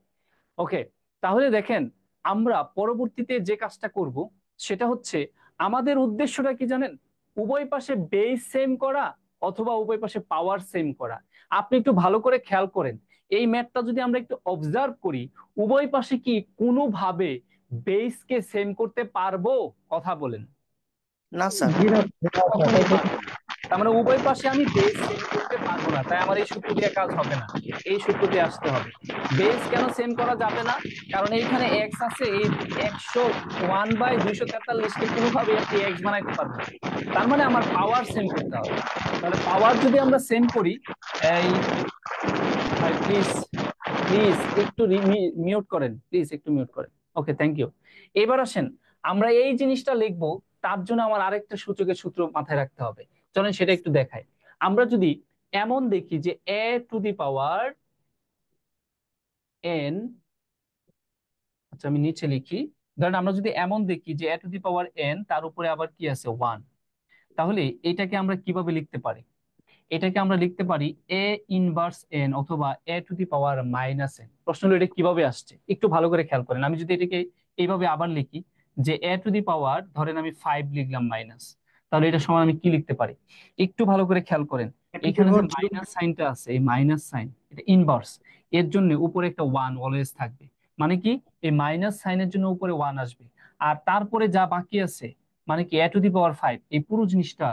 ওকে, তাহলে দেখেন আমরা পরবর্তীতে যে কাজটা করব সেটা হচ্ছে, আমাদের উদ্দেশ্যটা কি জানেন? উভয় পাশে বেস সেম করা অথবা উভয় পাশে পাওয়ার সেম করা। আপনি একটু ভালো করে খেয়াল করেন, এই ম্যাথটা যদি আমরা একটু অবজার্ভ করি, উভয় পাশে কি কোনোভাবে বেসকে সেম করতে পারবো? কথা বলেন। না স্যার। কখনোই পারবো না। তার মানে উভয় পাশে আমি বেস সেম করতে পারবো না, তাই আমার এই সূত্র দিয়ে কাজ হবে না, এই সূত্র দিয়ে আসতে হবে। বেস কেন সেম করা যাবে না? কারণ এইখানে এক্স আছে, এই 1/243 কে কোনোভাবে আপনি এক্স বানাইতে পারবেন না। তার মানে আমার পাওয়ার সেম করতে হবে। তাহলে পাওয়ার যদি আমরা সেম করি, এই ভাই প্লিজ প্লিজ একটু মিউট করেন, প্লিজ একটু মিউট করেন। ওকে, থ্যাংক ইউ। এবার আসেন আমরা এই জিনিসটা লিখবো, তার জন্য আমার আরেকটা সূচকের সূত্র মাথায় রাখতে হবে। চলেন সেটা একটু দেখাই। আমরা যদি এমন দেখি যে a to the power n, আচ্ছা আমি নিচে লিখি, ধরেন আমরা যদি এমন দেখি যে a to the power n, তার উপরে আবার কি আছে 1, তাহলে এটাকে আমরা কিভাবে লিখতে পারি? এটাকে আমরা লিখতে পারি a ইনভার্স n অথবা a to the power minus n। প্রশ্ন হলো এটা কিভাবে আসছে, একটু ভালো করে খেয়াল করেন। আমি যদি এটাকে এইভাবে আবার লিখি যে a টু দি পাওয়ার, ধরেন আমি 5 লিখলাম মাইনাস, তাহলে এটা সমান আমি কি লিখতে পারি? একটু ভালো করে খেয়াল করেন, এখানে যে মাইনাস সাইনটা আছে, এই মাইনাস সাইন এটা ইনভার্স, এর জন্য উপরে একটা 1 অলওয়েজ থাকবে। মানে কি, এই মাইনাস সাইনের জন্য উপরে 1 আসবে, আর তারপরে যা বাকি আছে মানে কি a টু দি পাওয়ার 5, এই পুরো জিনিসটা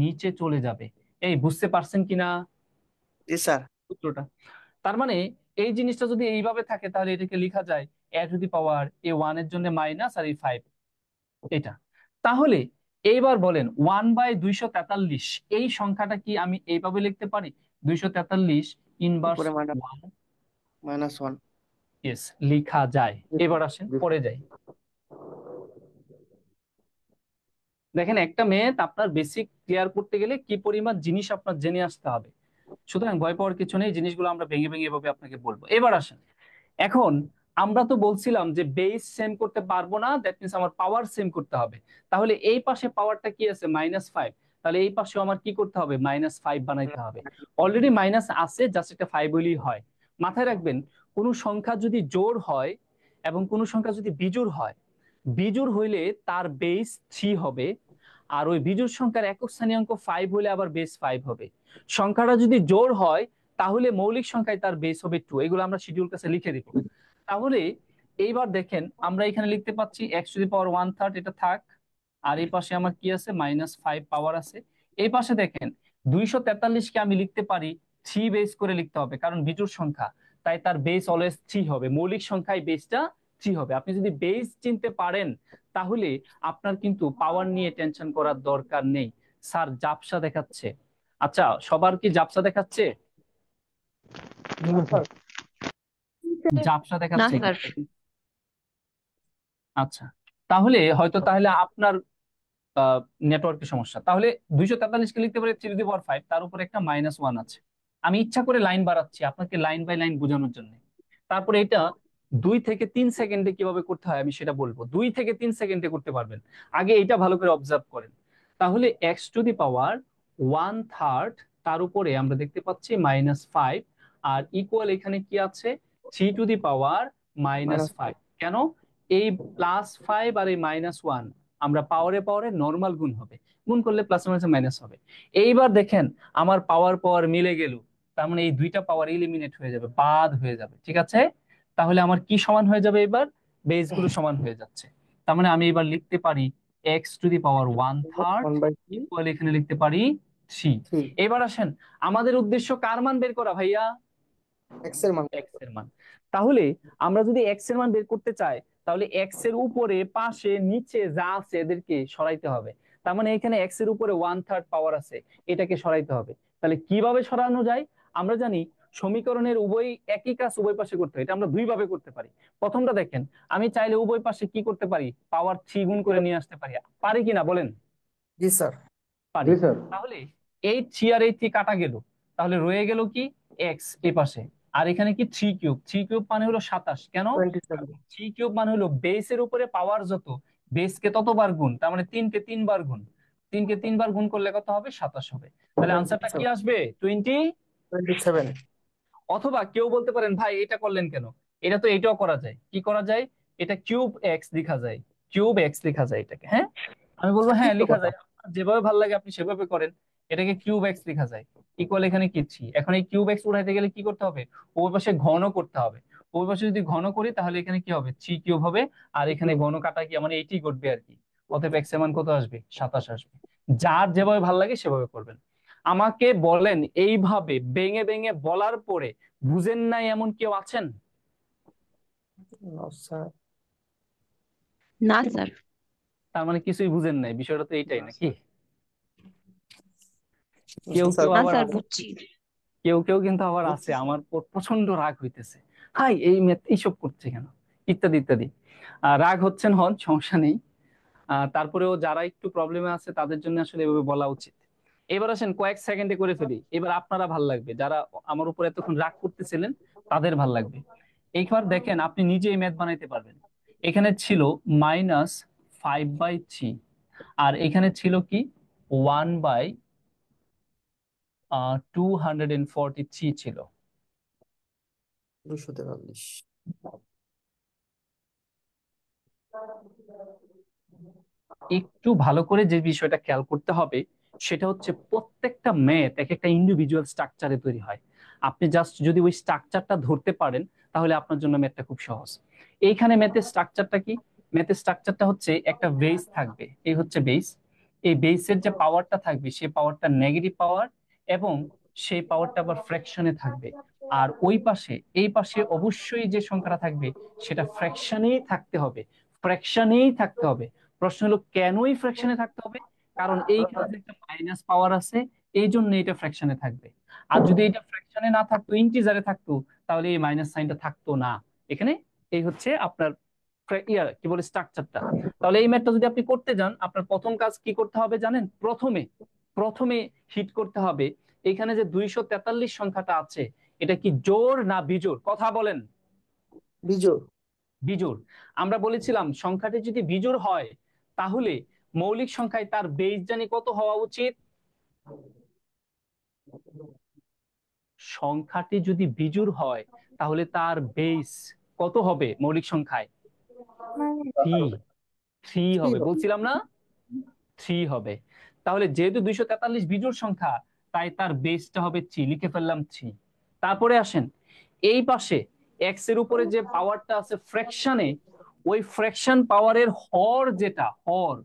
নিচে চলে যাবে। এই বুঝতে পারছেন কিনা জি স্যার। সূত্রটা? তার মানে এই জিনিসটা যদি এইভাবে থাকে, তাহলে এটাকে লেখা যায় a টু দি পাওয়ার এই 1 এর জন্য মাইনাস আর এই 5, এটা। তাহলে এইবার বলেন 1/243 এই সংখ্যাটা কি আমি এইভাবে লিখতে পারি? 243 ইনভার্স উপরে 1, -1। ইয়েস, লেখা যায়। এবার আসেন পরে যাই। দেখেন একটা ম্যাথ আপনার বেসিক ক্লিয়ার করতে গেলে কি পরিমাণ জিনিস আপনার জেনে আসতে হবে, সুতরাং ভয় পাওয়ার কিছু নেই, জিনিসগুলো আমরা ভেঙে ভেঙে এভাবে আপনাকে বলবো। এবার আসেন, এখন আমরা তো বলছিলাম যে বেস সেম করতে পারবো না, দ্যাট মিনস আমার পাওয়ার সেম করতে হবে। তাহলে এই পাশে পাওয়ারটা কি আছে? -5, তাহলে এই পাশে আমার কি করতে হবে? -5 বানাইতে হবে। অলরেডি মাইনাস আছে, জাস্ট একটা 5 হইলেই হয়। মাথায় রাখবেন, কোন সংখ্যা যদি জোড় হয় এবং কোন সংখ্যা যদি বিজোড় হয়, বিজোড় হইলে তার বেস 3 হবে, আর ওই বিজোড় সংখ্যার একক স্থানীয় অঙ্ক 5 হলে আবার বেস 5 হবে। সংখ্যাটা যদি জোড় হয়, তাহলে মৌলিক সংখ্যায় তার বেস হবে 2। এগুলো আমরা শিডিউল ক্লাসে লিখে দিব। তাহলে এইবার দেখেন আমরা এখানে লিখতে পাচ্ছি x টু দি পাওয়ার 1/3, এটা থাক, আর এই পাশে আমার কি আছে? -5 পাওয়ার আছে। এই পাশে দেখেন 243 কে আমি লিখতে পারি 3 বেস করে লিখতে হবে, কারণ বিজোড় সংখ্যা, তাই তার বেস অলওয়েজ 3 হবে, মৌলিক সংখ্যায় বেসটা 3 হবে। আপনি যদি বেস চিনতে পারেন, তাহলে আপনার কিন্তু পাওয়ার নিয়ে টেনশন করার দরকার নেই। স্যার জাপসা দেখাচ্ছে, আচ্ছা সবার কি জাপসা দেখাচ্ছে? জাপসা না দেখাচ্ছে? স্যার। আচ্ছা, তাহলে হয়তো তাহলে আপনার নেটওয়ার্কের সমস্যা। তাহলে 243 কে লিখতে পারি 3 টু দি পাওয়ার 5, তার উপরে একটা -1 আছে। আমি ইচ্ছা করে লাইন বাড়াচ্ছি আপনাকে লাইন বাই লাইন বোঝানোর জন্য। তারপরে এটা 2 থেকে 3 সেকেন্ডে কিভাবে করতে হয় আমি সেটা বলবো। 2 থেকে 3 সেকেন্ডে করতে পারবেন, আগে এটা ভালো করে অবজার্ভ করেন। তাহলে x টু দি পাওয়ার 1/3, তার উপরে আমরা দেখতে পাচ্ছি -5, আর ইকুয়াল এখানে কি আছে? 3 টু দি পাওয়ার -5। কেন? এই +5 আর এই -1 আমরা পাওয়ারে পাওয়ারে নর্মাল গুণ হবে, গুণ করলে প্লাস মাইনাস মাইনাস হবে। এইবার দেখেন আমার পাওয়ার পাওয়ার মিলে গেল, তার মানে এই দুইটা পাওয়ার এলিমিনেট হয়ে যাবে, বাদ হয়ে যাবে, ঠিক আছে? তাহলে আমার কি সমান হয়ে যাবে? এবার বেস গুলো সমান হয়ে যাচ্ছে। তার মানে আমি এবার লিখতে পারি x two the power 1/3 equal এখানে লিখতে পারি 3। এবার আসেন, আমাদের উদ্দেশ্য কার মান বের করা ভাইয়া? এক্স এর মান এক্স এর মান। তাহলে আমরা যদি এক্স এর মান বের করতে চাই, তাহলে এক্স এর উপরে, পাশে, নিচে যা আছে এদেরকে সরাইতে হবে। তার মানে এখানে এক্স এর উপরে 1/3 পাওয়ার আছে, এটাকে সরাইতে হবে। তাহলে কিভাবে সরানো যায়? আমরা জানি সমীকরণের একই কাজ উভয় পাশে করতে হয়, এটা আমরা দুই ভাবে করতে পারি। প্রথমটা দেখেন, আমি চাইলে উভয় পাশে কি করতে পারি, পাওয়ার 3 গুণ করে নিয়ে আসতে পারি। পারি কিনা বলেন? জি স্যার পারি। জি স্যার। তাহলে এই 3 আর এই 3 কাটা গেল, তাহলে রয়ে গেল কি এক্স এই পাশে। আর এখানে কি 3 কিউব মানে হলো 27। কেন? 27 3 কিউব মানে হলো বেসের উপরে পাওয়ার যত, বেসকে ততবার গুণ, তার মানে 3 কে 3 বার গুণ। 3 কে 3 বার গুণ করলে কত হবে? 27 হবে। তাহলে আনসারটা কি আসবে? 20। 27 অথবা কেউ বলতে পারেন, ভাই এটা করলেন কেন? এটা তো এটাও করা যায়। কি করা যায়? এটা কিউব এক্স লেখা যায়, কিউব এক্স লেখা যায় এটাকে। হ্যাঁ, আমি বলবো হ্যাঁ লেখা যায়, আপনার যেভাবে ভালো লাগে আপনি সেভাবে করেন। এটাকে কিউব এক্স লেখা যায়। ইকুয়াল এখানে কি 3। এখন এই কিউব এক্স উঠাইতে গেলে কি করতে হবে? ওই পাশে ঘন করতে হবে। ওই পাশে যদি ঘন করি তাহলে এখানে কি হবে? 3 কিউব হবে। আর এখানে ঘন কাটা কি মানে এইটি ঘটবে আর কি। অতএব এক্স এর মান কত আসবে? 27 আসবে। যার যেভাবে ভালো লাগে সেভাবে করবেন। আমাকে বলেন, এইভাবে ভেঙে ভেঙে বলার পরে বুঝেন নাই এমন কেউ আছেন? নো স্যার না স্যার। তার মানে কিছুই বুঝেন নাই, বিষয়টা তো এইটাই নাকি? কেউ স্যার কেউ না আবার স্যার, আছে, বুঝছি। কেউ কেউ কিন্তু আবার আছে আমার প্রচন্ড রাগ হইতেছে, হাই এই ম্যাথ এইসব করছে কেন, ইত্যাদি ইত্যাদি। রাগ হচ্ছেন হন, সমস্যা নেই। তারপরেও যারা একটু প্রবলেমে আছে তাদের জন্য আসলে এভাবে বলা উচিত। এবার আসেন কয়েক সেকেন্ডে করে ফেলি, এবার আপনারা ভাল লাগবে, যারা আমার উপর এতক্ষণ রাগ করতেছিলেন তাদের ভাল লাগবে। এইবার দেখেন আপনি নিজেই ম্যাথ বানাইতে পারবেন। এখানে ছিল -5/3, আর এখানে ছিল কি 1/243 ছিল। 243 একটু ভালো করে যে বিষয়টা খেয়াল করতে হবে সেটা হচ্ছে প্রত্যেকটা ম্যাথ এক একটা ইন্ডিভিজুয়াল স্ট্রাকচারে তৈরি হয়। আপনি জাস্ট যদি ওই স্ট্রাকচারটা ধরতে পারেন তাহলে আপনার জন্য ম্যাথটা খুব সহজ। এইখানে ম্যাথের স্ট্রাকচারটা কি? ম্যাথের স্ট্রাকচারটা হচ্ছে একটা বেস থাকবে, এই হচ্ছে বেস। এই বেসের যে পাওয়ারটা থাকবে সেই পাওয়ারটা নেগেটিভ পাওয়ার, এবং সেই পাওয়ারটা আবার ফ্র্যাকশনে থাকবে। আর ওই পাশে, এই পাশে অবশ্যই যে সংখ্যাটা থাকবে সেটা ফ্র্যাকশনেই থাকতে হবে, ফ্র্যাকশনেই থাকতে হবে। প্রশ্ন হলো কেনই ফ্র্যাকশনে থাকতে হবে? কারণ এইখানে যে একটা মাইনাস পাওয়ার আছে, এই জন্য এটা ফ্র্যাকশনে থাকবে। আর যদি এটা ফ্র্যাকশনে না থাকতো, ইন্টিজারে থাকতো, তাহলে এই মাইনাস সাইনটা থাকতো না এখানে। এই হচ্ছে আপনার কি বলে স্ট্রাকচারটা। তাহলে এই ম্যাথটা যদি আপনি করতে যান, আপনার প্রথম কাজ কি করতে হবে জানেন? প্রথমে প্রথমে হিট করতে হবে এখানে যে 243 সংখ্যাটা আছে, এটা কি জোড় না বিজোড়? কথা বলেন। বিজোড় বিজোড়। আমরা বলেছিলাম সংখ্যাটি যদি বিজোড় হয় তাহলে মৌলিক সংখ্যায় তার বেস জানি কত হওয়া উচিত? সংখ্যাটি যদি বিজোড় হয় তাহলে তার বেস কত হবে মৌলিক সংখ্যায়? 3 হবে, বলছিলাম না? 3 হবে। তাহলে যেহেতু 243 বিজোড় সংখ্যা, তাই তার বেসটা হবে 3, লিখে ফেললাম 3। তারপরে আসেন এই পাশে এক্স এর উপরে যে পাওয়ারটা আছে ফ্র্যাকশনে, ওই ফ্র্যাকশন পাওয়ারের হর যেটা, হর,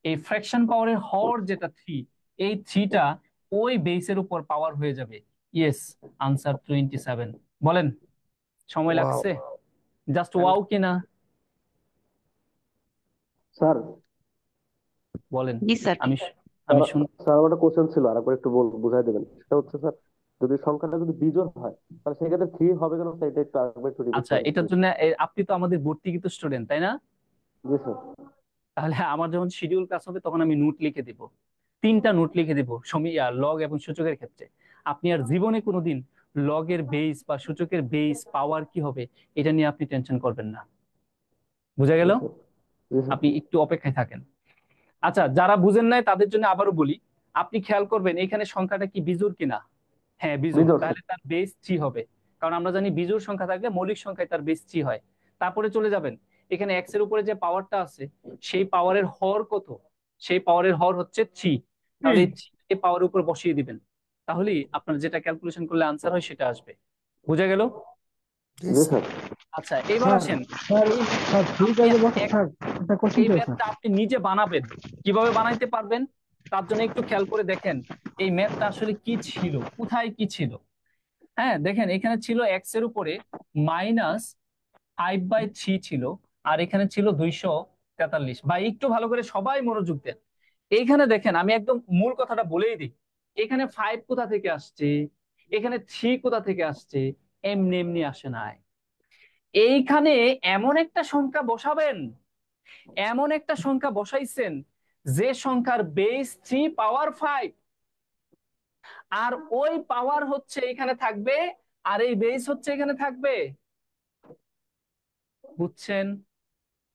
এই ফ্র্যাকশন পাওয়ারের হর যেটা 3, এই 3টা ওই বেসের উপর পাওয়ার হয়ে যাবে। Yes, answer 27। বলেন, সময় ওয়াও লাগছে? জাস্ট ওয়াও কিনা? স্যার বলেন। জি স্যার। আমি আমি শুন স্যার আমার একটা কোশ্চেন ছিল, আর একবার একটু বুঝাই দেবেন। সেটা হচ্ছে স্যার, যদি সংখ্যাটা যদি বিজোড় হয় তাহলে সেক্ষেত্রে 3 হবে কেন স্যার? এটা একটু আরেকবার একটু রিপিট আচ্ছা, করেন এটার প্লিজ। জন্য আপনি তো আমাদের ভর্তিকৃত স্টুডেন্ট, তাই না? জি স্যার। তাহলে আমার যখন শিডিউল ক্লাস হবে তখন আমি নোট লিখে দিব, 3টা নোট লিখে দিব লগ এবং সূচকের ক্ষেত্রে। আপনি আর জীবনে কোনোদিন লগের বেস বা সূচকের বেস পাওয়ার কি হবে এটা নিয়ে আপনি টেনশন করবেন না। বুঝা গেল? জি স্যার। জি স্যার। আপনি একটু অপেক্ষায় থাকেন। আচ্ছা, যারা বুঝেন নাই তাদের জন্য আবারও বলি, আপনি খেয়াল করবেন এখানে সংখ্যাটা কি বিজোড় কিনা। হ্যাঁ বিজোড়, বিজোড় স্যার। তাহলে তার বেস 3 হবে। কারণ আমরা জানি বিজোড় সংখ্যা থাকলে মৌলিক সংখ্যায় তার বেস 3 হয়। তারপরে চলে যাবেন এখানে এক্স এর উপরে যে পাওয়ারটা আছে সেই পাওয়ারের হর কত? সেই পাওয়ারের হর হচ্ছে 3। তাহলে এই 3 কে পাওয়ারের উপর বসিয়ে দিবেন, তাহলেই আপনার যেটা ক্যালকুলেশন করলে আনসার হয় সেটা আসবে। বুঝা গেল? জি জি স্যার স্যার। আচ্ছা, এবার স্যার আসেন স্যার এই স্যার ঠিক আপনি আছে বস এক- স্যার, একটা কোশ্চেন এই ছিল স্যার। ম্যাথটা আপনি নিজে বানাবেন। কিভাবে বানাইতে পারবেন তার জন্য একটু খেয়াল করে দেখেন এই ম্যাথটা আসলে কি ছিল, কোথায় কি ছিল। হ্যাঁ দেখেন, এখানে ছিল এক্স এর উপরে -5/3 ছিল, আর এখানে ছিল 243। বা একটু ভালো করে সবাই মনোযোগ দেন। এইখানে দেখেন, আমি একদম মূল কথাটা বলেই দিই। এখানে 5 কোথা থেকে আসছে, এখানে 3 কোথা থেকে আসছে, এমনি এমনি আসে নাই। এইখানে এমন একটা সংখ্যা বসাবেন, এমন একটা সংখ্যা বসাইছেন যে সংখ্যার বেস 3 পাওয়ার 5, আর ওই পাওয়ার হচ্ছে এখানে থাকবে, আর এই বেস হচ্ছে এখানে থাকবে। বুঝছেন?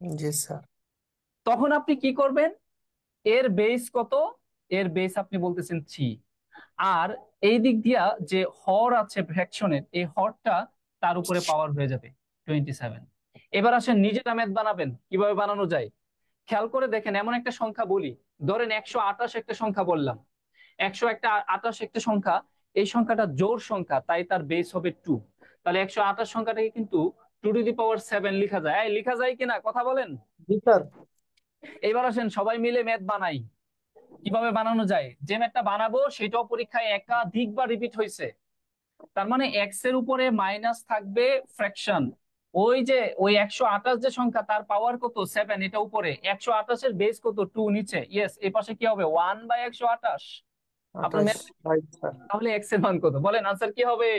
জি স্যার। তখন আপনি কি করবেন? এর বেস কত? এর বেস আপনি বলতেছেন 3, আর এই দিক দিয়া যে হর আছে ফ্র্যাকশনের, এই হরটা তার উপরে পাওয়ার হয়ে যাবে 27। এবার আসেন নিজেরা ম্যাথ বানাবেন, কিভাবে বানানো যায় খেয়াল করে দেখেন। এমন একটা সংখ্যা বলি, ধরেন 128 একটা সংখ্যা বললাম, 128 একটা সংখ্যা, এই সংখ্যাটা জোড় সংখ্যা, তাই তার বেস হবে 2। তাহলে 128 সংখ্যাটাকে কিন্তু 2 টু দি পাওয়ার 7 লিখা যায়। এই লিখা যায় কিনা কথা বলেন। জি স্যার। এবার আসেন সবাই মিলে ম্যাথ বানাই। কিভাবে বানানো যায়? যে ম্যাথটা বানাবো সেটাও পরীক্ষায় একাধিকবার রিপিট হয়েছে। তার মানে এক্স এর উপরে মাইনাস থাকবে ফ্র্যাকশন, ওই 128 যে সংখ্যা তার পাওয়ার কত 7, এটা উপরে, 128 এর বেস কত 2 নিচে। ইয়েস, এই পাশে কি হবে 1/128। আপনার 28 ম্যাথ। Right sir. তাহলে এক্স এর মান কত বলেন, আনসার কি হবে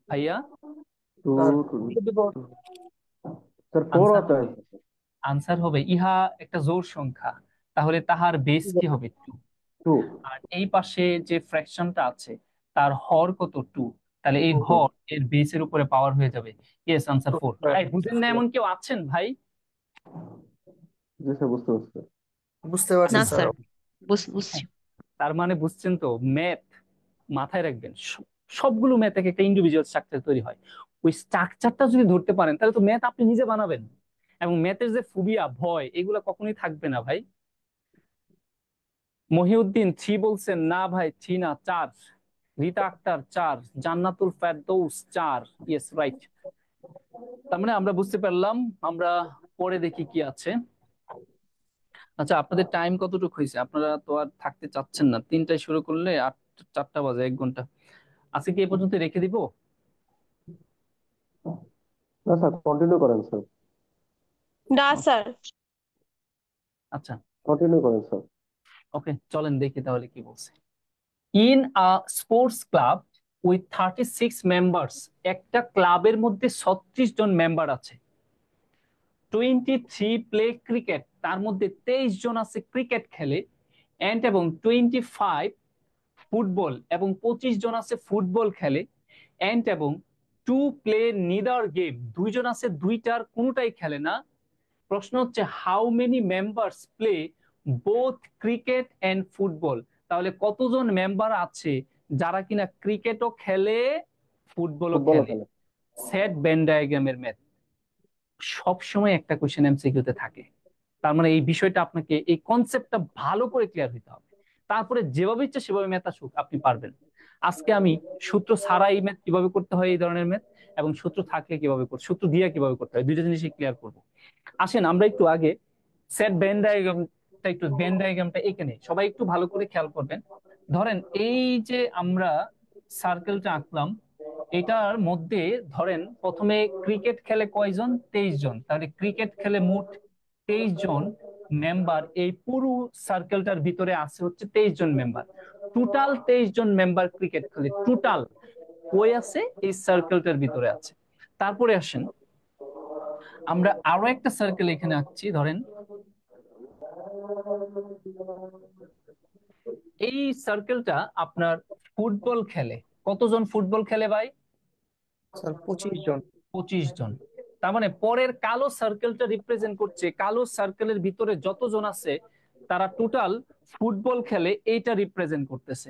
ভাইয়া? Two sir two sir 4 answer আছে। হবে, আনসার হবে ইহা একটা জোড় সংখ্যা, তাহলে তাহার বেস কি হবে 2। 2 আর এই পাশে যে ফ্র্যাকশনটা আছে তার হর কত 2, তাহলে এই 2 হর এর বেসের উপরে পাওয়ার হয়ে যাবে। Yes, answer 4। এই বুঝেন না এমন কেউ আছেন ভাই? জি স্যার, বুঝতে পারছি। বুঝতে পারছি না স্যার। স্যার, বুঝছি। তার মানে বুঝছেন তো, ম্যাথ মাথায় রাখবেন, সবগুলো ম্যাথ থেকে একটা ইন্ডিভিজুয়াল স্ট্রাকচার তৈরি হয়। ওই স্ট্রাকচারটা যদি ধরতে পারেন তাহলে তো ম্যাথ আপনি নিজে বানাবেন, এবং ম্যাথের যে ফোবিয়া ভয় এগুলা কখনোই থাকবে না ভাই। মহিউদ্দিন 3 বলছেন, না ভাই 3 না 4। রিতা আক্তার 4, জান্নাতুল ফেরদৌস 4। Yes right. তার মানে আমরা বুঝতে পারলাম, আমরা পরে দেখি কি আছে। আচ্ছা, আপনাদের টাইম কতটুকু হয়েছে? আপনারা তো আর থাকতে চাচ্ছেন না, 3টায় শুরু করলে 4টা বাজে, 1 ঘন্টা। আজকে কি এই পর্যন্ত রেখে দিব? না স্যার, কন্টিনিউ করেন স্যার, না স্যার। আচ্ছা কন্টিনিউ করেন স্যার। ওকে, চলেন দেখি তাহলে কি বলছে। In a sports club with 36 members, একটা ক্লাবের মধ্যে 36 জন মেম্বার আছে। 23 প্লে ক্রিকেট, তার মধ্যে 23 জন আছে ক্রিকেট খেলে, এন্ড এবং 25 ফুটবল, এবং 25 জন আছে ফুটবল খেলে, এন্ড এবং 2 প্লে নিদার গেম, 2 জন আছে দুইটার কোনোটাই খেলে না। প্রশ্ন হচ্ছে how many members play both cricket and football. তাহলে কতজন মেম্বার আছে যারা কিনা ক্রিকেটও খেলে ফুটবলও ফুটবলও খেলে। খেলে। সেট ভেন ডায়াগ্রামের ম্যাথ সবসময় একটা কোশ্চেন এমসিকিউতে থাকে। তার মানে এই বিষয়টা আপনাকে, এই কনসেপ্টটা ভালো করে ক্লিয়ার হইতে হবে, তারপরে যেভাবে ইচ্ছা সেভাবে ম্যাথ আসুক আপনি পারবেন। আজকে আমি সূত্র ছাড়া এই ম্যাথ কিভাবে করতে হয়, এই ধরনের ম্যাথ, এবং সূত্র থাকলে কিভাবে করতে, সূত্র দিয়ে কিভাবে করতে হয়, দুইটা জিনিসই ক্লিয়ার করবো। আসেন আমরা একটু আগে সেট ভেন ডায়াগ্রামটা, একটু ভেন ডায়াগ্রামটা এখানে সবাই একটু ভালো করে খেয়াল করবেন। ধরেন এই যে আমরা সার্কেলটা আঁকলাম, এটার মধ্যে ধরেন প্রথমে ক্রিকেট খেলে কয়জন, 23 জন। তাহলে ক্রিকেট খেলে মোট 23 জন মেম্বার, এই পুরো সার্কেলটার ভিতরে আছে হচ্ছে 23 জন মেম্বার। টোটাল 23 জন মেম্বার ক্রিকেট খেলে, টোটাল কই আছে, এই সার্কেলটার ভিতরে আছে। তারপরে আসেন আমরা আরো একটা সার্কেল এখানে আঁকছি। ধরেন এই সার্কেলটা আপনার ফুটবল খেলে, কতজন ফুটবল খেলে ভাই? স্যার 25 জন। 25 জন। তার মানে পরের কালো সার্কেলটা রিপ্রেজেন্ট করছে, কালো সার্কেলের ভিতরে যতজন আছে তারা টোটাল ফুটবল খেলে, এইটা রিপ্রেজেন্ট করতেছে।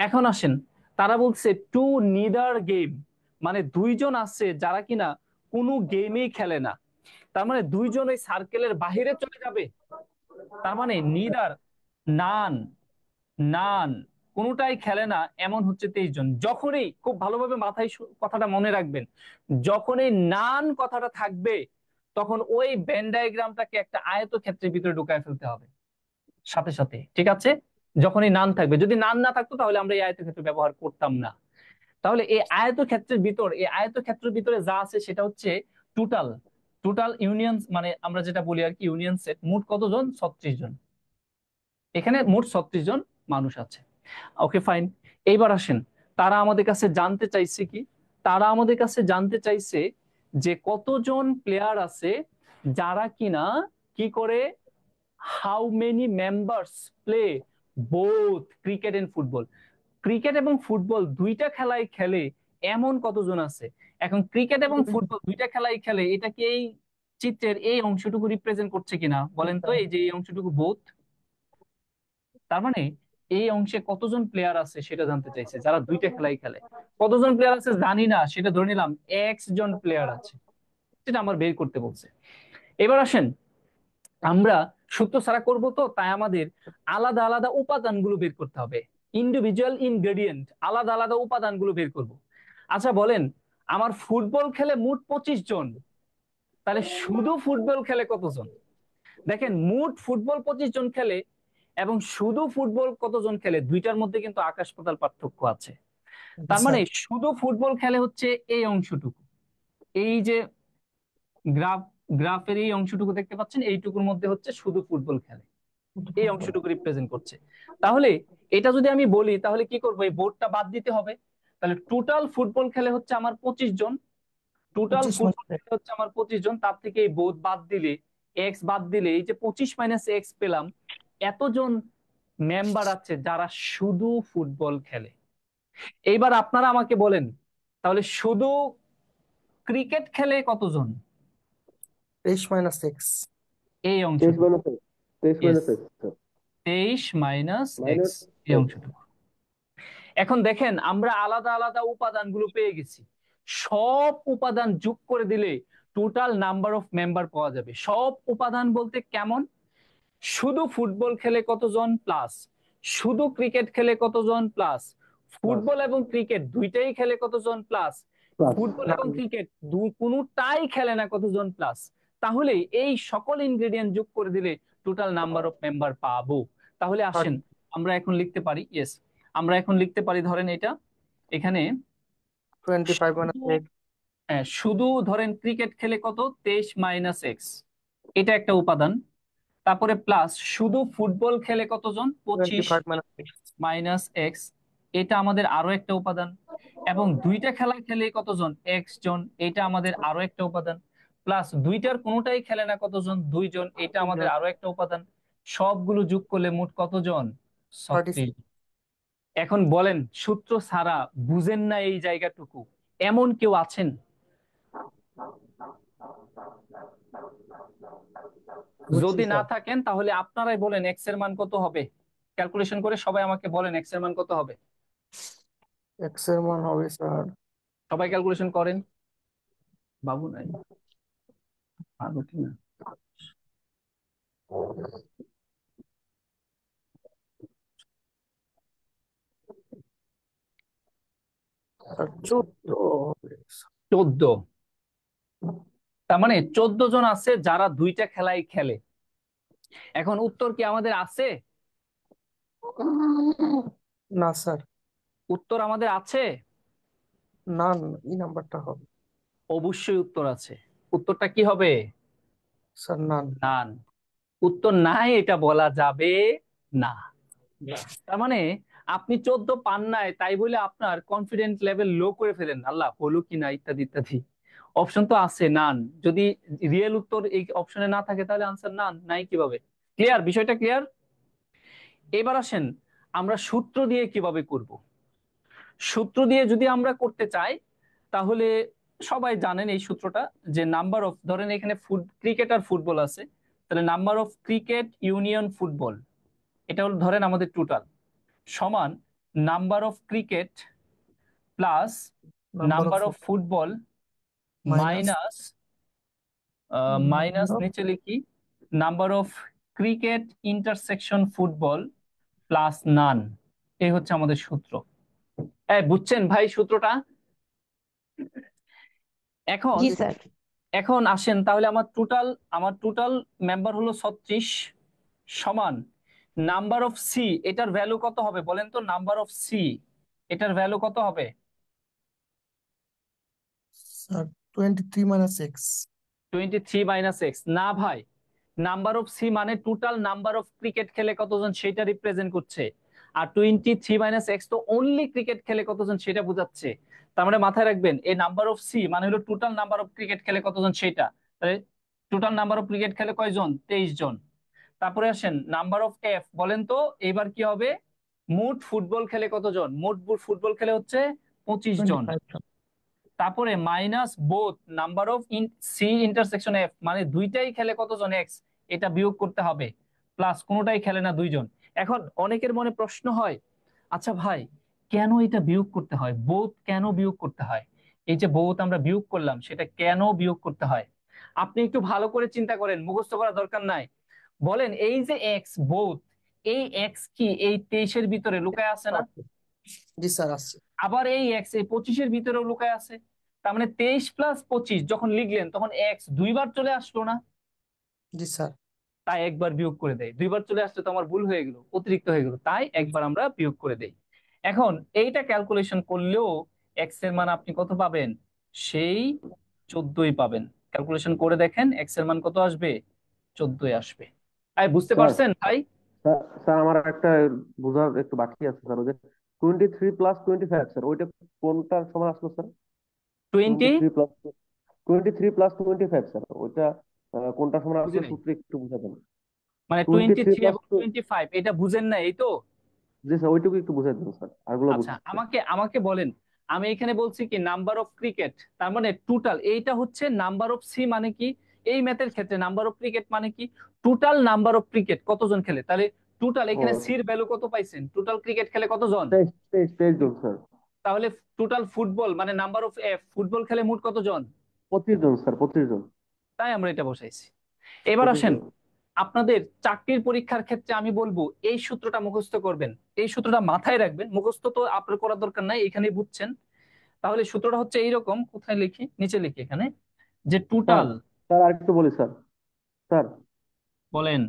এখন আসেন, তারা বলছে টু নিদার গেম, মানে 2 জন আছে যারা কিনা কোনো গেমই খেলে না। তার মানে 2 জন ওই সার্কেলের বাহিরে চলে যাবে। তার মানে নিদার, নান, নান, কোনোটাই খেলে না, এমন হচ্ছে 23 জন। যখনই, খুব ভালোভাবে মাথায় কথাটা মনে রাখবেন, যখনই নান কথাটা থাকবে তখন ওই ভেন ডায়াগ্রামটাকে একটা আয়তক্ষেত্রের ভিতরে ঢুকায় ফেলতে হবে সাথে সাথে, ঠিক আছে? যখনই নান থাকবে, যদি নান না থাকতো তাহলে আমরা এই আয়তক্ষেত্র ব্যবহার করতাম না। তাহলে এই আয়তক্ষেত্রের ভিতরে যা আছে সেটা হচ্ছে টোটাল টোটাল ইউনিয়ন, মানে আমরা যেটা বলি আর কি ইউনিয়ন সেট, মোট কতজন? 36 জন। এখানে মোট 36 জন মানুষ আছে। Okay fine. এইবার আসেন, তারা আমাদের কাছে জানতে চাইছে কি? তারা আমাদের কাছে জানতে চাইছে যে কতজন প্লেয়ার আছে যারা কিনা কি করে, how many members play both cricket and football. Cricket এবং ফুটবল দুইটা খেলাই খেলে এমন কতজন আছে। এখন ক্রিকেট এবং ফুটবল দুইটা খেলাই খেলে, এটা কি এই চিত্রের এই অংশটুকু রিপ্রেজেন্ট করছে কিনা বলেন তো? এই যে এই অংশটুকু বোথ, তার মানে এই অংশে কতজন প্লেয়ার আছে সেটা জানতে চাইছে যারা দুইটা খেলাই খেলে। কতজন প্লেয়ার আছে জানি না, সেটা ধরে নিলাম এক্স জন প্লেয়ার আছে, সেটা আমার বের করতে বলছে। এবার আসেন, আমরা সূত্র ছাড়া করব তো, তাই আমাদের আলাদা আলাদা উপাদানগুলো বের করতে হবে, ইন্ডিভিজুয়াল ইনগ্রেডিয়েন্ট, আলাদা আলাদা উপাদানগুলো বের করব। আচ্ছা বলেন, আমার ফুটবল খেলে মোট 25 জন, তাহলে শুধু ফুটবল খেলে কতজন? দেখেন, মোট ফুটবল 25 জন খেলে এবং শুধু ফুটবল কতজন খেলে, দুইটার মধ্যে কিন্তু আকাশ পাতাল পার্থক্য আছে। তার মানে স্যার শুধু ফুটবল খেলে হচ্ছে এই অংশটুকু, এই যে গ্রাফের এই অংশটুকু দেখতে পাচ্ছেন, এইটুকুর মধ্যে হচ্ছে শুধু ফুটবল খেলে, এই অংশটুকু রিপ্রেজেন্ট করছে। তাহলে এটা যদি আমি বলি তাহলে কি করবো? এই বোর্ডটা বাদ দিতে হবে। তাহলে টোটাল ফুটবল খেলে হচ্ছে আমার 25 জন, টোটাল 25 ফুটবল মানে খেলে হচ্ছে আমার 25 জন, তার থেকে এই বোর্ড বাদ দিলে, এক্স বাদ দিলে, এই যে 25 মাইনাস এক্স পেলাম, এতজন মেম্বার আছে যারা শুধু ফুটবল খেলে। এইবার আপনারা আমাকে বলেন, তাহলে শুধু ক্রিকেট খেলে কতজন? 23 মাইনাস এক্স। এই 23 অংশটুকু, minus x, 23 yes, minus x sir, 23 minus x, minus এই এক্স। অংশটুকু। এখন দেখেন, আমরা আলাদা আলাদা উপাদানগুলো পেয়ে গেছি, সব উপাদান যোগ করে দিলে টোটাল নাম্বার অফ মেম্বার পাওয়া যাবে। সব উপাদান বলতে কেমন? শুধু ফুটবল খেলে কতজন প্লাস শুধু ক্রিকেট খেলে কতজন প্লাস ফুটবল এবং ক্রিকেট দুইটাই খেলে কতজন প্লাস প্লাস ফুটবল এবং ক্রিকেট কোনোটাই খেলে না কতজন প্লাস। তাহলে এই সকল ইনগ্রেডিয়েন্ট যোগ করে দিলে টোটাল নাম্বার অফ মেম্বার পাবো। তাহলে আসেন আমরা এখন লিখতে পারি, ইয়েস, আমরা এখন লিখতে পারি, ধরেন এটা এখানে 25 মাইনাস এক্স। শুধু ধরেন ক্রিকেট খেলে কত, 23 মাইনাস এক্স, এটা একটা উপাদান। তারপরে প্লাস শুধু ফুটবল খেলে কতজন, 25 25 মাইনাস এক্স। মাইনাস এক্স, এটা আমাদের আরো একটা উপাদান। এবং দুইটা খেলা খেলে কতজন, এক্স জন, এটা আমাদের আরো একটা উপাদান। প্লাস দুইটার কোনোটাই খেলে না কতজন, 2 জন, এটা আমাদের আরো একটা উপাদান। সবগুলো যোগ করলে মোট কতজন, 36। এখন বলেন, সূত্র ছাড়া বুঝেন না এই জায়গাটুকু, এমন কেউ আছেন? যদি না থাকেন তাহলে আপনারাই বলেন এক্স এর মান কত হবে, ক্যালকুলেশন করে সবাই আমাকে বলেন এক্স এর মান কত হবে। এক্স এর মান হবে স্যার, সবাই ক্যালকুলেশন করেন। বাবু নাই, পারবো কিনা? স্যার 14 হবে। 14, তার মানে 14 জন আছে যারা দুইটা খেলাই খেলে। এখন উত্তর কি আমাদের আছে? না স্যার, উত্তর আমাদের আছে, না এই নাম্বারটা হবে অবশ্যই উত্তর আছে। উত্তরটা কি হবে? স্যার, নান। নান। উত্তর নাই এটা বলা যাবে না। তার মানে আপনি 14 পান নাই তাই বলে আপনার কনফিডেন্স লেভেল লো করে ফেলেন, আল্লাহ হলো কি না ইত্যাদি ইত্যাদি। অপশন তো আছে নান, যদি রিয়েল উত্তর এই অপশনে না থাকে তাহলে আনসার নান, নাই কিভাবে? ক্লিয়ার? বিষয়টা ক্লিয়ার? এবার আসেন আমরা সূত্র দিয়ে কিভাবে করব। সূত্র দিয়ে যদি আমরা করতে চাই তাহলে সবাই জানেন এই সূত্রটা, যে নাম্বার অফ, ধরেন এখানে ক্রিকেট আর ফুটবল আছে, তাহলে number of cricket union football, এটা হলো ধরেন আমাদের টোটাল, সমান number of cricket plus number of football minus minus নিচে লিখি number of cricket intersection football plus none. এই হচ্ছে আমাদের সূত্র। বুঝছেন ভাই সূত্রটা? এখন জি স্যার। এখন আসেন তাহলে আমার টোটাল মেম্বার হলো 36 সমান নাম্বার অফ সি এটার ভ্যালু কত হবে বলেন তো, নাম্বার অফ সি এটার ভ্যালু কত হবে? Sir 23 - x। 23 - x না ভাই, নাম্বার অফ সি মানে টোটাল নাম্বার অফ ক্রিকেট খেলে কতজন সেটা রিপ্রেজেন্ট করছে, আর 23 - x তো অনলি ক্রিকেট খেলে কতজন সেটা বোঝাচ্ছে। তার মানে মাথায় রাখবেন এই নাম্বার অফ সি মানে হলো টোটাল নাম্বার অফ ক্রিকেট খেলে কতজন সেটা। তাহলে টোটাল নাম্বার অফ ক্রিকেট খেলে কয়জন? 23 জন। তারপরে আসেন নাম্বার অফ এফ, বলেন তো এবার কি হবে? মোট ফুটবল খেলে কতজন? মোট ফুটবল খেলে হচ্ছে 25 জন। 25 জন। তারপরে minus both number of C intersection F মানে দুইটাই খেলে কতজন এক্স, এটা বিয়োগ করতে হবে, প্লাস কোনোটাই খেলে না 2 জন। এখন অনেকের মনে প্রশ্ন হয়, আচ্ছা ভাই কেন এটা বিয়োগ করতে হয়, বোথ কেন বিয়োগ করতে হয়? এই যে বোথ আমরা বিয়োগ করলাম সেটা কেন বিয়োগ করতে হয়? আপনি একটু ভালো করে চিন্তা করেন, মুখস্থ করা দরকার নাই। বলেন এই যে এক্স বোথ, এই এক্স কি এই 23-এর ভিতরে লুকায় আছে না? জি স্যার, আসছে। আবার এই এক্স এই 25-এর ভিতরেও লুকায় আছে। তার মানে 23 + 25 যখন লিখলেন তখন এক্স দুইবার চলে আসলো না? জি স্যার। তাই একবার বিয়োগ করে দেয়। দুইবার চলে আসলে তো আমার ভুল হয়ে গেল, অতিরিক্ত হয়ে গেল, তাই একবার আমরা বিয়োগ করে দেই। এখন এইটা ক্যালকুলেশন করলেও এক্স এর মান আপনি কত পাবেন? সেই 14ই পাবেন। ক্যালকুলেশন করে দেখেন এক্স এর মান কত আসবে? 14ই আসবে। তাই বুঝতে স্যার পারছেন ভাই? স্যার স্যার আমার একটা বোঝার একটু বাকি আছে স্যার। ওই যে 23 + 25 স্যার, ওইটা কোনটার সমান আসলো স্যার? 20 23 + 25 স্যার, ওইটা কোনটার সমান বুঝি আসলে নাই, সূত্র একটু বুঝাবেন। মানে 23 23 প্লাস এবং 25 এটা বুঝেন না এই তো? জি স্যার, ওইটুকু একটু বুঝাই দেন স্যার, আরগুলো আচ্ছা বুঝছি। আমাকে আমাকে বলেন, আমি এখানে বলছি কি নাম্বার অফ ক্রিকেট, তার মানে টোটাল এইটা হচ্ছে নাম্বার অফ সি মানে কি, এই ম্যাথের ক্ষেত্রে নাম্বার অফ ক্রিকেট মানে কি টোটাল নাম্বার অফ ক্রিকেট কতজন খেলে। তাহলে টোটাল ও এখানে সির ভ্যালু কত পাইছেন, টোটাল ক্রিকেট খেলে কতজন? 23 জন স্যার। তাহলে টোটাল ফুটবল মানে নাম্বার অফ এফ ফুটবল খেলে মোট কতজন? 25 জন স্যার, 25 জন। তাই আমরা এটা বসাইছি। এবার 25 আসেন জন। আপনাদের চাকরির পরীক্ষার ক্ষেত্রে আমি বলবো এই সূত্রটা মুখস্থ করবেন, এই সূত্রটা মাথায় রাখবেন, মুখস্থ তো আপনার করার দরকার নাই, এখানেই বুঝছেন। তাহলে সূত্রটা হচ্ছে এইরকম, কোথায় লিখি, নিচে লিখি এখানে, যে স্যার টোটাল। স্যার আরেকটু বলি স্যার। স্যার বলেন।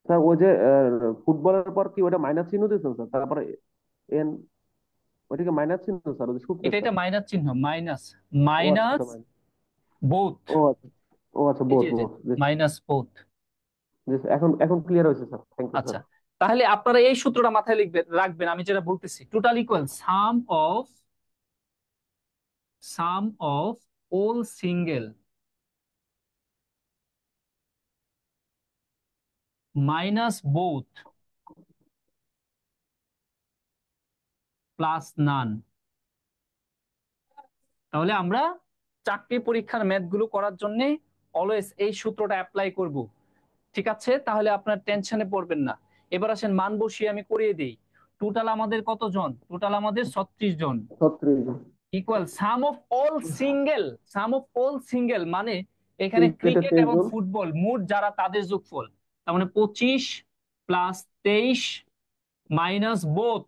স্যার ওই যে ফুটবলের পর কি ওটা মাইনাস চিহ্ন দিয়েছেন স্যার, তারপরে এন, ওইটাকে মাইনাস চিহ্ন স্যার, ওই যে সূত্রে এটা স্যার। এটা মাইনাস চিহ্ন, মাইনাস ও আচ্ছা মাইনাস আচ্ছা, মাইনাস। বোথ। ও আচ্ছা। ও আচ্ছা, এই বোথ যে বোথ, জি স্যার। Minus both. জি স্যার, এখন এখন ক্লিয়ার হয়েছে স্যার, থ্যাংক ইউ স্যার। আচ্ছা তাহলে আপনারা এই সূত্রটা মাথায় লিখবেন, রাখবেন, আমি যেটা বলতেছি total equal sum of all single minus both plus none. তাহলে আমরা চাকরি পরীক্ষার ম্যাথ গুলো করার জন্য অলওয়েজ এই সূত্রটা অ্যাপ্লাই করব। ঠিক আছে, তাহলে আপনার টেনশনে পড়বেন না। এবার আসেন মান বসিয়ে আমি করিয়ে দিই। টোটাল আমাদের কতজন? টোটাল আমাদের 36 জন। 36 জন। Equal sum of all single মানে এখানে ক্রিকেটে ক্রিকেট 23 এবং জন। ফুটবল মোট যারা তাদের যোগফল। তার মানে 25 + 23 মাইনাস বোথ,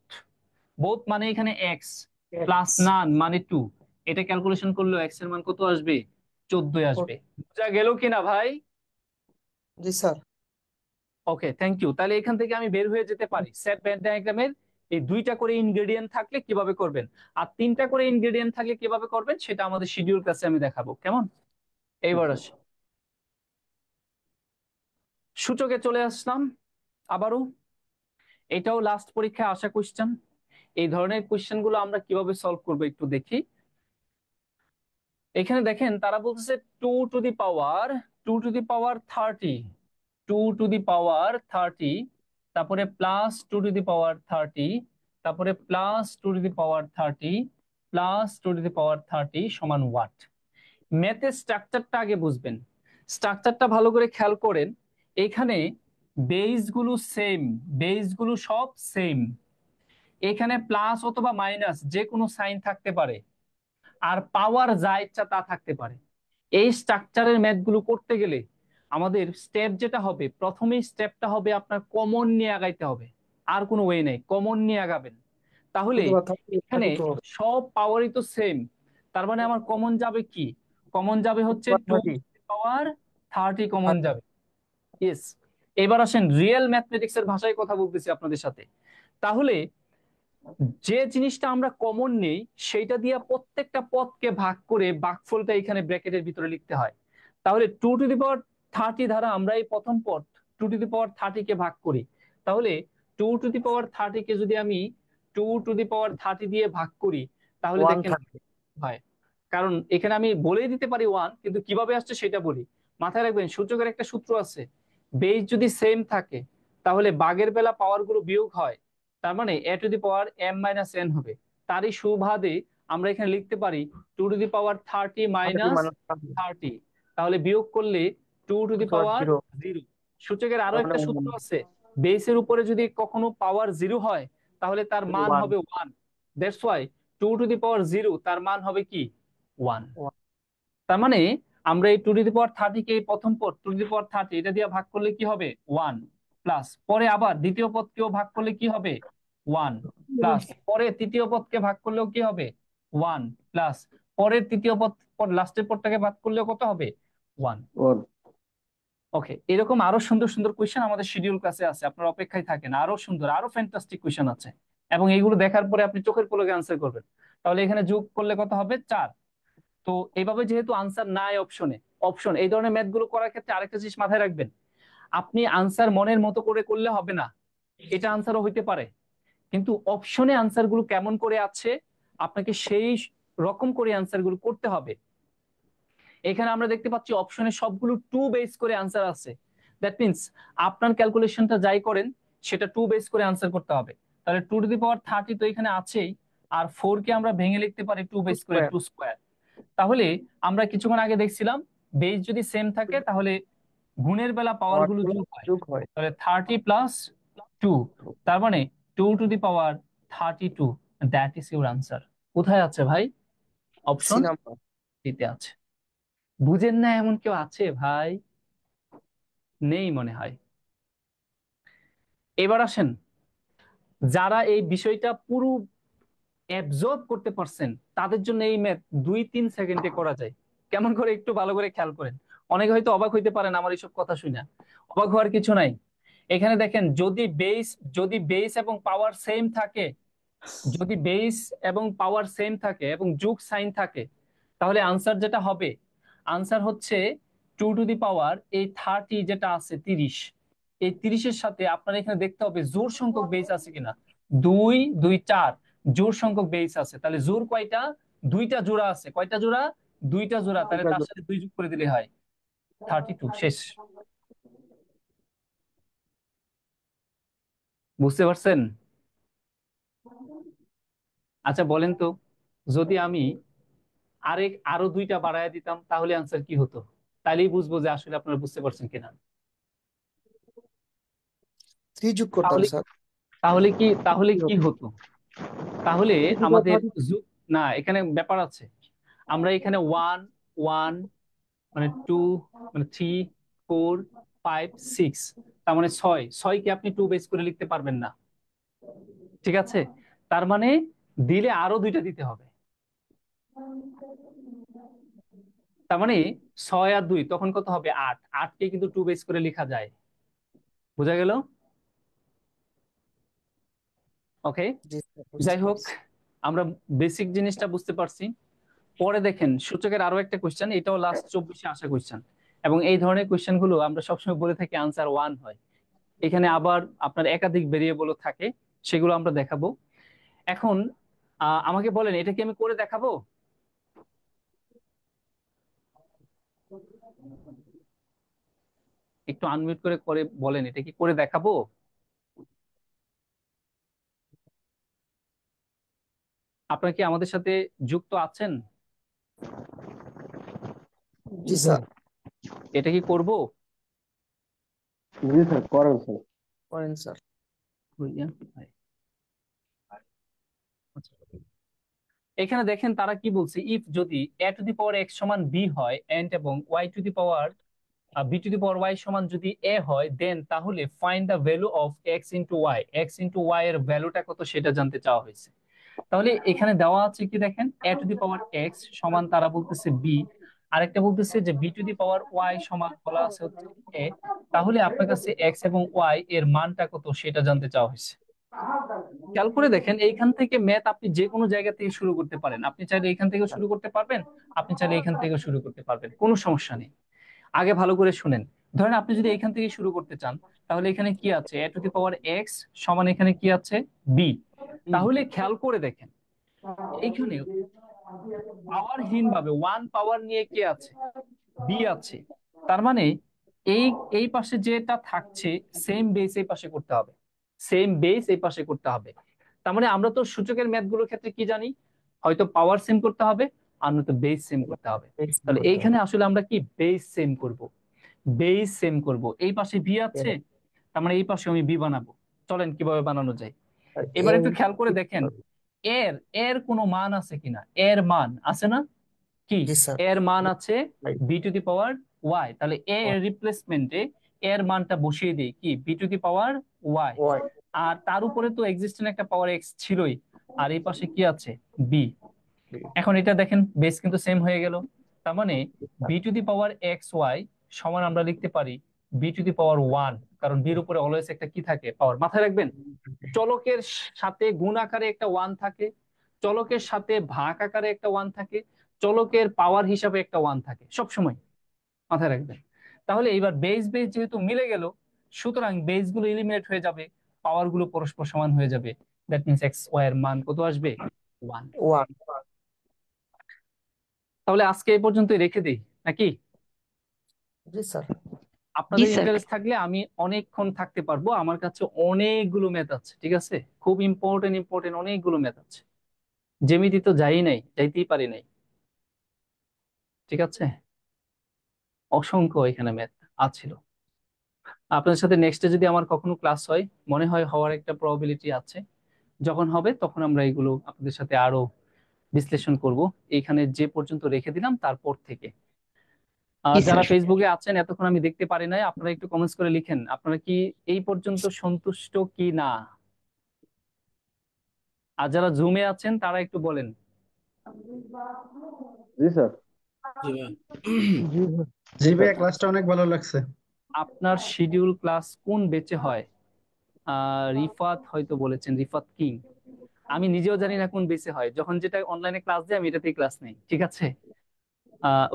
বোথ মানে এখানে এক্স, প্লাস X। নান মানে 2। এটা ক্যালকুলেশন করলে এক্স এর মান কত আসবে? 14 আসবে। বুঝা গেল কিনা ভাই? জি স্যার। Okay thank you. তাহলে এখান থেকে আমি বের হয়ে যেতে পারি সেট ভেন ডায়াগ্রামের এই 2টা করে ইনগ্রেডিয়েন্ট থাকলে কিভাবে করবেন, আর 3টা করে ইনগ্রেডিয়েন্ট থাকলে কিভাবে করবেন সেটা আমাদের শিডিউল ক্লাসে আমি দেখাবো, কেমন? এইবার আসি সূচকে চলে আসলাম আবারও। এটাও লাস্ট পরীক্ষায় আসা কোশ্চেন। এই ধরনের কোশ্চেন গুলো আমরা কিভাবে সলভ করবো একটু দেখি। এখানে দেখেন তারা বলতেছে 2 two the power 30, 2 two the পাওয়ার 30, তারপরে +2 টু দি পাওয়ার 30, তারপরে +2 two the power 30, +2 two the পাওয়ার 30 সমান ওয়াট। ম্যাথের স্ট্রাকচারটা আগে বুঝবেন, স্ট্রাকচারটা ভালো করে খেয়াল করেন। এখানে বেসগুলো সেম, বেসগুলো সব সেম। এখানে প্লাস অথবা মাইনাস যে কোনো সাইন থাকতে পারে, আর পাওয়ার যা ইচ্ছা তা থাকতে পারে। এই স্ট্রাকচারের ম্যাথ গুলো করতে গেলে আমাদের স্টেপ যেটা হবে, প্রথমেই স্টেপটা হবে আপনার কমন নিয়ে আগাইতে হবে, আর কোনো ওয়ে নেই, কমন নিয়ে আগাবেন। তাহলে শুধু কথা এখানে দিতে হবে। সব পাওয়ারই তো সেম, তার মানে আমার কমন যাবে কি? কমন যাবে হচ্ছে 2 30। টু দি পাওয়ার 30 কমন যাবে। ইয়েস, এবার আসেন রিয়েল ম্যাথমেটিক্স এর ভাষায় কথা বলতেছি আপনাদের সাথে। তাহলে যে জিনিসটা আমরা কমন নেই সেইটা দিয়ে প্রত্যেকটা পদকে ভাগ করে ভাগফলটা এখানে ব্র্যাকেটের ভিতরে লিখতে হয়। তাহলে 2 টু দি পাওয়ার 30 দ্বারা আমরা এই প্রথম পদ 2 টু দি পাওয়ার 30 কে ভাগ করি, তাহলে 2 টু দি পাওয়ার 30 কে যদি আমি 2 টু দি পাওয়ার 30 দিয়ে ভাগ করি তাহলে 1 দেখেন থাকবে। হয়। কারণ এখানে আমি বলেই দিতে পারি 1, কিন্তু কিভাবে আসছে সেটা বলি। মাথায় রাখবেন সূচকের একটা সূত্র আছে, বেস যদি সেম থাকে তাহলে ভাগের বেলা পাওয়ার গুলো বিয়োগ হয়, তার মানে a to the power m - n হবে। তারই সুবাদে আমরা এখানে লিখতে পারি 2 টু দি পাওয়ার 30 মাইনাস 30, তাহলে বিয়োগ করলে 2 টু দি পাওয়ার 0 0। সূচকের আরো তার একটা মানে সূত্র আছে, বেসের উপরে যদি কখনো পাওয়ার 0 হয় তাহলে তার মান 1 হবে 1। দ্যাটস ওয়াই 2 টু দি পাওয়ার 0 তার মান হবে কি 1। তার মানে আমরা এই 2 টু দি পাওয়ার 30 কে এই প্রথম পদ 2 টু দি পাওয়ার 30 এটা দিয়ে ভাগ করলে কি হবে 1, প্লাস পরে আবার দ্বিতীয় পদকেও ভাগ করলে কি হবে 1, প্লাস পরে তৃতীয় পদকে ভাগ করলেও কি হবে 1, প্লাস পরের তৃতীয় পদ লাস্টের পদটাকে ভাগ করলেও কত হবে 1। ওকে, এরকম আরো সুন্দর সুন্দর কোয়েশ্চেন আমাদের শিডিউল ক্লাসে আছে, আপনার অপেক্ষায় থাকেন, আরো সুন্দর আরো ফ্যান্টাস্টিক কোয়েশ্চেন আছে, এবং এইগুলো দেখার পরে আপনি চোখের পলকে আনসার করবেন। তাহলে এখানে যোগ করলে কত হবে 4। তো এইভাবে যেহেতু আনসার নাই অপশন এই ধরনের ম্যাথ গুলো করার ক্ষেত্রে আরেকটা জিনিস মাথায় রাখবেন, আপনি আনসার মনের মতো করে করলে হবে না, এটা আনসারও হইতে পারে, কিন্তু অপশনে আনসার গুলো কেমন করে আছে আপনাকে সেই রকম করে আনসার গুলো করতে হবে। এখানে আমরা দেখতে পাচ্ছি অপশনে সবগুলো 2 বেস করে আনসার আছে, দ্যাট মিন্স আপনার ক্যালকুলেশনটা যাই করেন সেটা 2 বেস করে আনসার করতে হবে। তাহলে 2 টু দি পাওয়ার 30 তো এখানে আছেই, আর 4 কে আমরা ভেঙে লিখতে পারি 2 বেস করে 2 স্কোয়ার। তাহলে আমরা কিছুক্ষণ আগে দেখছিলাম বেস যদি সেম থাকে তাহলে গুণের বেলা পাওয়ার গুলো যোগ হয়, তাহলে 30 প্লাস 2, তার মানে 2 two the power 32, that is your answer. কোথায় আছে ভাই? অপশন দিতে আছে। বুঝেন না এমন কেউ আছে ভাই? নেই মনে হয়। এবার আসেন যারা এই বিষয়টা পুরো অ্যাবজর্ব করতে পারছেন তাদের জন্য এই ম্যাথ 2-3 সেকেন্ডে করা যায়। কেমন করে একটু ভালো করে খেয়াল করেন। অনেকে হয়তো অবাক হইতে পারেন আমার এইসব কথা শুনে, অবাক হওয়ার কিছু নাই। এখানে দেখেন যদি বেস এবং পাওয়ার সেম থাকে, যদি বেস এবং পাওয়ার সেম থাকে এবং যোগ সাইন থাকে, তাহলে আনসার যেটা হবে, আনসার হচ্ছে 2 টু দি পাওয়ার এই 30 যেটা আছে 30, এই 30-এর সাথে আপনার এখানে দেখতে হবে জোড় সংখ্যক বেস আছে কিনা। 2 2 4 জোড় সংখ্যক বেস আছে, তাহলে জোড় কয়টা? 2টা জোড়া আছে। কয়টা জোড়া? 2টা জোড়া, তাহলে তার সাথে 2 যোগ করে দিলে হয় 32। শেষ। বুঝতে পারছেন? আচ্ছা বলেন তো, যদি আমি আরো 2টা বাড়ায় দিতাম তাহলে আনসার কি হতো? তাইলেই বুঝবো যে আসলে আপনারা বুঝতে পারছেন কিনা। 3 যোগ করতাম তাহলে স্যার। তাহলে কি হতো? তাহলে আমাদের না, এখানে ব্যাপার আছে। আমরা এখানে 1 1 মানে 2 মানে 3 4 5 6, তার মানে 6 কে আপনি 2 বেস করে লিখতে পারবেন না, ঠিক আছে? তার মানে দিলে আরো 2টা দিতে হবে, তার মানে 6 আর 2 তখন কত হবে 8। 8 কে কিন্তু 2 বেস করে লেখা যায়। বোঝা গেল? ওকে, জি স্যার, যাই বুঝতে হোক পারছি। আমরা বেসিক জিনিসটা বুঝতে পারছি। পরে দেখেন সূচকের আরো একটা কোশ্চেন, এটাও লাস্ট 24-এ আসা কোশ্চেন, এবং এই ধরনের কোশ্চেন গুলো আমরা সবসময় বলে থাকি আনসার 1 হয়। এখানে আবার আপনার একাধিক ভেরিয়েবলও থাকে, সেগুলো আমরা দেখাবো। এখন আমাকে বলেন এটা কি আমি করে দেখাবো? একটু আনমিউট করে বলেন এটা কি করে দেখাবো? আপনারা কি আমাদের সাথে যুক্ত আছেন? জি স্যার, এটা কি করব? জি স্যার, করেন স্যার। করেন স্যার। এখানে দেখেন তারা কি বলছে, ইফ যদি a to the power x সমান b হয় এন্ড এবং y two the power b two the power y সমান যদি a হয়, দেন তাহলে find the value of x into y, x into y এর ভ্যালুটা কত সেটা জানতে চাওয়া হয়েছে। তাহলে এখানে দেওয়া আছে কি দেখেন, a to the power x সমান তারা বলতেছে b, আরেকটা বলতেছে যে B to the power Y সমান বলা আছে হচ্ছে এ, তাহলে আপনার কাছে এক্স এবং ওয়াই এর মানটা কত সেটা জানতে চাওয়া হয়েছে। খেয়াল করে দেখেন, এইখান থেকে ম্যাথ আপনি যে কোনো জায়গা থেকে শুরু করতে পারেন। আপনি চাইলে এইখান থেকে শুরু করতে পারবেন, আপনি চাইলে এইখান থেকে শুরু করতে পারবেন, কোনো সমস্যা নেই। আগে ভালো করে শুনেন। ধরেন আপনি যদি এখান থেকে শুরু করতে চান, তাহলে এখানে কি আছে, A to the power x সমান এখানে কি আছে, বি। তাহলে খেয়াল করে দেখেন, এইখানে পাওয়ারহীন ভাবে ওয়ান পাওয়ার নিয়ে কি আছে, বি আছে। তার মানে এই এই পাশে যেটা থাকছে সেম বেস এই পাশে করতে হবে, সেম বেস এই পাশে করতে হবে। তার মানে আমরা তো সূচকের ম্যাথ গুলোর ক্ষেত্রে কি জানি, হয়তো পাওয়ার সেম করতে হবে আর নয়তো বেস সেম করতে হবে। তাহলে এইখানে আসলে আমরা কি বেস সেম করব, বেস সেম করব। এই পাশে বি আছে, তার মানে এই পাশে আমি বি বানাবো। চলেন কিভাবে বানানো যায়। এবার একটু খেয়াল করে দেখেন, এর এর কোনো মান আছে কিনা, এর মান আছে না, কি জি স্যার। এর মান আছে B to the power Y. তাহলে এ এর রিপ্লেসমেন্টে এর মানটা বসিয়ে দিই, কি B to the power Y. আর তার উপরে তো এক্সিস্টেন্ট একটা পাওয়ার এক্স ছিলই, আর এই পাশে কি আছে, বি। এখন এটা দেখেন বেস কিন্তু সেম হয়ে গেল। তার মানে B to the power x Y সমান আমরা লিখতে পারি B to the power one, কারণ বির উপরে অলওয়েজ একটা কি থাকে, পাওয়ার। মাথায় রাখবেন, চলকের সাথে গুণ আকারে একটা ওয়ান থাকে, চলকের সাথে ভাগ আকারে একটা ওয়ান থাকে, চলকের পাওয়ার হিসাবে একটা ওয়ান থাকে সব সময়, মাথায় রাখবেন। তাহলে এইবার বেস বেস যেহেতু মিলে গেল, সুতরাং বেস গুলো এলিমিনেট হয়ে যাবে, পাওয়ার গুলো পরস্পর সমান হয়ে যাবে। দ্যাট মিনস এক্স ওয়াই এর মান কত আসবে, ওয়ান। ওয়ান। তাহলে আজকে এই পর্যন্তই রেখে দেই নাকি? জি স্যার। জি আপনাদের স্যার। ইন্টারেস্ট থাকলে আমি অনেকক্ষণ থাকতে পারবো, আমার কাছে অনেকগুলো ম্যাথ আছে, ঠিক আছে, খুব ইম্পর্টেন্ট ইম্পর্টেন্ট অনেকগুলো ম্যাথ আছে। জ্যামিতি তো যাই নাই, যাইতেই পারি নাই, ঠিক আছে, অসংখ্য এখানে ম্যাথ আছিল। আপনার সাথে নেক্সটে যদি আমার কখনো ক্লাস হয়, মনে হয় হওয়ার একটা প্রবাবিলিটি আছে, যখন হবে তখন আমরা এগুলো আপনাদের সাথে আরো বিশ্লেষণ করব। এখানে যে পর্যন্ত রেখে দিলাম তারপর থেকে। জি যারা স্যার। ফেসবুকে আছেন এতক্ষণ আমি দেখতে পারি নাই, আপনারা একটু কমেন্টস করে লিখেন আপনারা কি এই পর্যন্ত সন্তুষ্ট কি না। আর যারা জুমে আছেন তারা একটু বলেন। জি স্যার। জি ভাইয়া, ক্লাসটা অনেক ভালো লাগছে। আপনার শিডিউল ক্লাস কোন বেচে হয়? রিফাত হয়তো বলেছেন, রিফাত কিং। আমি নিজেও জানি না কোন বেসে হয়, যখন যেটা অনলাইনে ক্লাস দেয় আমি এটাতেই ক্লাস নেই, ঠিক আছে।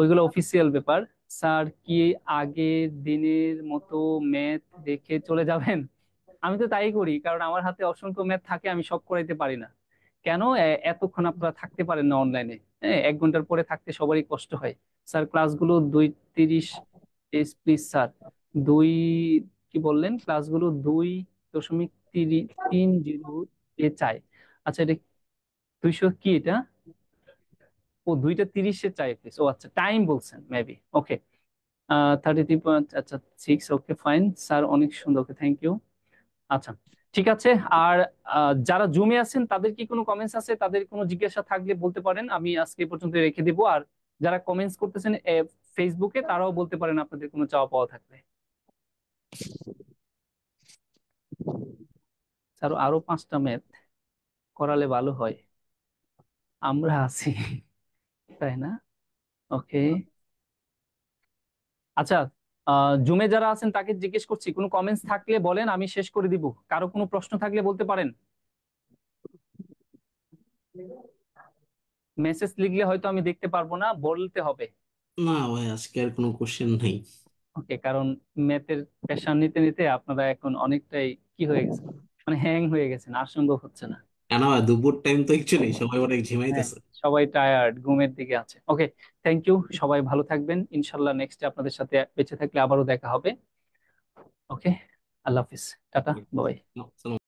ওইগুলো অফিসিয়াল ব্যাপার। স্যার কি আগের দিনের মতো ম্যাথ রেখে চলে যাবেন? আমি তো তাই করি, কারণ আমার হাতে অসংখ্য ম্যাথ থাকে, আমি সব করাইতে পারি না। কেন এতক্ষণ আপনারা থাকতে পারেন না অনলাইনে? হ্যাঁ, 1 ঘন্টার পরে থাকতে সবারই কষ্ট হয়। স্যার ক্লাসগুলো 2:30 প্লিজ স্যার। দুই, কি বললেন, ক্লাসগুলো 2.30 এ চাই। আচ্ছা, এটা 200 কি এটা, ও 2:30 চাই প্লিজ। ও আচ্ছা, টাইম বলছেন মেবি, ওকে। 33 আচ্ছা 6, ওকে ফাইন স্যার, অনেক সুন্দর, ওকে থ্যাংক ইউ। আচ্ছা, ঠিক আছে। আর যারা জুমে আছেন তাদের কি কোনো কমেন্টস আছে, তাদের কোনো জিজ্ঞাসা থাকলে বলতে পারেন, আমি আজকে এই পর্যন্ত রেখে দিব। আর যারা কমেন্টস করতেছেন ফেসবুকে, তারাও বলতে পারেন আপনাদের কোনো চাওয়া পাওয়া থাকলে। স্যার আরো 5টা ম্যাথ করালে ভালো হয়, আমরা আছি, তাই না? ওকে, আচ্ছা। জুমে যারা আছেন তাকে জিজ্ঞেস করছি, কোনো কমেন্টস থাকলে বলেন, আমি শেষ করে দিব। কারো কোনো প্রশ্ন থাকলে বলতে পারেন। মেসেজ লিখলে হয়তো আমি দেখতে পারবো না, বলতে হবে। না ভাই, আজকে আর কোনো কোশ্চেন নেই। ওকে, কারণ ম্যাথের প্রেশার নিতে নিতে আপনারা এখন অনেকটাই কি হয়ে গেছেন, মানে হ্যাং হয়ে গেছেন, আর সম্ভব হচ্ছে না। কেন ভাই, দুপুর টাইম তো অ্যাকচুয়ালি সবাই অনেক হ্যাঁ, ঝিমাইতেছে। সবাই টায়ার্ড, ঘুমের দিকে আছে। ওকে, থ্যাংক ইউ, সবাই ভালো থাকবেন। ইনশাল্লাহ নেক্সটে আপনাদের সাথে বেঁচে থাকলে আবারও দেখা হবে। ওকে, আল্লাহ হাফিজ, টাটা, বাই। না,